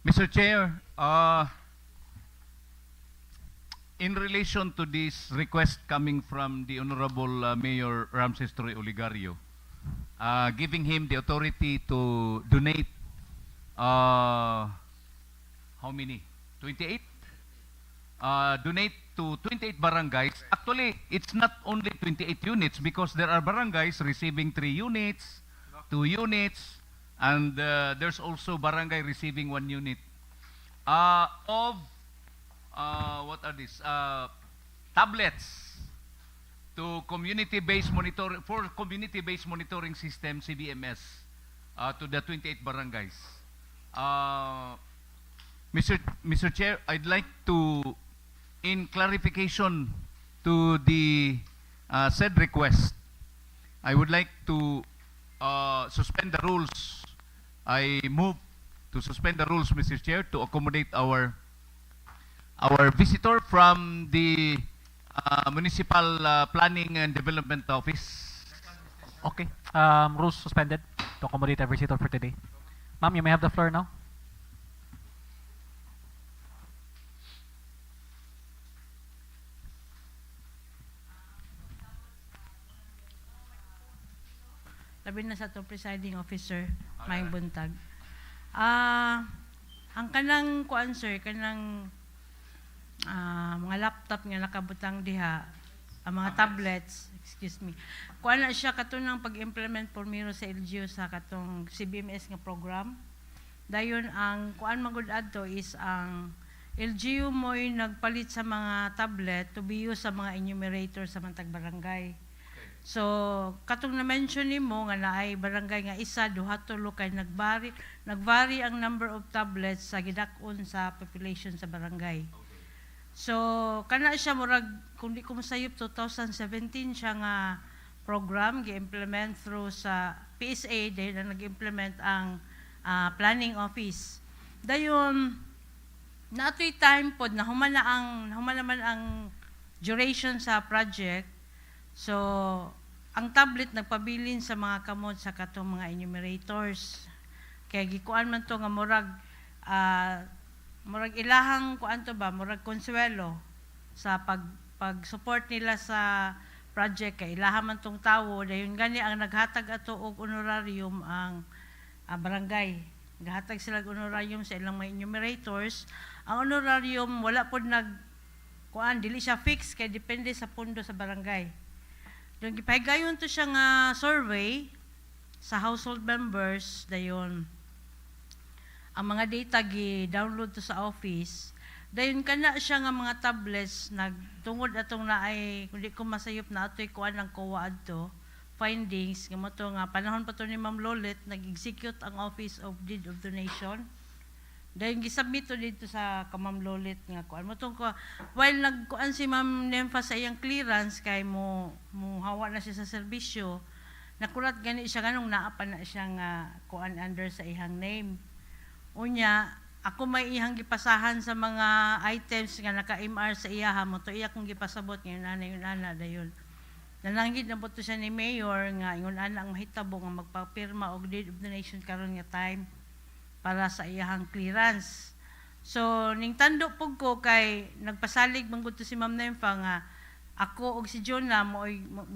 Mr. Chair, in relation to this request coming from the Honorable Mayor Ramses Troy Oligario, giving him the authority to donate how many? 28? Donate to 28 barangays. Actually, it's not only 28 units because there are barangays receiving 3 units, 2 units, and there's also barangay receiving 1 unit. What are these? Tablets to community-based monitoring for community-based monitoring system CBMS to the 28 barangays. Mr. Chair, I'd like to, in clarification to the said request, I would like to suspend the rules. I move to suspend the rules, Mr. Chair, to accommodate our visitor from the Municipal Planning and Development Office. Okay. Rules suspended to accommodate every visitor for today. Ma'am, you may have the floor now. Labi na sa to presiding officer, Maing Buntag. Ang kanang kuan sir, kanang mga laptop nga nakabutang diha, ang mga tablets, excuse me. Kuan na siya katunang pag-implement pormiro sa LGU sa katong CBMS nga program. Dayon ang kuan magud adto is ang LGU mo'y nagpalit sa mga tablet to be used sa mga enumerator sa mantag barangay. So, katong na-mention nimo nga naay barangay nga isa, duha, tulo kay nagvary ang number of tablets sa gidak-on sa population sa barangay. So, kana siya murag kung di ko masayop 2017 siya nga program gi-implement through sa PSA dahil na nag-implement ang planning office. Dayon natoy time pod na human naman ang duration sa project. So, ang tablet nagpabilin sa mga kamot sa katong mga enumerators. Kaya gikuan man to nga murag ilahang kuan to ba, murag konsuelo sa pag-support nila sa project kay ilaha man tong tawo dayon gani ang naghatag ato og honorarium ang barangay. Naghatag sila og honorarium sa ilang mga enumerators. Ang honorarium wala pod kuan dili siya fixed kay depende sa pundo sa barangay. Yung gipahigayon to siya nga survey sa household members, dayon ang mga data gi-download to sa office, dayon kana siya nga mga tablets nagtungod atong naay kundi ko masayop na atoy kuan ang COA adto findings nga mo to nga panahon pa to ni Ma'am Lolet nag-execute ang Office of Deed of Donation. Dahil gisubmit to dito sa Ma'am Lolet nga kuan mo tong while nagkuan si Ma'am Nemfa sa iyang clearance kay mo hawa na siya sa serbisyo, nakulat gani siya ganong naapa na siya nga kuan under sa ihang name. Unya ako may ihang gipasahan sa mga items nga naka-MR sa iyaha mo to iya kong gipasabot ngayon ana dayon. Nalanggit na po to siya ni Mayor nga ingon ana ang mahitabo nga magpapirma og deed of donation karon nga time para sa iyahang clearance. So, ning tando pug ko kay nagpasalig manggod to si Ma'am Nemfa nga ako og si Jonah mo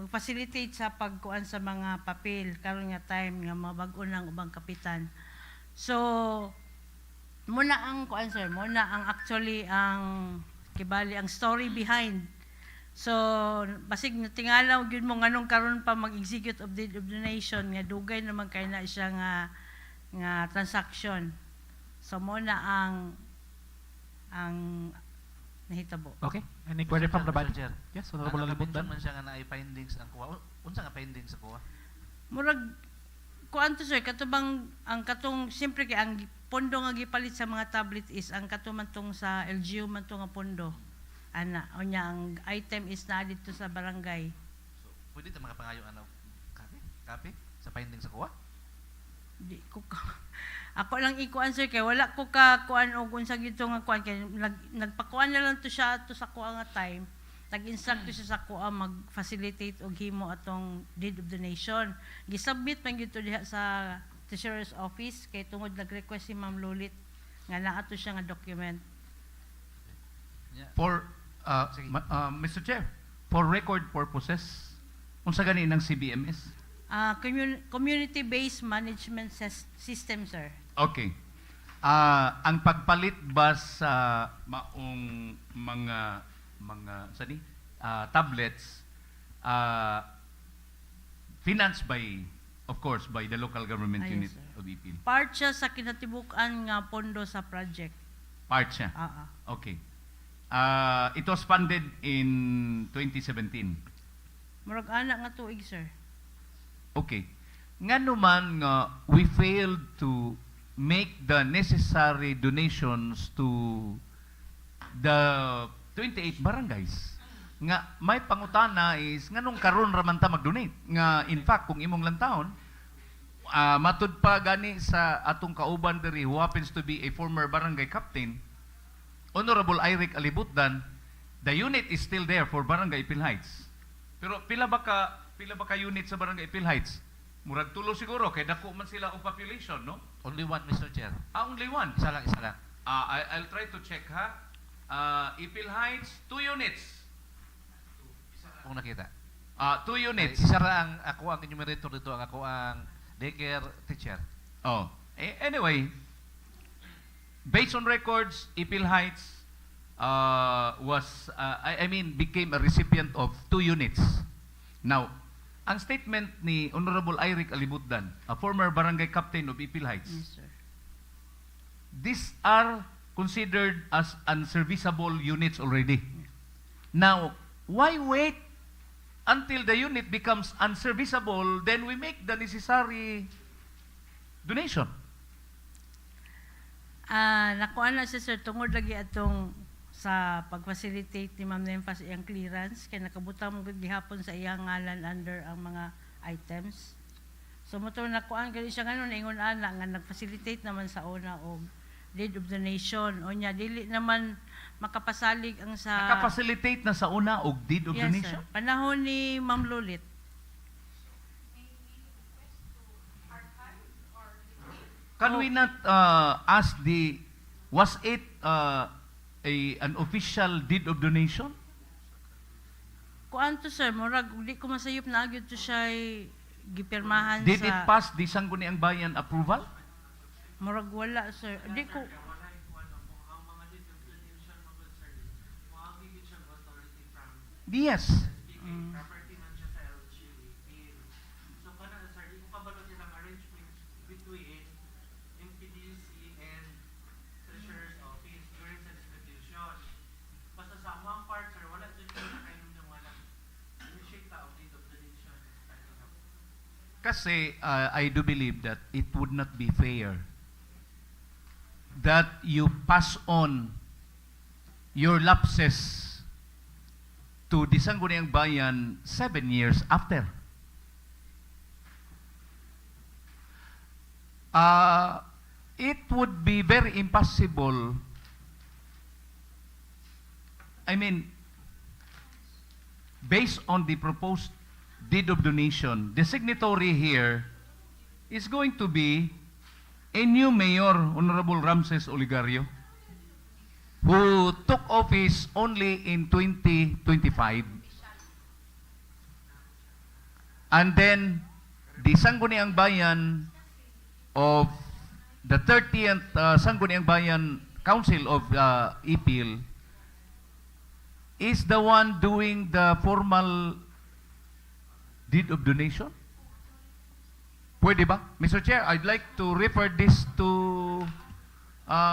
mag-facilitate sa pagkuan sa mga papel karon nga time nga mabag-o ng ubang kapitan. So, muna ang kuan sir, muna ang actually ang kibali ang story behind. So, basig natingalaw gyud mo nganong karon pa mag-execute of deed of donation nga dugay naman kay na siya nga transaction. So mo na ang nahitabo. Okay. Any query from the body? Chair. Yes, Honorable Alibundan. Man siya nga naay findings ang kuha. Unsa nga findings sa kuha? Murag kuan to sir katubang ang katong siyempre kay ang pondo nga gipalit sa mga tablet is ang katumantong sa LGU man to nga pondo. Ana, unya ang item is na dito sa barangay. So, pwede ta makapangayo ano copy sa findings sa kuha? Di ko ako lang ikuan sir kay wala ko ka kuan og unsa gito nga kuan kay nagpakuan na lang to siya to sa kuha nga time nag-instruct to siya sa kuha mag-facilitate og himo atong deed of donation gisubmit man gito diha sa Treasurer's Office kay tungod nag-request si Ma'am Lulit nga naato siya nga document. For, Mr. Chair, for record purposes, unsa gani ng CBMS? Community-based management system, sir. Okay. Ang pagpalit ba sa maong mga tablets financed by, of course, by the local government Ayun, unit sir. of Ipil. Part siya sa kinatibuk-an nga pondo sa project. Part siya. Okay. It was funded in 2017. Murag anak nga tuig, sir. Okay. Nga naman nga we failed to make the necessary donations to the 28 barangays. Nga may pangutana is nganong karon ra man ta mag-donate. Nga in fact kung imong lantawon matud pa gani sa atong kauban diri who happens to be a former barangay captain, Honorable Eric Alibutdan, the unit is still there for Barangay Ipil Heights. Pero pila ba ka unit sa Barangay Ipil Heights? Murag tulo siguro kay dako man sila og population, no? Only one, Mr. Chair. Only one. Isa lang, isa lang. I'll try to check ha. Ipil Heights, 2 units. Kung nakita. 2 units. Isa ra ang ako ang enumerator dito, ang ako ang daycare teacher. Oh. Anyway, based on records, Ipil Heights became a recipient of 2 units. Now, ang statement ni Honorable Eric Alibutdan, a former barangay captain of Ipil Heights, Yes, sir. these are considered as unserviceable units already. Now, why wait until the unit becomes unserviceable, then we make the necessary donation? Nakuha na siya, sir, tungod lagi atong sa pag-facilitate ni Ma'am Nempas iyang clearance kay nakabutang mo gihapon sa iyang ngalan under ang mga items. So motor nakuha gali siya ngayon ingon ana nga nag-facilitate naman sa una og deed of donation o nya dili naman makapasalig ang sa Naka-facilitate na sa una og deed of Yes, donation? sir. Panahon ni Ma'am Lulit. Can we not ask was it an official deed of donation? Kuan to, sir, murag di ko masayop na agyud to siya gipirmahan Did sa it pass the Sangguniang Bayan approval? murag wala, sir. Di ko Yes. Kasi I do believe that it would not be fair that you pass on your lapses to the Sangguniang Bayan 7 years after. It would be very impossible. I mean, based on the proposed deed of donation, the signatory here is going to be a new mayor, Honorable Ramses Oligario, who took office only in 2025. And then, the Sangguniang Bayan of the 30th Sangguniang Bayan Council of Ipil is the one doing the formal deed of donation? Pwede ba? Mr. Chair, I'd like to refer this to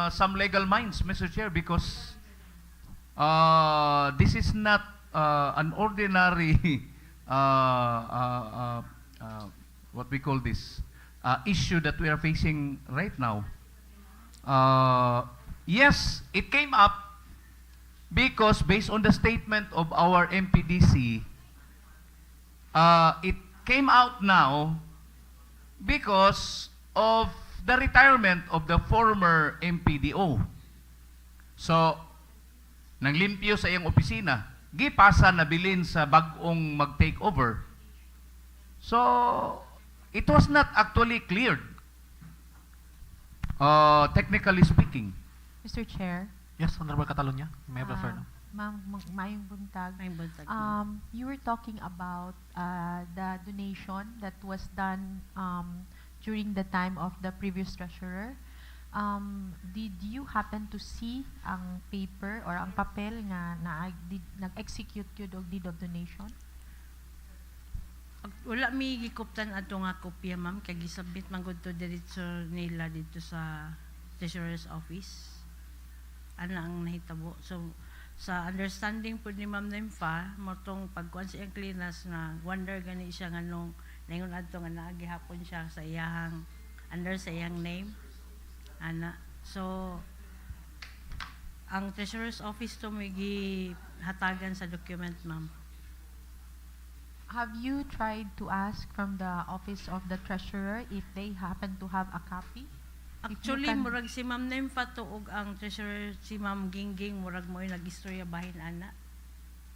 some legal minds, Mr. Chair, because this is not an ordinary what we call this issue that we are facing right now. Yes, it came up because based on the statement of our MPDC, it came out now because of the retirement of the former MPDO. So, nanglimpyo sa iyang opisina, gipasa na bilin sa bagong mag-take over. So, it was not actually cleared Technically speaking, Mr. Chair, Yes, Honorable Catalunya. May I have the floor now? Ma'am Mayong Buntag, May buntag. you were talking about the donation that was done during the time of the previous treasurer. Did you happen to see ang paper or ang papel nga nag-execute yun og deed of donation? Wala mi gikuptan ato nga kopya ma'am kay gisubmit man gud to diretso nila dito sa treasurer's office. Ana ang nahitabo. So sa understanding po ni Ma'am Nemfa motong pagkuan sa iyang clearance na wonder gani siya nganong ningon adto nga naagi hapon siya sa iyang under sa iyang name. Ana. So ang treasurer's office to may gihatagan sa document ma'am. Have you tried to ask from the office of the treasurer if they happen to have a copy? If you Actually, can- murag si Ma'am Nemfa to ug ang treasurer si Ma'am Gingging murag mo nagistorya bahin ana.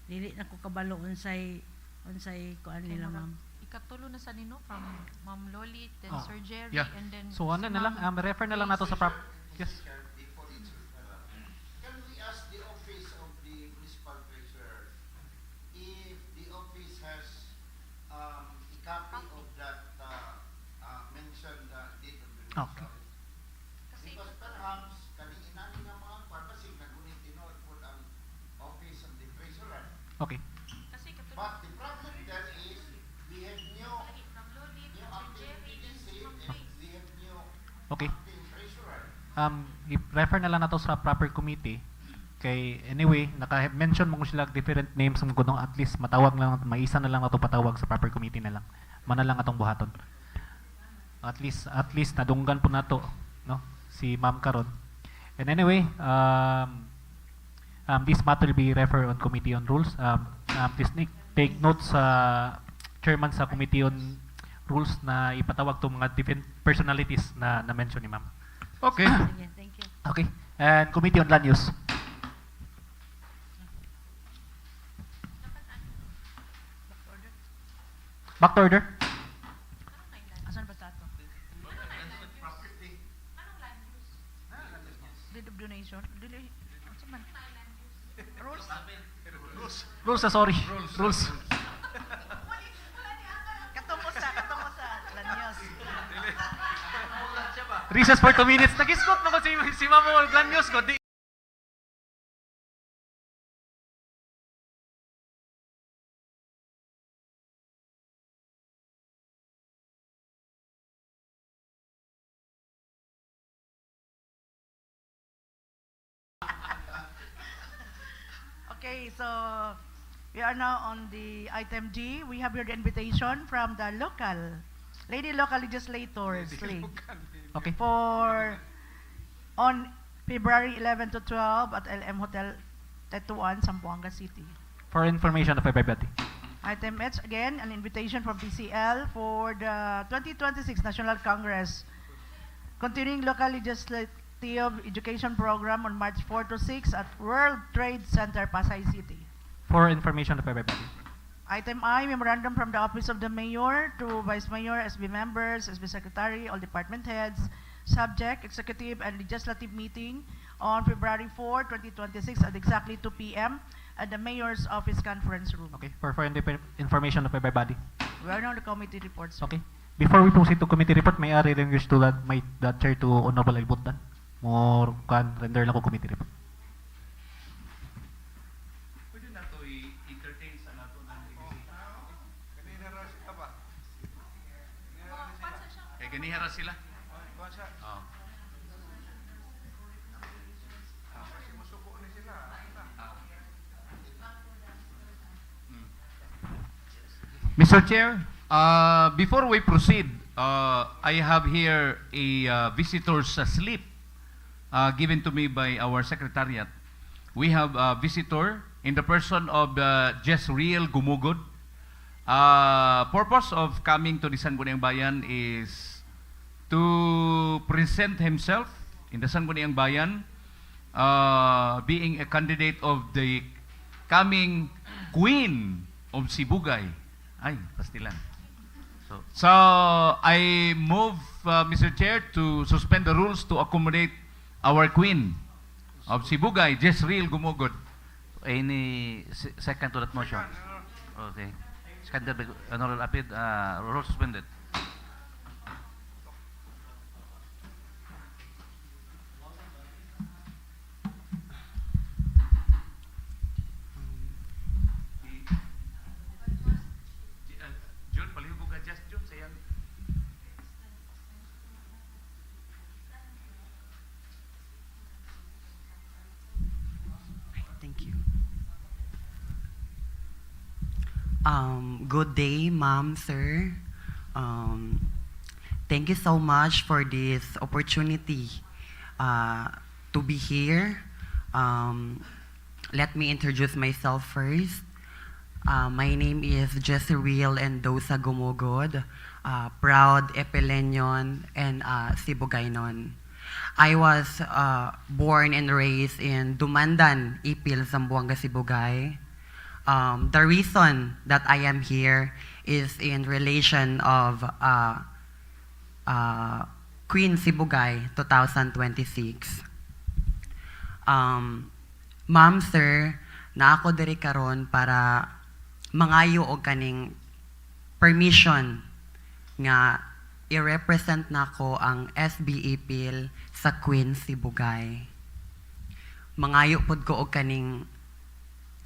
Dili na ko kabalo unsay kuan Okay, nila murag- ma'am. Ikatulo na sa nino from Ma'am Lolit, then Oh, Sir Jerry, yeah. and then So ano si na lang, Ma'am refer na lang nato sa prop. Yes. Can we ask the office of the municipal treasurer if the office has a copy of that mentioned deed of donation? Okay. Because perhaps kaning inani nga mga purpose nagunit tinuod po ang office of the treasurer. Okay. But the problem there is we have new acting PDC and we have new Okay. acting treasurer. I-refer na lang nato sa proper committee. Kay anyway, naka-mention mo sila different names ng gunong at least matawag lang, maisa na lang nato patawag sa proper committee na lang. Mana lang atong buhaton. At least nadunggan po nato, no? Si Ma'am karon. And anyway, this matter will be referred on Committee on Rules. Please take note sa chairman sa Committee on Rules na ipatawag to mga different personalities na na-mention ni Ma'am. okay. Sige, thank you. Okay. And Committee on Land Use. Back to order. Asan ba tato? Deed of donation? Dili. Asa man? Rules? Rules, sorry. Rules. Katungo sa Lanyos. Recess for 2 minutes. Nag-iskot mo ko si Mamo Land Use ko. Di. Okay, so we are now on the item G. We have here the invitation from the local legislators league Okay. for on February 11 to 12 at LM Hotel Tetuan, Zamboanga City. For information of everybody. Item H, again, an invitation from PCL for the 2026 National Congress, continuing local legislative education program on March 4 to 6 at World Trade Center, Pasay City. For information of everybody. Item I, memorandum from the Office of the Mayor to Vice Mayor, SB members, SB Secretary, all department heads, subject, executive, and legislative meeting on February 4, 2026 at exactly 2 p.m. at the Mayor's Office Conference Room. Okay. For information of everybody. We are now on the committee reports. Okay. Before we proceed to committee report, may I relinquish to that chair to Honorable Albutan. More kan render lang ko committee report. Pwede na to i-entertain sa nato ng Kanina raw sila ba? kay ganihara sila. Basa. Oh. Kasi musuko ni sila. Mr. Chair, before we proceed, I have here a visitor's slip given to me by our secretariat. We have a visitor in the person of Jezreel Gumugod. Purpose of coming to the Sangguniang Bayan is to present himself in the Sangguniang Bayan, being a candidate of the coming Queen of Sibugay. Ay, pastilan. So I move, Mr. Chair, to suspend the rules to accommodate our queen of Sibugay, Jezreel Gumugod. Any second to that motion? Okay. Seconded by Honorable Apid, rule suspended. Jun, palihog ka just Jun, sayang. Thank you. Good day, ma'am, sir. Thank you so much for this opportunity to be here. Let me introduce myself first. My name is Jezreel and Dulce Gumugod, proud Epilenyon and Sibugaynon. I was born and raised in Dumandan, Ipil, Zamboanga Sibugay. The reason that I am here is in relation of Queen Sibugay 2026. Ma'am, sir, na ako diri karon para mangayo og kaning permission nga i-represent nako ang SB-Ipil sa Queen Sibugay. Mangayo pod ko og kaning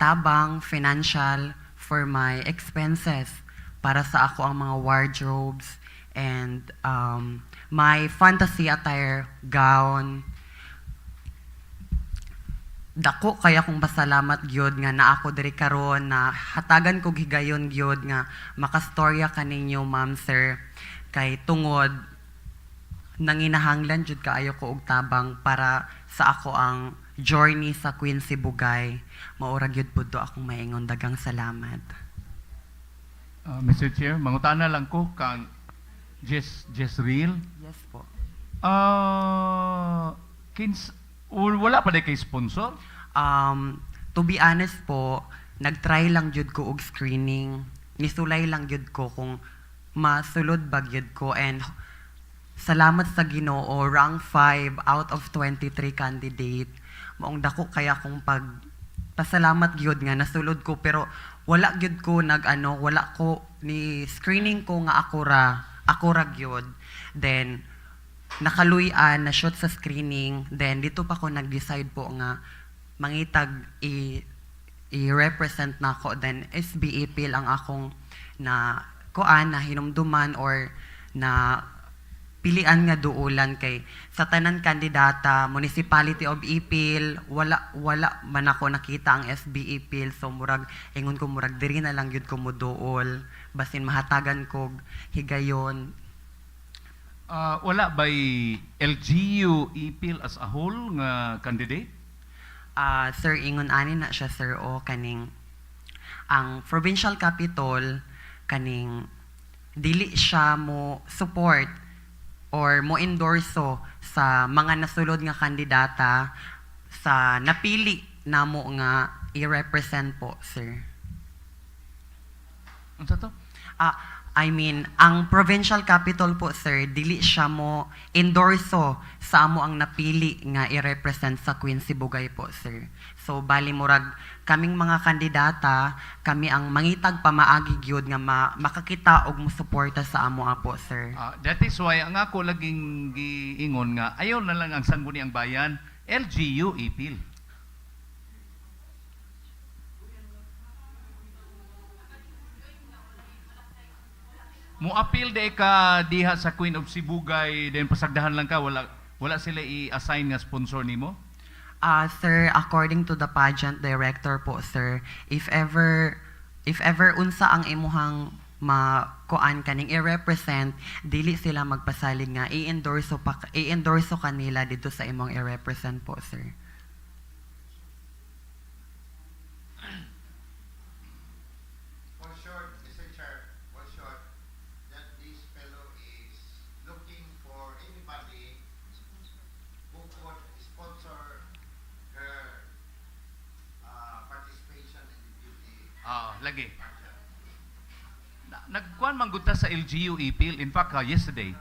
tabang financial for my expenses para sa ako ang mga wardrobes and my fantasy attire gown. Dako kaya kong pasalamat gyud nga na ako diri karon na hatagan ko higayon gyud nga makastorya kaninyo, ma'am, sir, kay tungod nanginahanglan jud kaayo ko og tabang para sa ako ang journey sa Queen Sibugay. Maura gyud pud do akong maingon, dagang salamat. Mr. Chair, mangutana lang ko kang Jezreel. Yes po. Wala pa kay sponsor? To be honest po, nagtry lang jud ko og screening. Nisulay lang jud ko kung masulod ba gyud ko, and salamat sa Ginoo, rank 5 out of 23 candidate. Maong dako kaya kung pasalamat gyud nga nasulod ko, pero wala gyud ko wala ko ni screening ko nga ako ra gyud. Then nakaluyan na shoot sa screening, then dito pa ko nag-decide po nga mangitag i-represent na ako, then SB-Ipil ang akong na hinumduman or na pilian nga duulan kay sa tanan kandidata Municipality of Ipil wala man ako nakita ang SB-Ipil, so murag ingon ko murag diri na lang gyud ko moduol basin mahatagan kog higayon. Wala by LGU-Ipil as a whole nga candidate? Sir, ingon ani na siya, sir, o kaning ang provincial capital kaning dili siya mo support or mo endorso sa mga nasulod nga kandidata sa napili namo nga i-represent po, sir. Unsa to? I mean, ang provincial capital po, sir, dili siya mo endorso sa amo ang napili nga i-represent sa Queen Sibugay po, sir. So, bali murag kaming mga kandidata, kami ang mangitag pamaagi gyud nga makakita og mosuporta sa amo po, sir. That is why ang ako laging giingon nga ayaw na lang ang Sangguniang Bayan, LGU-Ipil. Mo-appeal de ka diha sa Queen of Sibugay, then pasagdahan lang ka, wala sila i-assign nga sponsor nimo? Sir, according to the pageant director po, sir, if ever unsa ang imuhang makuan kaning i-represent, dili sila magpasalig nga i-endorso kanila dito sa imong i-represent po, sir. Lagi. nagkuhan manggod ta sa LGU-Ipil. In fact, yesterday,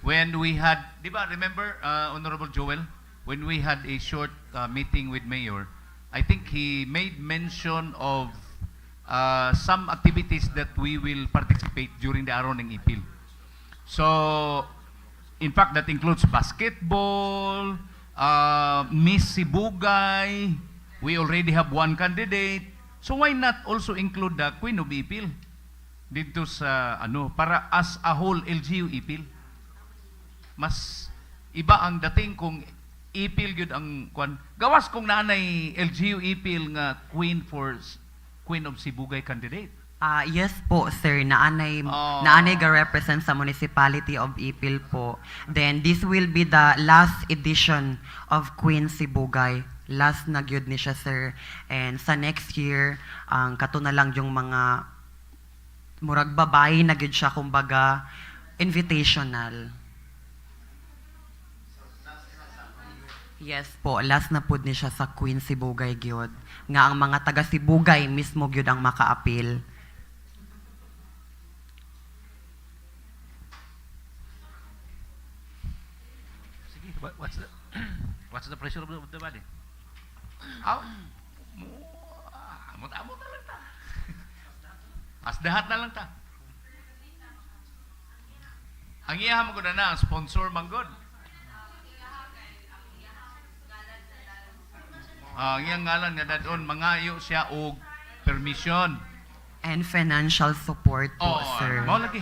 when we had, di ba, remember, Honorable Joel, when we had a short meeting with Mayor, I think he made mention of some activities that we will participate during the araw ng Ipil. So, in fact, that includes basketball, Miss Sibugay. We already have one candidate. So why not also include the Queen of Ipil dito sa para as a whole LGU Ipil? Mas iba ang dating kung Ipil gyud ang kwan. Gawas kung nanay LGU Ipil nga Queen of Sibugay candidate. Yes po, sir. Naanay ga-represent sa Municipality of Ipil po. Then, this will be the last edition of Queen Sibugay. Last na gyud ni siya, sir. And sa next year, ang kato na lang yung mga murag babae na gyud siya, kumbaga, invitational. Yes po, last na pud ni siya sa Queen Sibugay gyud. Nga ang mga taga Sibugay mismo gyud ang maka-appeal. Sige, what's the pressure of the body? Amot-amot na lang ta. Asdahat na lang ta. Ang iyahan mo na ang sponsor manggod. Ang iyang ngalan nga dadon mangayo siya og permission. And financial support po, sir. Mao lagi.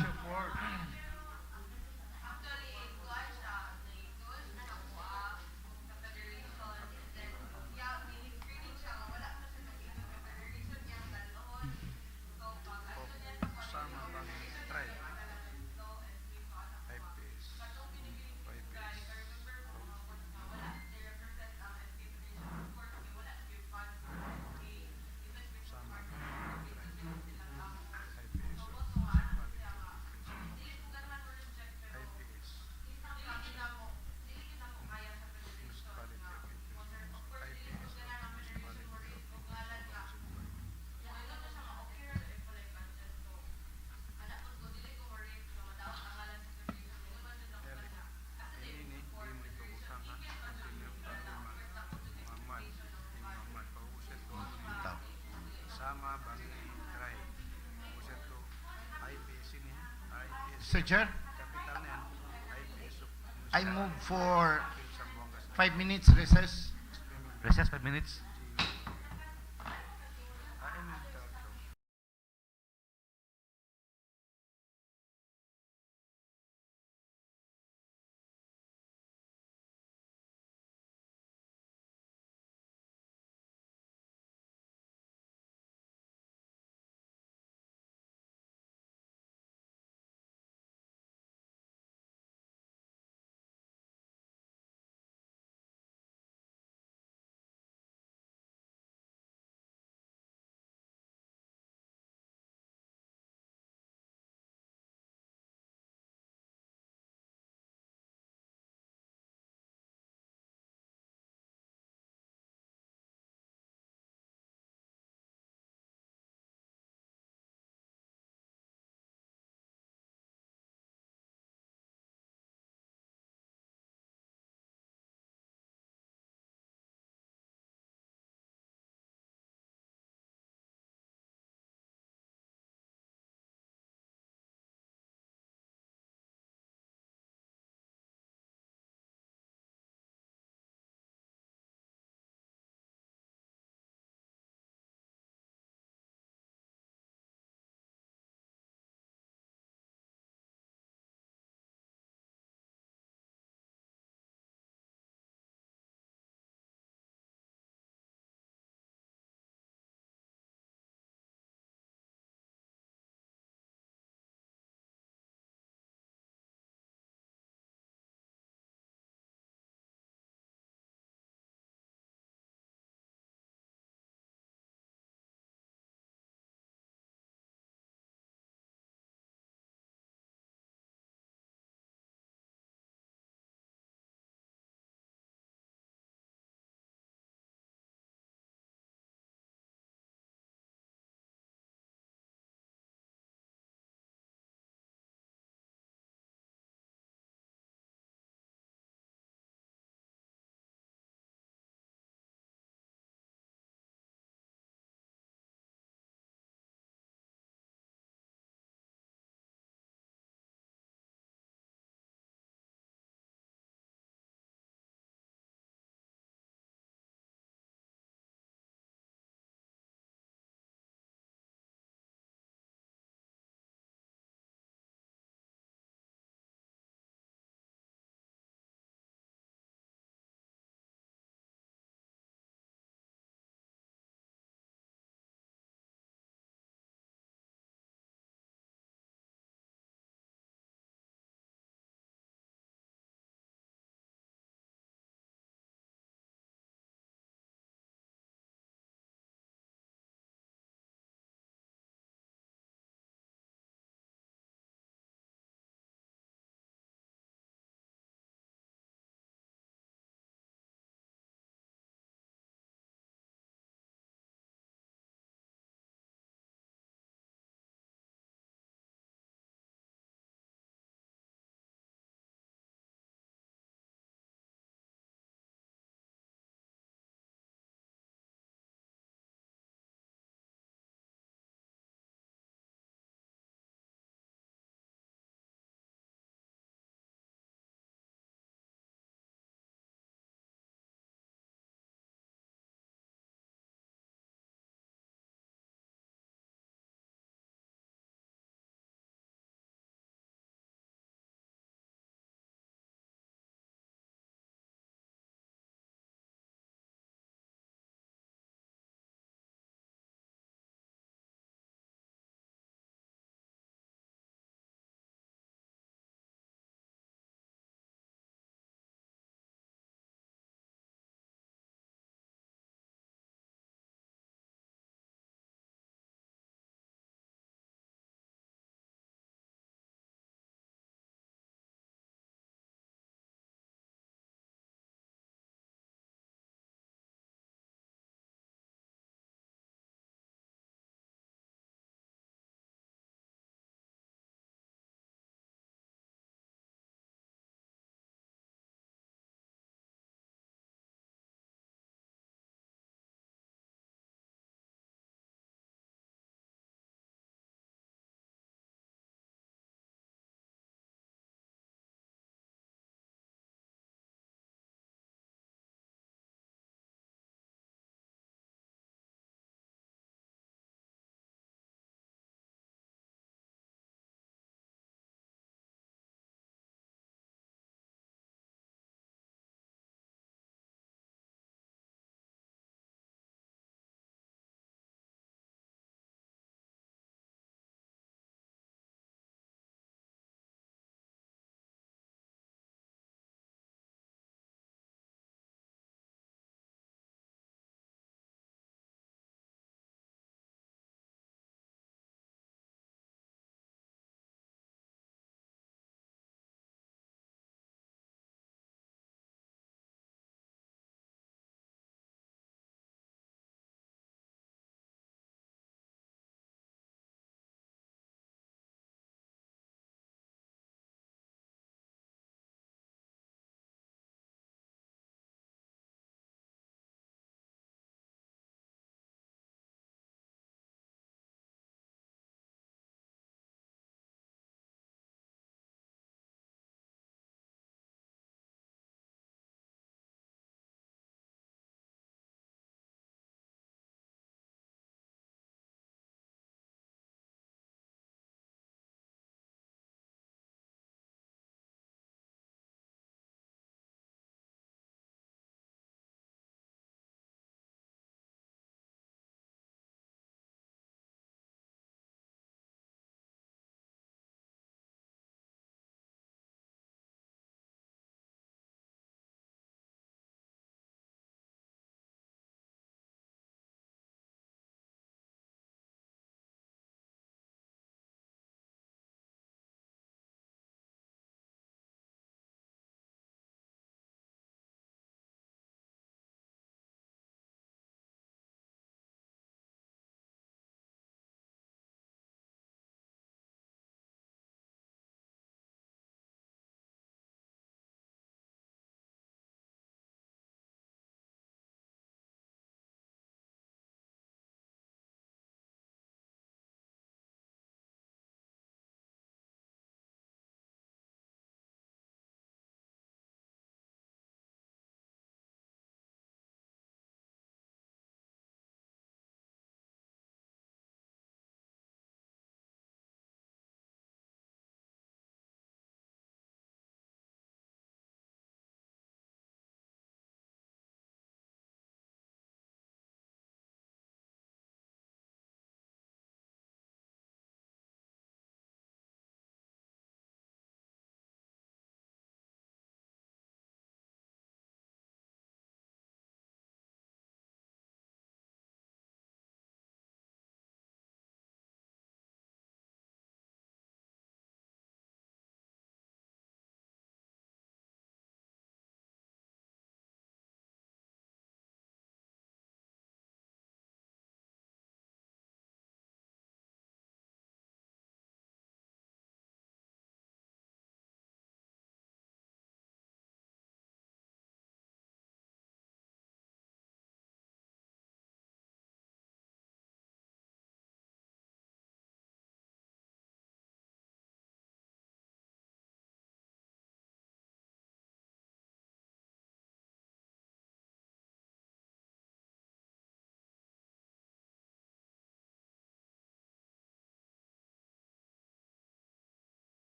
Sir Chair, I move for 5 minutes recess. Recess 5 minutes.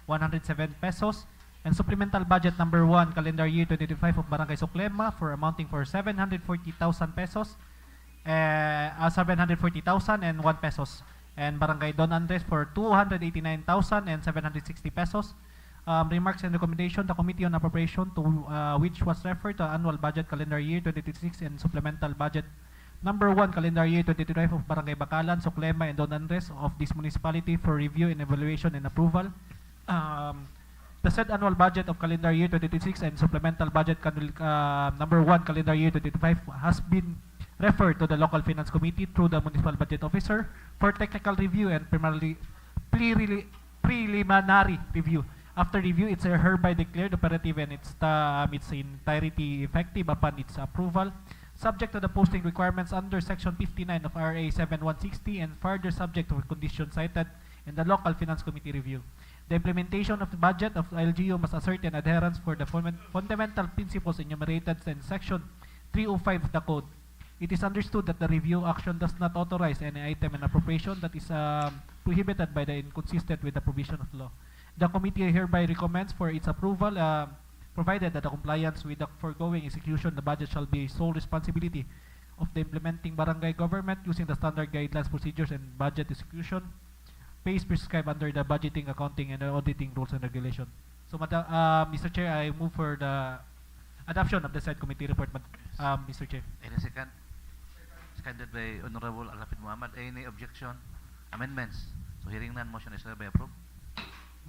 107 pesos. And supplemental budget number 1, calendar year 2025 of Barangay Suklema for amounting for 740,000 pesos. 740,001 pesos. And Barangay Don Andres for 289,760 pesos. Remarks and recommendation, the Committee on Appropriation to which was referred to annual budget calendar year 2026 and supplemental budget number 1 calendar year 2025 of Barangay Bakalan, Suklema, and Don Andres of this municipality for review and evaluation and approval. The said annual budget of calendar year 2026 and supplemental budget number 1 calendar year 2025 has been referred to the local finance committee through the municipal budget officer for technical review and preliminary review. After review, it's hereby declared operative and its entirety effective upon its approval, subject to the posting requirements under Section 59 of RA 7160 and further subject to conditions cited in the local finance committee review. The implementation of the budget of LGU must assert an adherence for the fundamental principles enumerated in Section 305 of the Code. It is understood that the review action does not authorize any item and appropriation that is prohibited by the inconsistent with the provision of law. The committee hereby recommends for its approval, provided that the compliance with the foregoing execution, the budget shall be sole responsibility of the implementing barangay government using the standard guidelines, procedures, and budget execution pays prescribed under the budgeting, accounting, and auditing rules and regulations. So, Mr. Chair, I move for the adoption of the said committee report, Mr. Chair. Any second? Seconded by Honorable Alapid Muhammad. Any objection? Amendments? So hearing none, motion is hereby approved.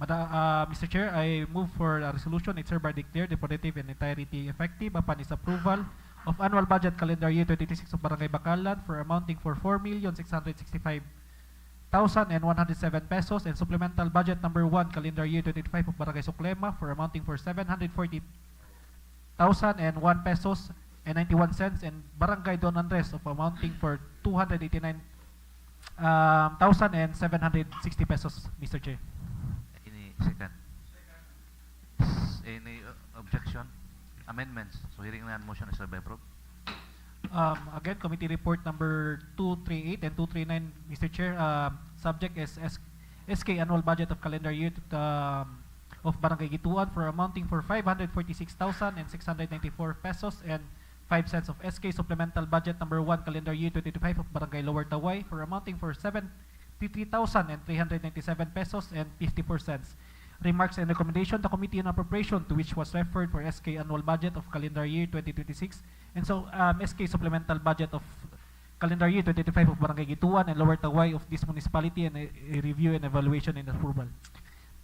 Mr. Chair, I move for a resolution. It's hereby declared operative and entirety effective upon its approval of annual budget calendar year 2026 of Barangay Bakalan for amounting for 4,665,107 pesos and supplemental budget number 1 calendar year 2025 of Barangay Suklema for amounting for 740,001 pesos and 91 cents and Barangay Don Andres of amounting for 289,760 pesos, Mr. Chair. Any second? Any objection? Amendments? So hearing none, motion is hereby approved. Again, committee report number 238 and 239, Mr. Chair. Subject is SK annual budget of calendar year of Barangay Gituan for amounting for 546,694 pesos and 5 cents of SK supplemental budget number 1 calendar year 2025 of Barangay Lower Taway for amounting for 73,397 pesos and 54 cents. Remarks and recommendation, the Committee on Appropriation to which was referred for SK annual budget of calendar year 2026 and so SK supplemental budget of calendar year 2025 of Barangay Gituan and Lower Taway of this municipality and a review and evaluation and approval.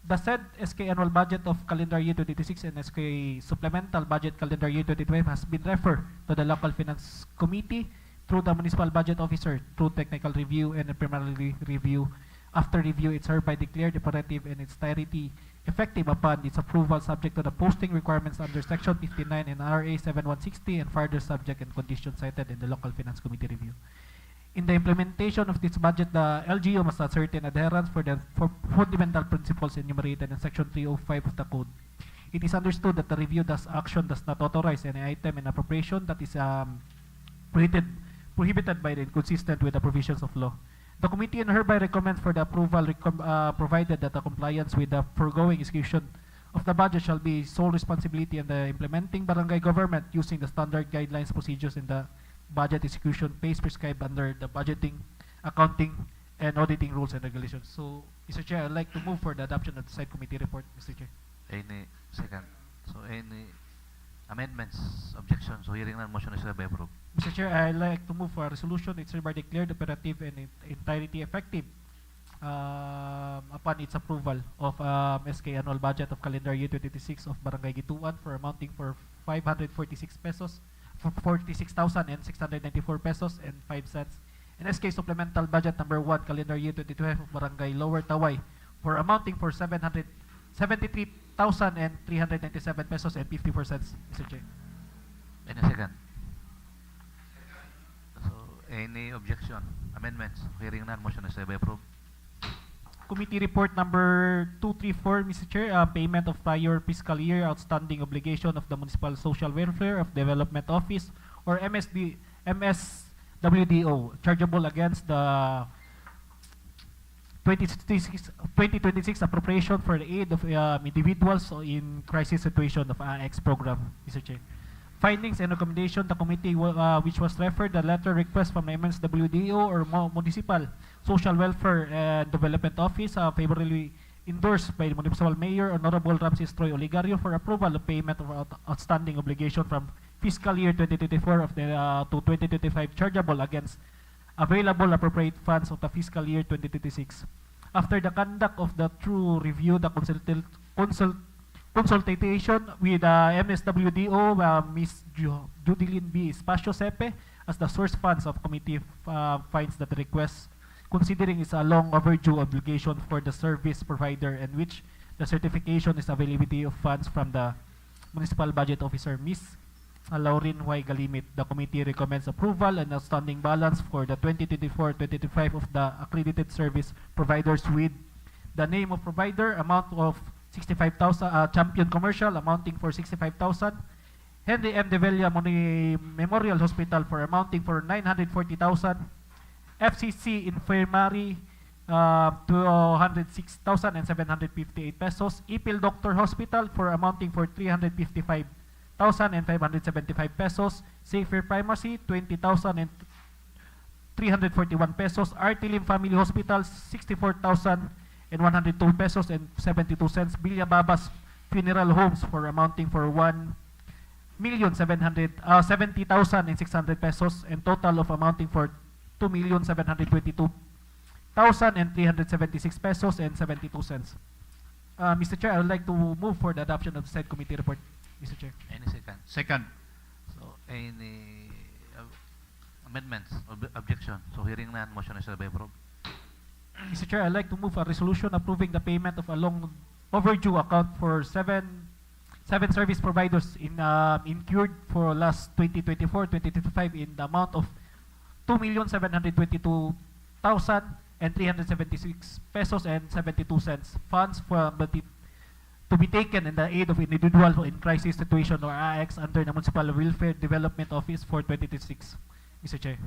The said SK annual budget of calendar year 2026 and SK supplemental budget calendar year 2025 has been referred to the local finance committee through the municipal budget officer through technical review and a preliminary review. After review, it's hereby declared operative and its entirety effective upon its approval subject to the posting requirements under Section 59 and RA 7160 and further subject and conditions cited in the local finance committee review. In the implementation of this budget, the LGU must assert an adherence for the fundamental principles enumerated in Section 305 of the Code. It is understood that the review action does not authorize any item in appropriation that is prohibited by the inconsistent with the provisions of law. The committee hereby recommends for the approval provided that the compliance with the foregoing execution of the budget shall be sole responsibility of the implementing barangay government using the standard guidelines, procedures, and the budget execution pays prescribed under the budgeting, accounting, and auditing rules and regulations. So, Mr. Chair, I'd like to move for the adoption of the said committee report, Mr. Chair. Any second? So any amendments, objections? So hearing none, motion is hereby approved. Mr. Chair, I'd like to move for a resolution. It's hereby declared operative and entirety effective upon its approval of SK annual budget of calendar year 2026 of Barangay Gituan for amounting for 46,694 pesos and 5 cents. And SK supplemental budget number 1 calendar year 2025 of Barangay Lower Taway for amounting for 773,397 pesos and 54 cents, Mr. Chair. Any second? So any objection? Amendments? Hearing none, motion is hereby approved. Committee report number 234, Mr. Chair, payment of prior fiscal year outstanding obligation of the Municipal Social Welfare of Development Office or MSWDO chargeable against the 2026 appropriation for the aid of individuals in crisis situation of AX program, Mr. Chair. Findings and recommendation, the committee which was referred the letter request from the MSWDO or Municipal Social Welfare and Development Office favorably endorsed by the Municipal Mayor Honorable Ramses Troy Oligario for approval of payment of outstanding obligation from fiscal year 2024 of the to 2025 chargeable against available appropriate funds of the fiscal year 2026. After the conduct of the true review, the consultation with MSWDO, Ms. Duly B. Espacio Sepe, as the source funds of committee finds that the request, considering is a long overdue obligation for the service provider and which the certification is availability of funds from the Municipal Budget Officer, Ms. Laurin Y. Galimit. The committee recommends approval and outstanding balance for the 2024-2025 of the accredited service providers with the name of provider, amount of 65,000, Champion Commercial amounting for 65,000, Henry M. De Villa Memorial Hospital for amounting for 940,000, FCC Infirmary 206,758 pesos, Ipil Doctor Hospital for amounting for 355,575 pesos, Safer Primacy 20,341 pesos, Artilim Family Hospital 64,102 pesos and 72 cents, Babas Funeral Homes for amounting for 1,770,600 pesos and total of amounting for 2,722,376 pesos and 72 cents. Mr. Chair, I would like to move for the adoption of the said committee report. Mr. Chair. Any second? Second. So, any amendments, objection? So, hearing none, motion is hereby approved. Mr. Chair, I'd like to move a resolution approving the payment of a long overdue account for seven service providers incurred for last 2024-2025 in the amount of 2,722,376 pesos and 72 cents. Funds to be taken in the aid of individual in crisis situation or AX under the Municipal Welfare Development Office for 2026. Mr. Chair.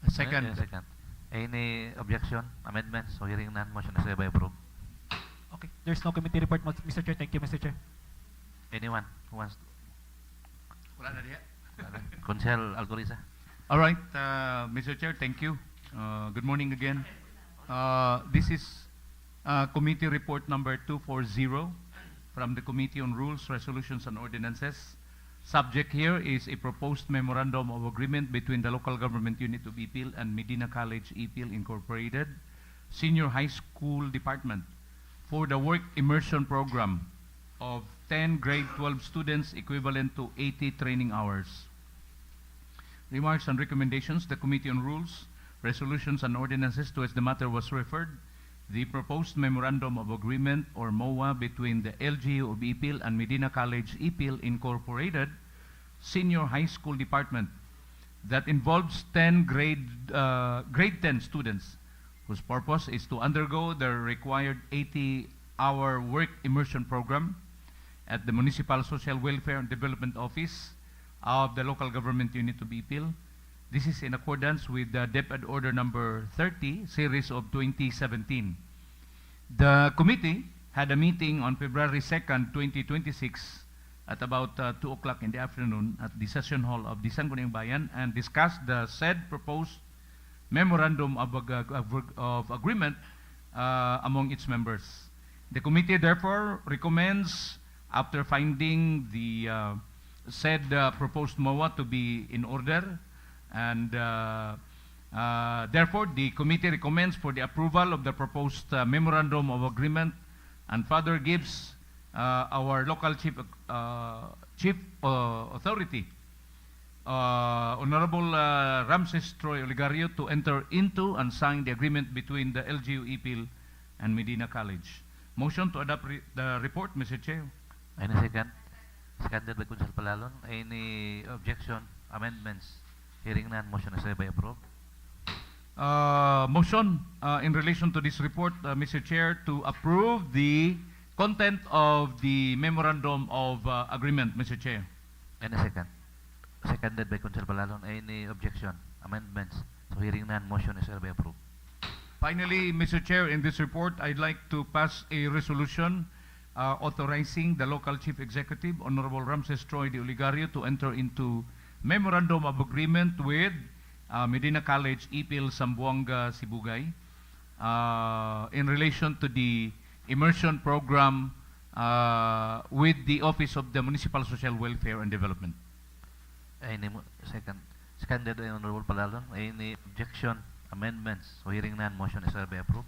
Second. Second. Any objection, amendments? So, hearing none, motion is hereby approved. Okay. There's no committee report, Mr. Chair. Thank you, Mr. Chair. Anyone who wants to? Wala na diya. Consel Alcoriza. All right, Mr. Chair, thank you. Good morning again. This is committee report number 240 from the Committee on Rules, Resolutions, and Ordinances. Subject here is a proposed memorandum of agreement between the local government unit of Ipil and Medina College Ipil Incorporated Senior High School Department for the work immersion program of 10 grade 12 students equivalent to 80 training hours. Remarks and recommendations, the Committee on Rules, Resolutions, and Ordinances, to which the matter was referred, the proposed memorandum of agreement or MOA between the LGU-Ipil and Medina College Ipil Incorporated Senior High School Department that involves 10 grade 10 students whose purpose is to undergo the required 80-hour work immersion program at the Municipal Social Welfare and Development Office of the local government unit of Ipil. This is in accordance with the DepEd Order number 30, series of 2017. The committee had a meeting on February 2nd, 2026 at about 2 o'clock in the afternoon at the session hall of the Sangguniang Bayan and discussed the said proposed memorandum of agreement among its members. The committee therefore recommends, after finding the said proposed MOA to be in order, and therefore the committee recommends for the approval of the proposed memorandum of agreement and further gives our local chief authority, Honorable Ramses Troy Oligario, to enter into and sign the agreement between the LGU-Ipil and Medina College. Motion to adopt the report, Mr. Chair. Any second? Seconded by Consel Palalon. Any objection, amendments? Hearing none, motion is hereby approved. Motion in relation to this report, Mr. Chair, to approve the content of the memorandum of agreement, Mr. Chair. Any second? Seconded by Consel Palalon. Any objection, amendments? So, hearing none, motion is hereby approved. Finally, Mr. Chair, in this report, I'd like to pass a resolution authorizing the local chief executive, Honorable Ramses Troy de Oligario, to enter into memorandum of agreement with Medina College, Ipil, Zamboanga, Sibugay, in relation to the immersion program with the Office of the Municipal Social Welfare and Development. Seconded by Honorable Palalon. Any objection? Amendments? So hearing none, motion is hereby approved.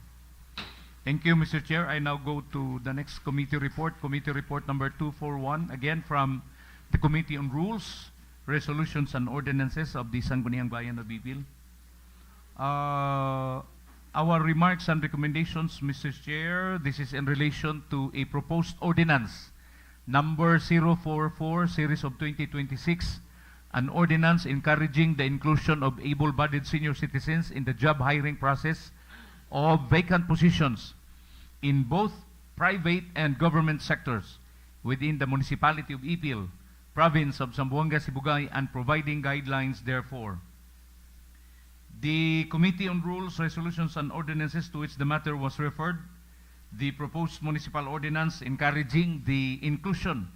Thank you, Mr. Chair. I now go to the next committee report number 241, again from the Committee on Rules, Resolutions and Ordinances of the Sangguniang Bayan of Ipil. Our remarks and recommendations, Mr. Chair, this is in relation to a proposed ordinance number 044 series of 2026, an ordinance encouraging the inclusion of able-bodied senior citizens in the job hiring process of vacant positions in both private and government sectors within the Municipality of Ipil, Province of Zamboanga Sibugay, and providing guidelines therefore. The Committee on Rules, Resolutions and Ordinances, to which the matter was referred, the proposed municipal ordinance encouraging the inclusion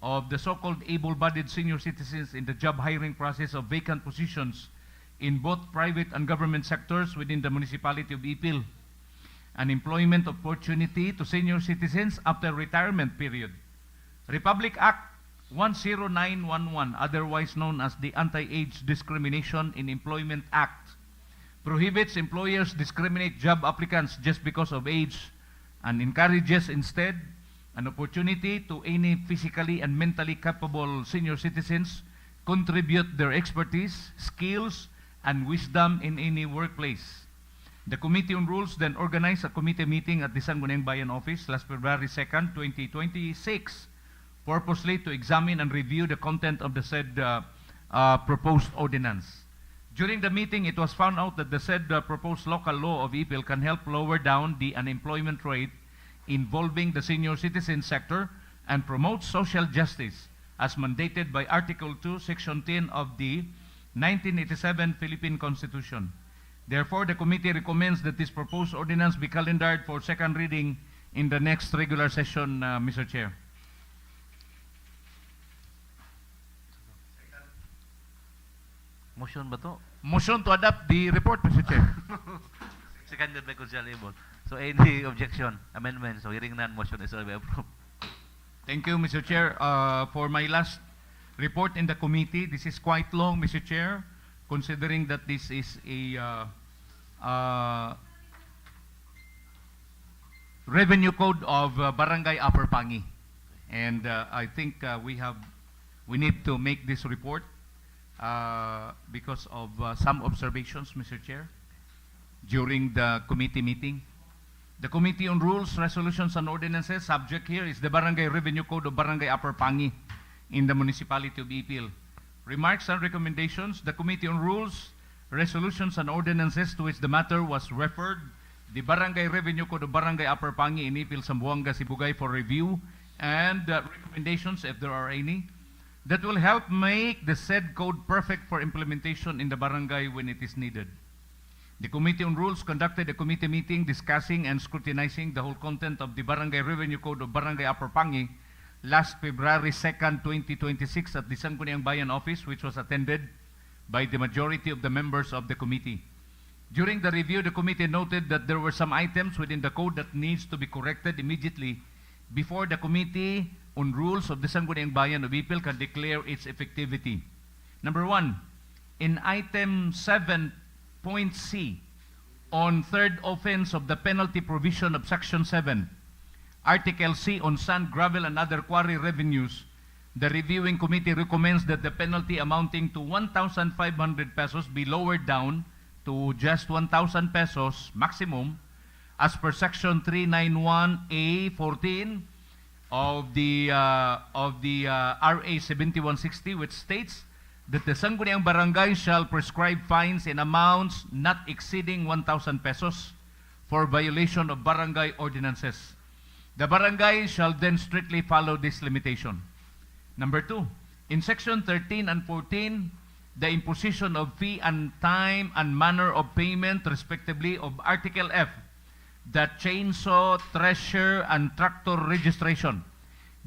of the so-called able-bodied senior citizens in the job hiring process of vacant positions in both private and government sectors within the Municipality of Ipil, an employment opportunity to senior citizens after retirement period. Republic Act 10911, otherwise known as the Anti-Age Discrimination in Employment Act, prohibits employers discriminate job applicants just because of age and encourages instead an opportunity to any physically and mentally capable senior citizens contribute their expertise, skills, and wisdom in any workplace. The Committee on Rules then organized a committee meeting at the Sangguniang Bayan Office last February 2nd, 2026, purposely to examine and review the content of the said proposed ordinance. During the meeting, it was found out that the said proposed local law of Ipil can help lower down the unemployment rate involving the senior citizen sector and promote social justice as mandated by Article 2, Section 10 of the 1987 Philippine Constitution. Therefore, the committee recommends that this proposed ordinance be calendared for second reading in the next regular session, Mr. Chair. Motion ba to? Motion to adopt the report, Mr. Chair. Seconded by Consul Ibon. So any objection? Amendments? So hearing none, motion is hereby approved. Thank you, Mr. Chair. For my last report in the committee, this is quite long, Mr. Chair, considering that this is a revenue code of Barangay Upper Pangi. And I think we need to make this report because of some observations, Mr. Chair, during the committee meeting. The Committee on Rules, Resolutions and Ordinances, subject here is the Barangay Revenue Code of Barangay Upper Pangi in the Municipality of Ipil. Remarks and recommendations, the Committee on Rules, Resolutions and Ordinances, to which the matter was referred, the Barangay Revenue Code of Barangay Upper Pangi in Ipil, Zamboanga, Sibugay for review, and recommendations, if there are any, that will help make the said code perfect for implementation in the barangay when it is needed. The Committee on Rules conducted a committee meeting discussing and scrutinizing the whole content of the Barangay Revenue Code of Barangay Upper Pangi last February 2nd, 2026 at the Sangguniang Bayan Office, which was attended by the majority of the members of the committee. During the review, the committee noted that there were some items within the code that needs to be corrected immediately before the Committee on Rules of the Sangguniang Bayan of Ipil can declare its effectivity. Number one, in item 7.c, on third offense of the penalty provision of Section 7, Article C on sand, gravel, and other quarry revenues, the reviewing committee recommends that the penalty amounting to 1,500 pesos be lowered down to just 1,000 pesos maximum as per Section 391A14 of the RA 7160, which states that the Sangguniang Barangay shall prescribe fines in amounts not exceeding 1,000 pesos for violation of barangay ordinances. The barangay shall then strictly follow this limitation. Number two, in Section 13 and 14, the imposition of fee and time and manner of payment, respectively, of Article F, the chainsaw, thresher, and tractor registration.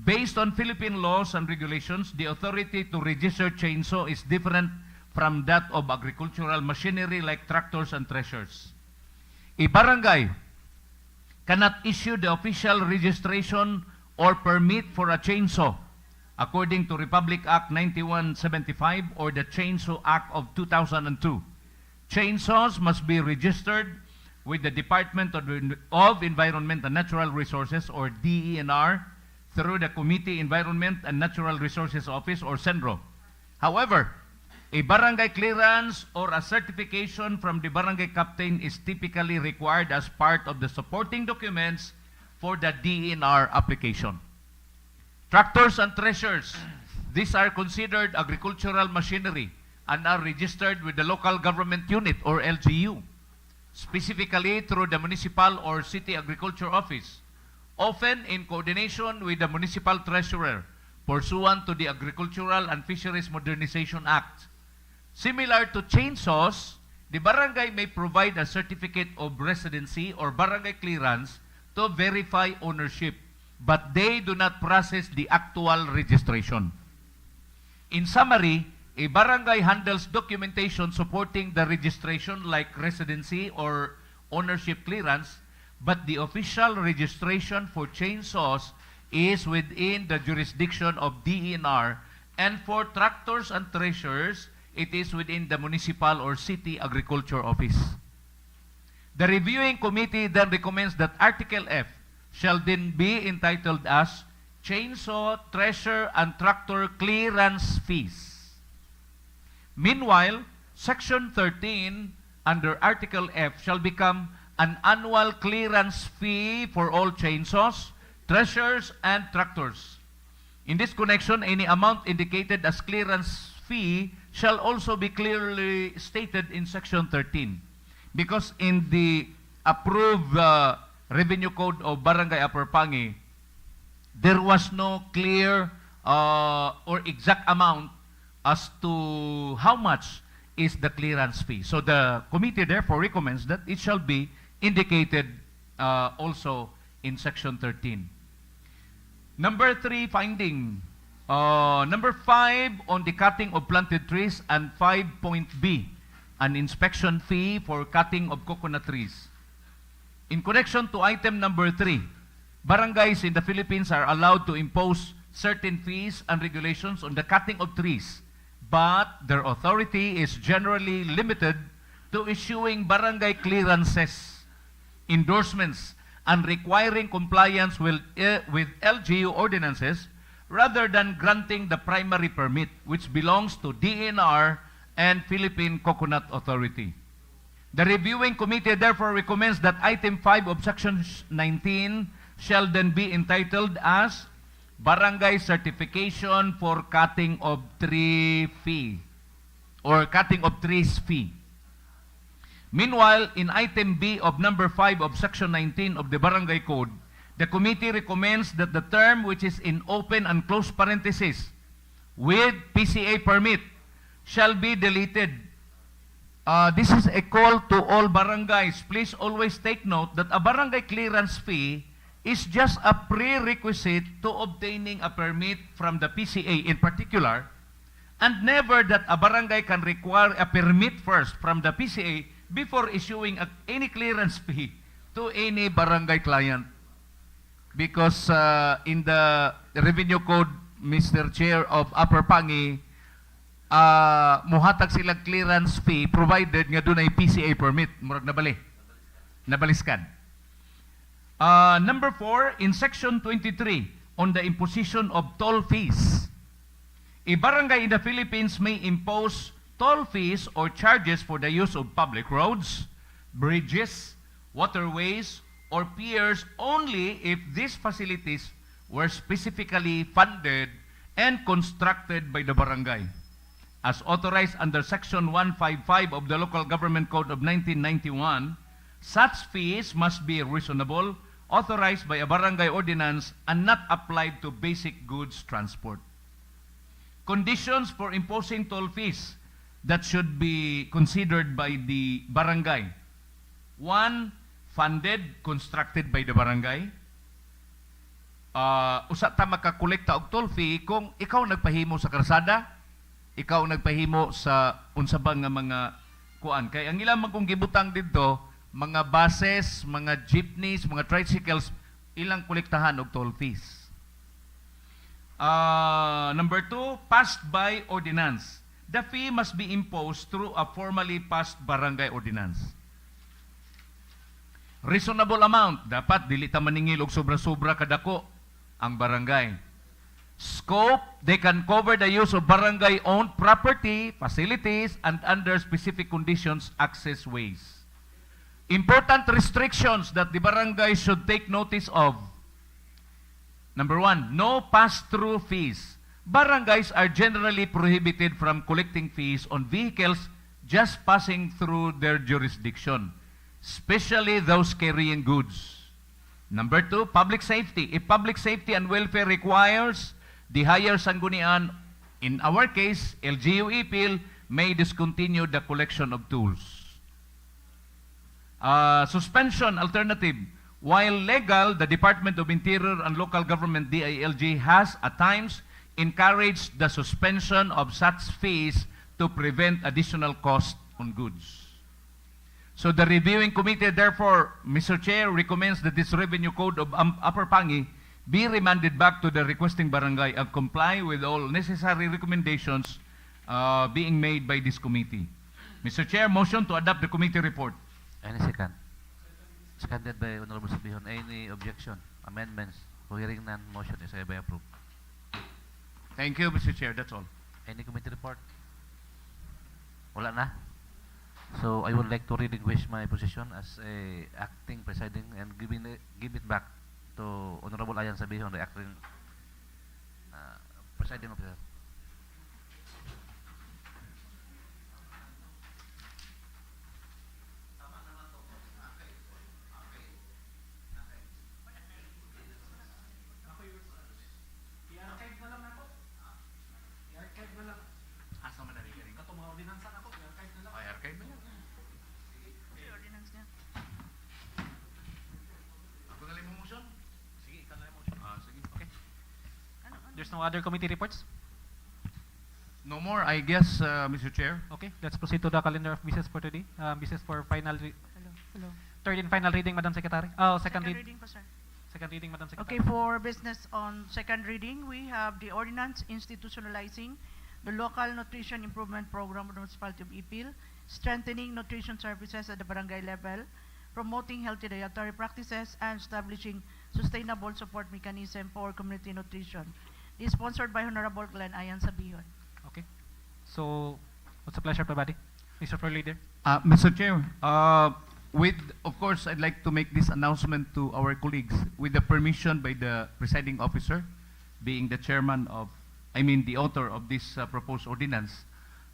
Based on Philippine laws and regulations, the authority to register chainsaw is different from that of agricultural machinery like tractors and threshers. A barangay cannot issue the official registration or permit for a chainsaw according to Republic Act 9175 or the Chainsaw Act of 2002. Chainsaws must be registered with the Department of Environment and Natural Resources or DENR through the Committee Environment and Natural Resources Office or CENRO. However, a barangay clearance or a certification from the barangay captain is typically required as part of the supporting documents for the DENR application. Tractors and threshers, these are considered agricultural machinery and are registered with the local government unit or LGU, specifically through the municipal or city agriculture office, often in coordination with the municipal treasurer, pursuant to the Agricultural and Fisheries Modernization Act. Similar to chainsaws, the barangay may provide a certificate of residency or barangay clearance to verify ownership, but they do not process the actual registration. In summary, a barangay handles documentation supporting the registration like residency or ownership clearance, but the official registration for chainsaws is within the jurisdiction of DENR, and for tractors and threshers, it is within the municipal or city agriculture office. The reviewing committee then recommends that Article F shall then be entitled as Chainsaw, Thresher, and Tractor Clearance Fees. Meanwhile, Section 13 under Article F shall become an annual clearance fee for all chainsaws, threshers, and tractors. In this connection, any amount indicated as clearance fee shall also be clearly stated in Section 13. Because in the approved Revenue Code of Barangay Aperpangi, there was no clear or exact amount as to how much is the clearance fee. So the committee therefore recommends that it shall be indicated also in Section 13. Number 3 finding. Number 5 on the cutting of planted trees, and 5.B, an inspection fee for cutting of coconut trees. In connection to item number 3, barangays in the Philippines are allowed to impose certain fees and regulations on the cutting of trees, but their authority is generally limited to issuing barangay clearances, endorsements, and requiring compliance with LGU ordinances rather than granting the primary permit, which belongs to DENR and Philippine Coconut Authority. The reviewing committee therefore recommends that item 5 of section 19 shall then be entitled as Barangay Certification for Cutting of Tree Fee or Cutting of Trees Fee. Meanwhile, in item B of number 5 of section 19 of the Barangay Code, the committee recommends that the term which is in open and closed parentheses with PCA permit shall be deleted. This is a call to all barangays. Please always take note that a barangay clearance fee is just a prerequisite to obtaining a permit from the PCA in particular, and never that a barangay can require a permit first from the PCA before issuing any clearance fee to any barangay client. Because in the Revenue Code, Mr. Chair of Upper Pangi, muhatag silang clearance fee provided nga doon ay PCA permit. Murag nabaliskan. Number 4, in Section 23, on the imposition of toll fees. A barangay in the Philippines may impose toll fees or charges for the use of public roads, bridges, waterways, or piers only if these facilities were specifically funded and constructed by the barangay. As authorized under Section 155 of the Local Government Code of 1991, such fees must be reasonable, authorized by a barangay ordinance, and not applied to basic goods transport. Conditions for imposing toll fees that should be considered by the barangay. One, funded, constructed by the barangay. Usa ta makakolekta og toll fee kung ikaw nagpahimo sa karsada, ikaw nagpahimo sa unsa ba nga mga kuan. Kay ang ilang man kung gibutang didto, mga buses, mga jeepneys, mga tricycles, ilang kolektahan og toll fees. Number 2, passed by ordinance. The fee must be imposed through a formally passed barangay ordinance. Reasonable amount, dapat dili ta maningil og sobra-sobra kadako ang barangay. Scope, they can cover the use of barangay-owned property, facilities, and under specific conditions, access ways. Important restrictions that the barangay should take notice of. Number 1, no pass-through fees. Barangays are generally prohibited from collecting fees on vehicles just passing through their jurisdiction, especially those carrying goods. Number 2, public safety. If public safety and welfare requires the higher sanggunian, in our case, LGU-Ipil, may discontinue the collection of tools. Suspension alternative. While legal, the Department of Interior and Local Government, DILG, has at times encouraged the suspension of such fees to prevent additional cost on goods. So the reviewing committee, therefore, Mr. Chair, recommends that this revenue code of Upper Pangi be remanded back to the requesting barangay and comply with all necessary recommendations being made by this committee. Mr. Chair, motion to adopt the committee report. Any second? Seconded by Honorable Sabihon. Any objection? Amendments? For hearing none, motion is hereby approved. Thank you, Mr. Chair. That's all. Any committee report? Wala na? So I would like to relinquish my position as a acting presiding and give it back to Honorable Ayan Sabihon, the acting presiding officer. There's no other committee reports? No more, I guess, Mr. Chair. Okay, let's proceed to the calendar of business for today. Business for third and final reading, Madam Secretary. Second reading po, sir. Second reading, Madam Secretary. Okay, for business on second reading, we have the ordinance institutionalizing the local nutrition improvement program of the Municipality of Ipil, strengthening nutrition services at the barangay level, promoting healthy dietary practices, and establishing sustainable support mechanism for community nutrition. It is sponsored by Honorable Glenn Ayan Sabihon. Okay. So, what's the pleasure of the body? Mr. Floor Leader. Mr. Chair, of course, I'd like to make this announcement to our colleagues with the permission by the presiding officer, being the chairman of, the author of this proposed ordinance.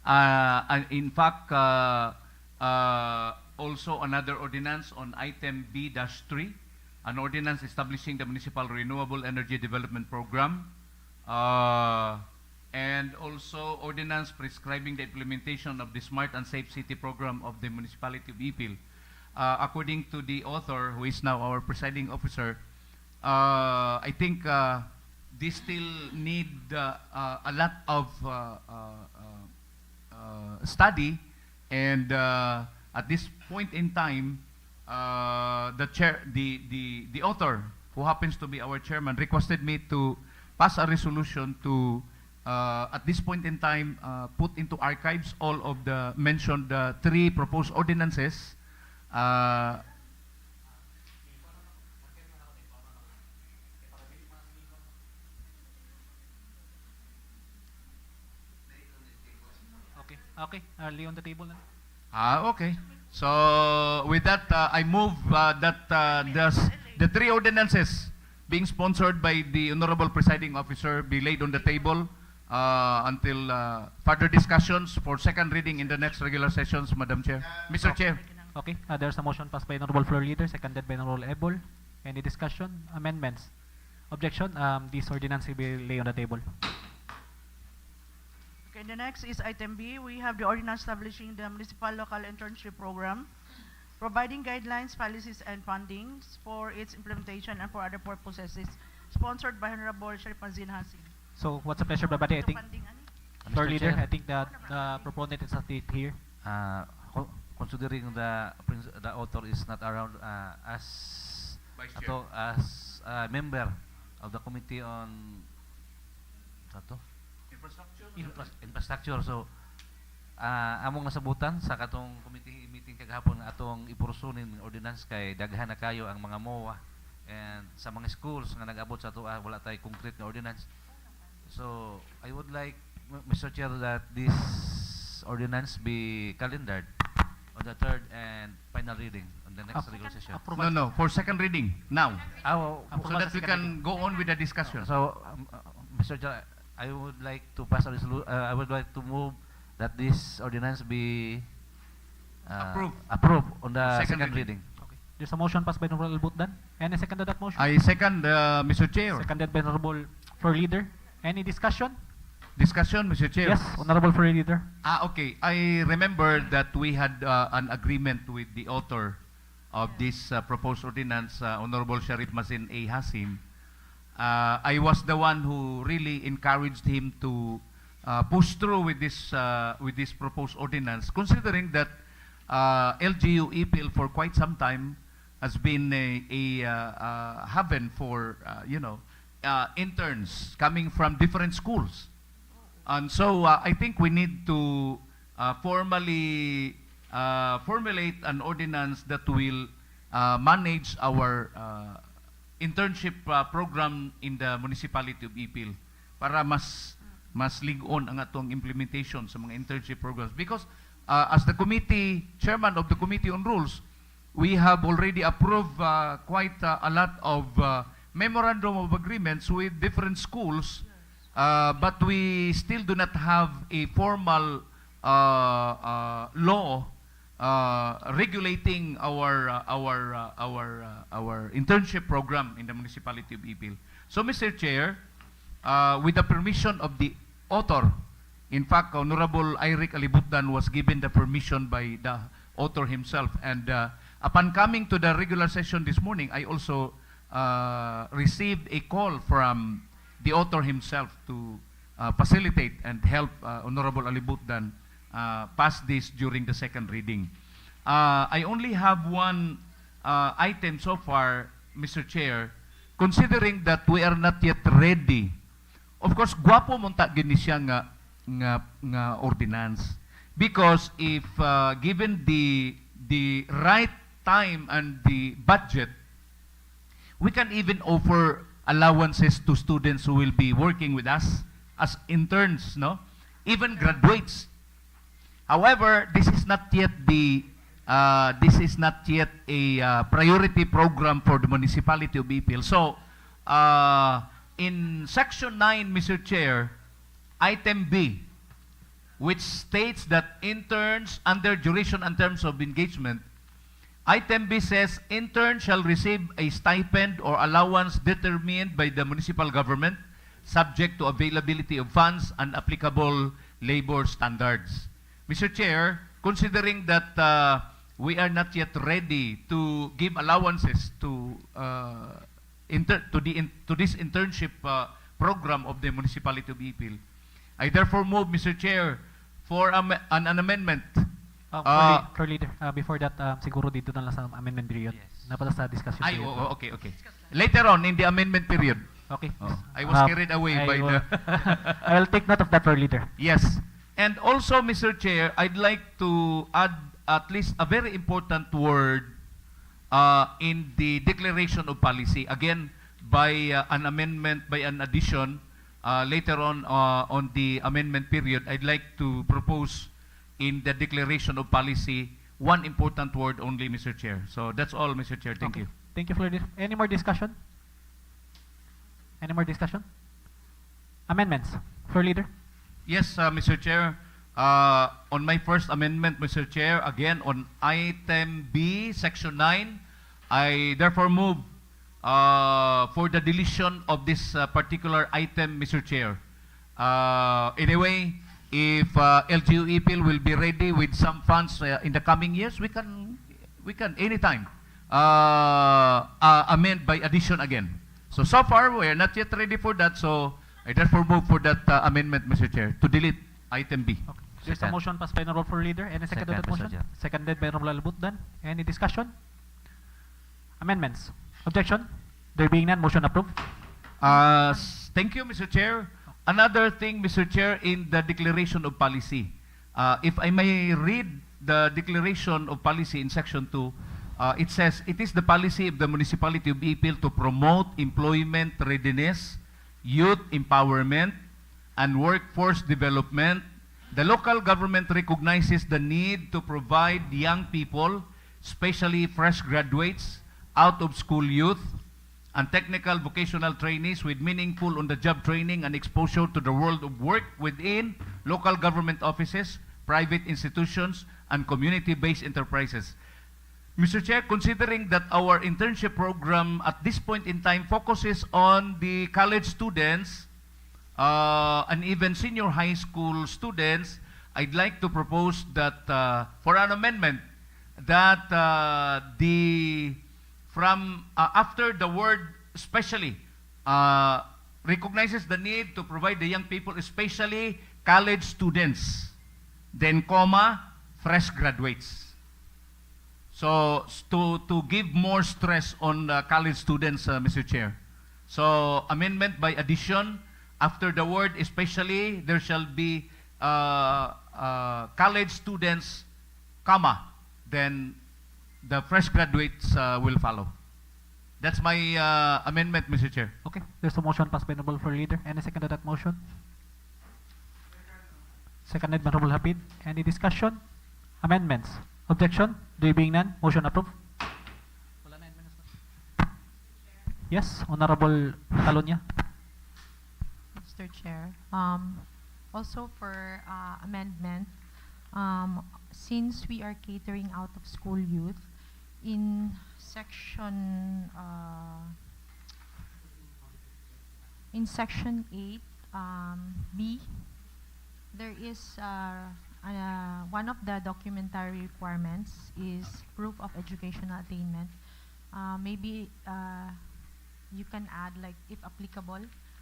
And in fact, also another ordinance on item B-3, an ordinance establishing the Municipal Renewable Energy Development Program, and also ordinance prescribing the implementation of the Smart and Safe City Program of the Municipality of Ipil. According to the author, who is now our presiding officer, I think this still need a lot of study, and at this point in time, the author, who happens to be our chairman, requested me to pass a resolution to, at this point in time, put into archives all of the mentioned three proposed ordinances. Okay, lay on the table na. Okay. So, with that, I move that the three ordinances being sponsored by the Honorable Presiding Officer be laid on the table until further discussions for second reading in the next regular sessions, Madam Chair. Mr. Chair. Okay, there's a motion passed by Honorable Floor Leader, seconded by Honorable Ebol. Any discussion? Amendments? Objection? This ordinance will be laid on the table. Okay, the next is item B. We have the ordinance establishing the municipal local internship program, providing guidelines, policies, and fundings for its implementation and for other purposes. It's sponsored by Honorable Sharif Mazin Hasim. So what's the pleasure of the body? I think, Funding, ano? Floor Mr. Leader, Chair. I think that the proponent is not here. Considering the author is not around, as Vice Chair. as a member of the committee on infrastructure, so among nasabutan sa katong committee meeting kagahapon nga atong ipursunin ng ordinance kay daghan na kayo ang mga MOA and sa mga schools nga nag-abot sa tuwa wala tay concrete nga ordinance. So I would like, Mr. Chair, that this ordinance be calendared on the third and final reading on the next regular session. No, for second reading, now. So Approval that sa we second can reading. go on with the discussion. So, Mr. Chair, I would like to pass a I would like to move that this ordinance be approved on the Second second reading. reading. Okay. There's a motion passed by Honorable Butdan. Any second to that motion? I second, Mr. Chair. Seconded by Honorable Floor Leader. Any discussion? Discussion, Mr. Chair. Yes, Honorable Floor Leader. Okay. I remember that we had an agreement with the author of this proposed ordinance, Honorable Sharif Mazin A. Hasim. I was the one who really encouraged him to push through with this proposed ordinance, considering that LGU-Ipil for quite some time has been a haven for interns coming from different schools. And so I think we need to formally formulate an ordinance that will manage our internship program in the Municipality of Ipil para mas lig-on ang atong implementation sa mga internship programs. Because as the chairman of the Committee on Rules, we have already approved quite a lot of memorandum of agreements with different schools, but we still do not have a formal law regulating our internship program in the Municipality of Ipil. So, Mr. Chair, with the permission of the author, in fact, Honorable Eric Alibutdan was given the permission by the author himself, and upon coming to the regular session this morning, I also received a call from the author himself to facilitate and help Honorable Alibutdan pass this during the second reading. I only have one item so far, Mr. Chair, considering that we are not yet ready. Of course, guwapo monta gini siya nga ordinance, because if given the right time and the budget, we can even offer allowances to students who will be working with us as interns, no? Even graduates. However, this is not yet a priority program for the Municipality of Ipil. So, in Section 9, Mr. Chair, Item B, which states that interns under duration and terms of engagement, Item B says, interns shall receive a stipend or allowance determined by the municipal government, subject to availability of funds and applicable labor standards. Mr. Chair, considering that we are not yet ready to give allowances to this internship program of the Municipality of Ipil, I therefore move, Mr. Chair, for an amendment. Floor Leader, before that, siguro dito na lang sa amendment period. Yes. Napata sa discussion Ay, period. okay. Later on, in the amendment period. Okay. I was carried away by the... I will take note of that, Floor Leader. Yes. And also, Mr. Chair, I'd like to add at least a very important word in the declaration of policy. Again, by an amendment, by an addition, later on the amendment period, I'd like to propose in the declaration of policy one important word only, Mr. Chair. So that's all, Mr. Chair. Thank you. Thank you, Floor Leader. Any more discussion? Any more discussion? Amendments. Floor Leader. Yes, Mr. Chair. On my first amendment, Mr. Chair, again on Item B, Section 9, I therefore move for the deletion of this particular item, Mr. Chair. Anyway, if LGU-Ipil will be ready with some funds in the coming years, we can anytime amend by addition again. So far, we are not yet ready for that, so I therefore move for that amendment, Mr. Chair, to delete item B. Okay. There's a Second. motion passed by Honorable Floor Leader. Any second to Second, that Mr. motion? Chair. Seconded by Honorable Albutdan. Any discussion? Amendments? Objection? There being none, motion approved. Thank you, Mr. Chair. Another thing, Mr. Chair, in the declaration of policy, if I may read the declaration of policy in section 2, it says, it is the policy of the Municipality of Ipil to promote employment readiness, youth empowerment, and workforce development. The local government recognizes the need to provide young people, especially fresh graduates, out-of-school youth, and technical vocational trainees with meaningful on-the-job training and exposure to the world of work within local government offices, private institutions, and community-based enterprises. Mr. Chair, considering that our internship program at this point in time focuses on the college students and even senior high school students, I'd like to propose that for an amendment that after the word especially recognizes the need to provide the young people, especially college students, then comma, fresh graduates. So to give more stress on college students, Mr. Chair. So amendment by addition, after the word especially, there shall be college students, comma, then the fresh graduates will follow. That's my amendment, Mr. Chair. Okay. There's a motion passed by Honorable Floor Leader. Any second to that motion? Seconded by Honorable Hapid. Any discussion? Amendments? Objection? There being none, motion approved. Yes, Honorable Talonya. Mr. Chair. Also for amendment, since we are catering out of school youth, in section 8 B, there is one of the documentary requirements is proof of educational attainment. Maybe you can add, like, if applicable,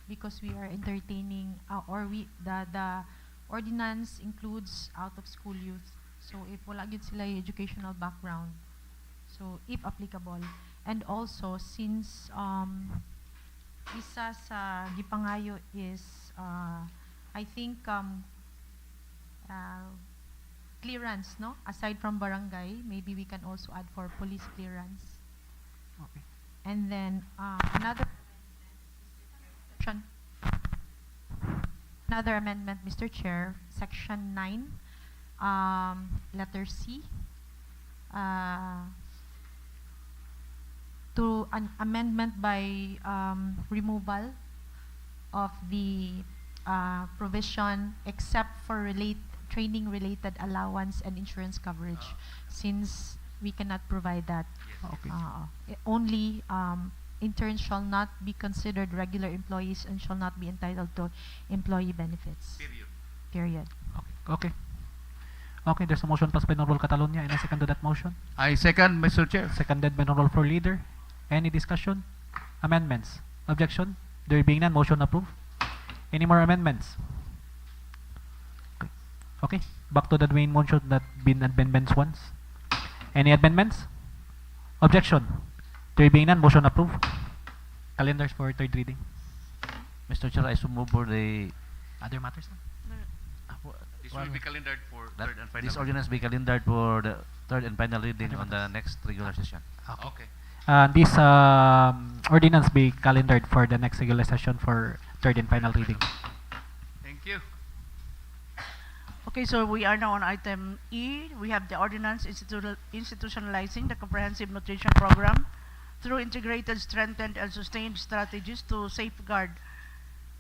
because we are entertaining the ordinance includes out of school youth. So if wala gyud sila yung educational background, so if applicable. And also, since isa sa gipangayo is I think clearance, no? Aside from barangay, maybe we can also add for police clearance. Okay. And then another amendment, Mr. Chair, section 9, letter C, to an amendment by removal of the provision except for training related allowance and insurance coverage, since we cannot provide that. Okay. Only interns shall not be considered regular employees and shall not be entitled to employee benefits. Period. Okay. Okay, there's a motion passed by Honorable Catalonia. Any second to that motion? I second, Mr. Chair. Seconded by Honorable Floor Leader. Any discussion? Amendments? Objection? There being none, motion approved. Any more amendments? Okay. Back to the main motion that been amendments once. Any amendments? Objection? There being none, motion approved. Calendars for third reading. Mr. Chair, I so move for the Other matters? This will be calendared for that third and final. this ordinance be calendared for the third and final reading on the next regular session. Okay. This ordinance be calendared for the next regular session for third and final reading. Thank you. Okay, so we are now on item E. We have the ordinance institutionalizing the comprehensive nutrition program through integrated, strengthened, and sustained strategies to safeguard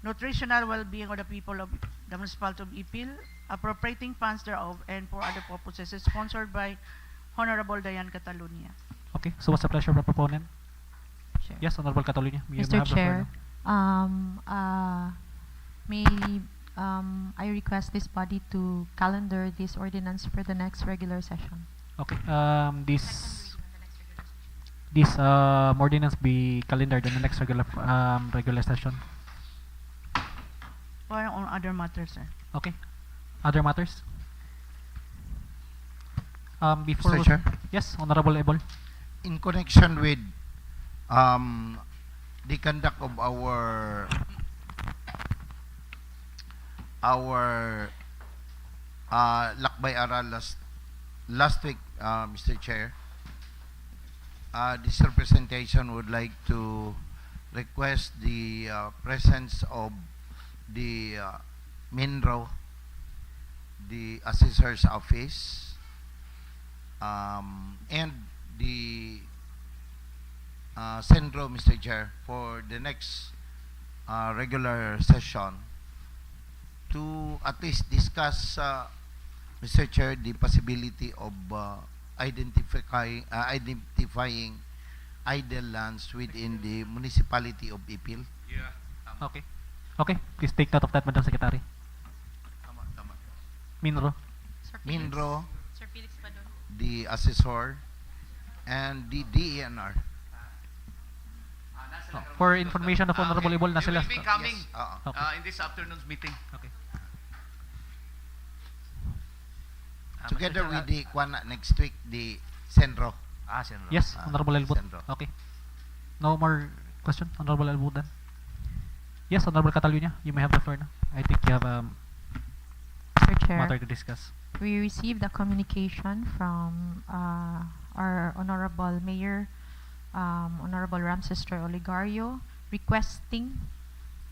nutritional well-being of the people of the Municipality of Ipil, appropriating funds thereof, and for other purposes, sponsored by Honorable Diane Catalunya. Okay, so what's the pleasure of the proponent? Chair. Yes, Honorable Catalunya. You Mr. have the floor Chair, now. may I request this body to calendar this ordinance for the next regular session. Okay. This ordinance be calendared in the next regular session. Or on other matters, sir. Okay. Other matters? Before Mr. Chair? Yes, Honorable Ebol. In connection with the conduct of our Lakbay Aral last week, Mr. Chair, this representation would like to request the presence of the MINRO, the Assessor's Office, and the Centro, Mr. Chair, for the next regular session to at least discuss, Mr. Chair, the possibility of identifying idle lands within the Municipality of Ipil. Okay. Okay. Please take note of that, Madam Secretary. Minro. MINRO, Sir Felix Padon. the assessor, and the DENR. For information of Honorable Ebol, na You sila. will be coming Yes, Okay. in this afternoon's meeting. Okay. Together with the next week, the Centro. Senro. Yes, Honorable Elbut. Centro. Okay. No more question, Honorable Elbudan. Yes, Honorable Catalunya, you may have the floor now. I think you have Mr. Chair, matter to discuss. we received a communication from our Honorable Mayor, Honorable Ramsester Oligario, requesting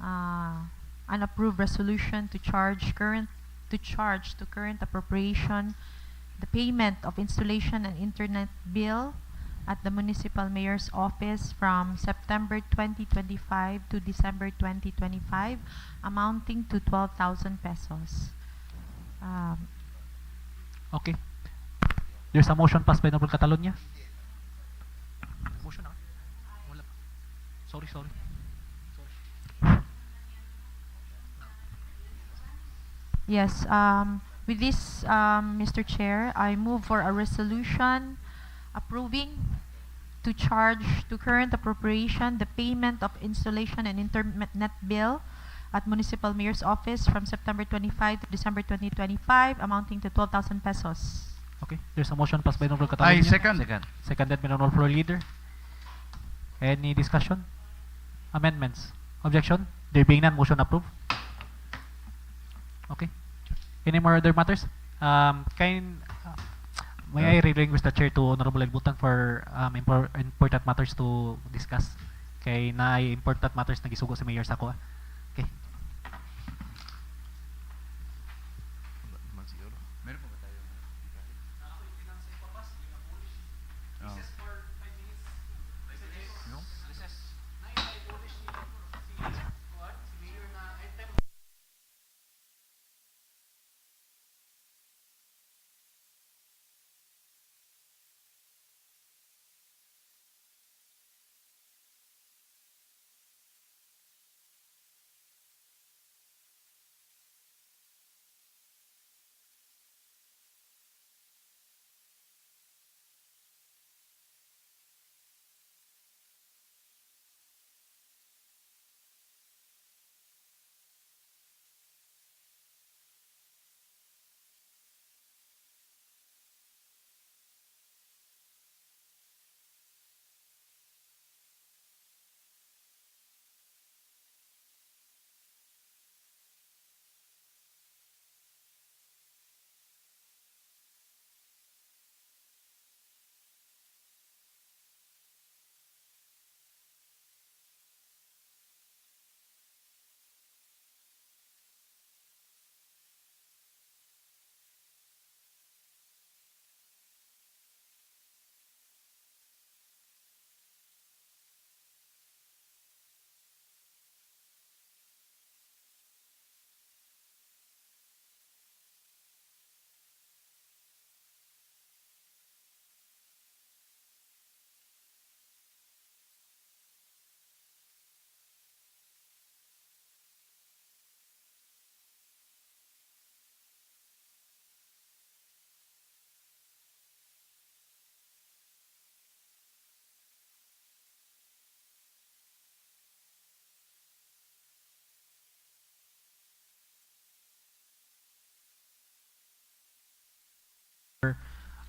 an approved resolution to charge to current appropriation the payment of installation and internet bill at the Municipal Mayor's office from September 2025 to December 2025, amounting to 12,000 pesos. Okay. There's a motion passed by Honorable Catalunya. Motion Wala pa. Sorry. Yes, with this, Mr. Chair, I move for a resolution approving to charge to current appropriation the payment of installation and internet bill at Municipal Mayor's office from September 25 to December 2025, amounting to 12,000 pesos. Okay. There's a motion passed by Honorable I Catalunya. second. Seconded by Honorable Floor Leader. Any discussion? Amendments? Objection? There being none, motion approved. Okay. Any more other matters? May I relinquish the chair to Honorable Elbutan for important matters to discuss? Kay na important matters na gisugo si Mayor sa ako. Okay.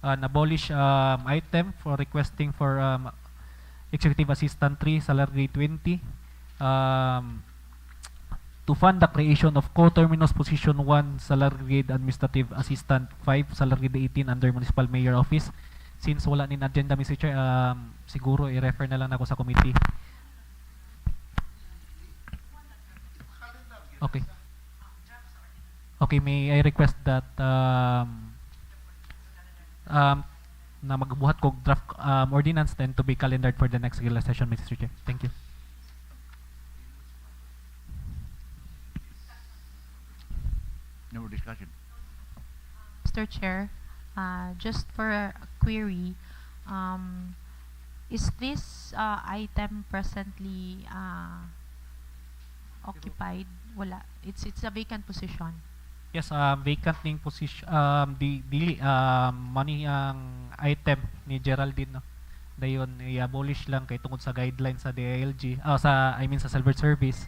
an abolish item for requesting for Executive Assistant 3, salary 20, to fund the creation of co-terminus position 1, salary grade Administrative Assistant 5, salary grade 18 under Municipal Mayor Office. Since wala nin agenda, Mr. Chair, siguro i-refer na lang ako sa committee. Okay. Okay, may I request that na magbuhat ko draft ordinance then to be calendared for the next regular session, Mr. Chair. Thank you. No more discussion. Mr. Chair, just for a query, is this item presently occupied? Wala. It's a vacant position. Yes, vacant ning position, di money ang item ni Geraldine, no? Dayon i-abolish lang kay tungod sa guidelines sa DILG, sa Silver Service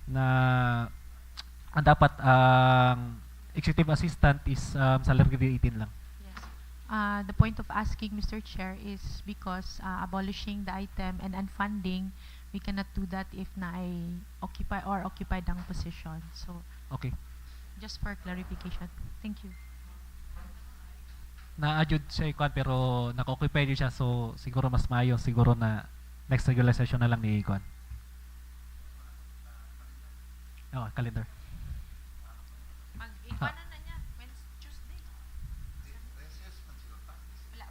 na ang dapat executive assistant is salary grade 18 lang. Yes. The point of asking, Mr. Chair, is because abolishing the item and unfunding, we cannot do that if na ay occupied ang position. So, Okay. just for clarification. Thank you. Na-adjud siya ikon pero naka-occupy din siya, so siguro mas maayo siguro na next regular session na lang ni ikon. Calendar. Mag-ikwanan na niya. Wednesday, Tuesday. Wala.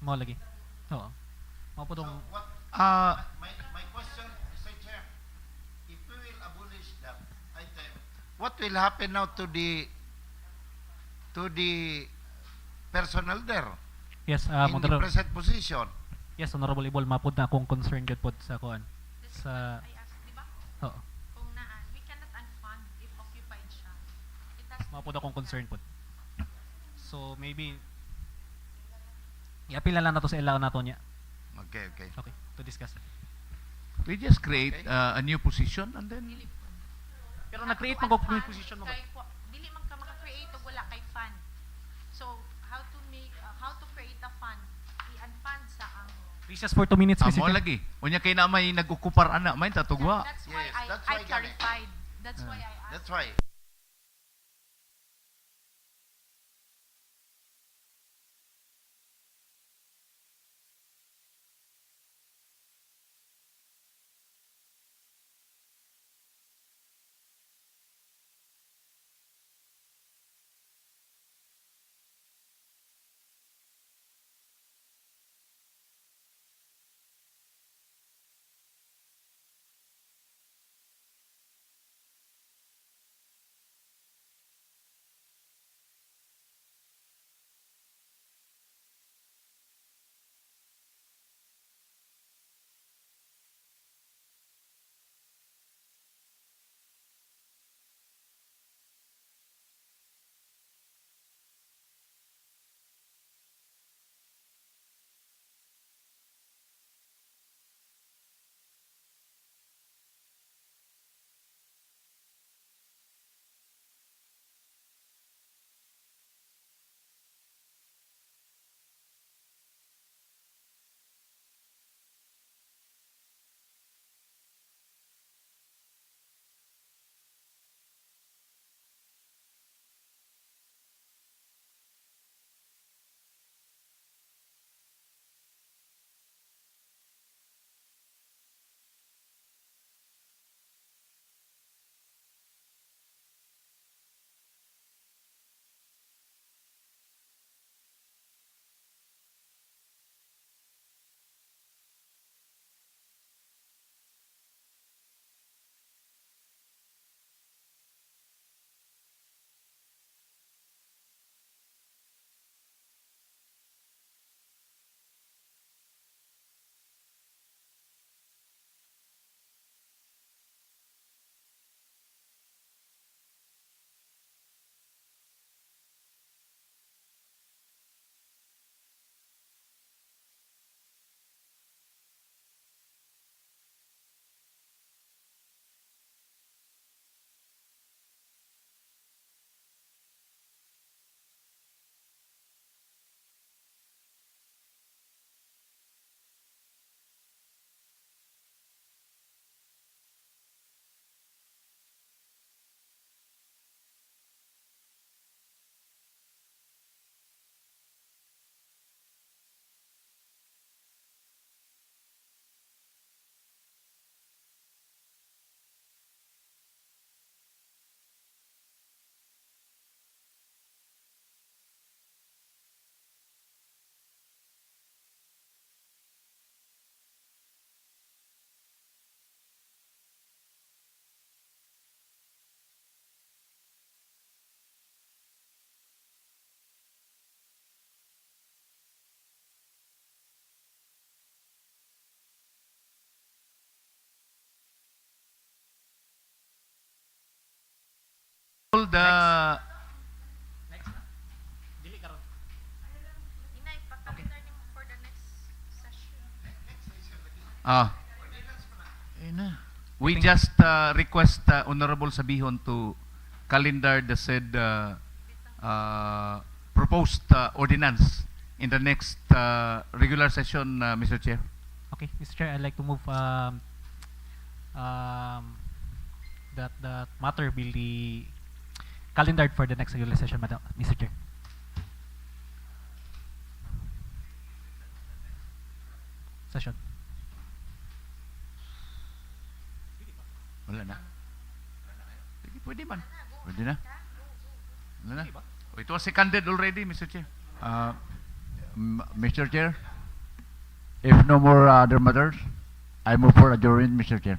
Mo lagi. Oo. Mo po tong My question, Mr. Chair, if we will abolish that item, what will happen now to the personnel there yes, in the present position? Yes, Honorable Ibol, mapod na akong concern jud pod sa kuan. Sa I asked, di ba? Oo. Kung naan, we cannot unfund if occupied siya. It has to Mapod be akong concern vacant. pod. So maybe i-appeal na lang nato sa ilaw nato niya. Okay. Okay, to discuss. We just create Okay. a new position and then Pero na-create man ko yung position mo. Dili man ka maka-create og wala kay fund. So, how to create a fund? I-unfund sa ang Recess for 2 minutes, Mr. mo Chair. lagi. Unya kay na may nag-ukupar ana, may tatugwa. That's why Yes, I that's why clarified. That's why I asked. That's why. the Ah. We just request Honorable Sabihon to calendar the said proposed ordinance in the next regular session, Mr. Chair. Okay, Mr. Chair, I'd like to move that the matter will be calendared for the next regular session, Madam, Mr. Chair. Session. Wala na. Sige, pwede man. Pwede na? Wala na? Oh, it was seconded already, Mr. Chair. Mr. Chair, if no more other matters, I move for adjournment, Mr. Chair.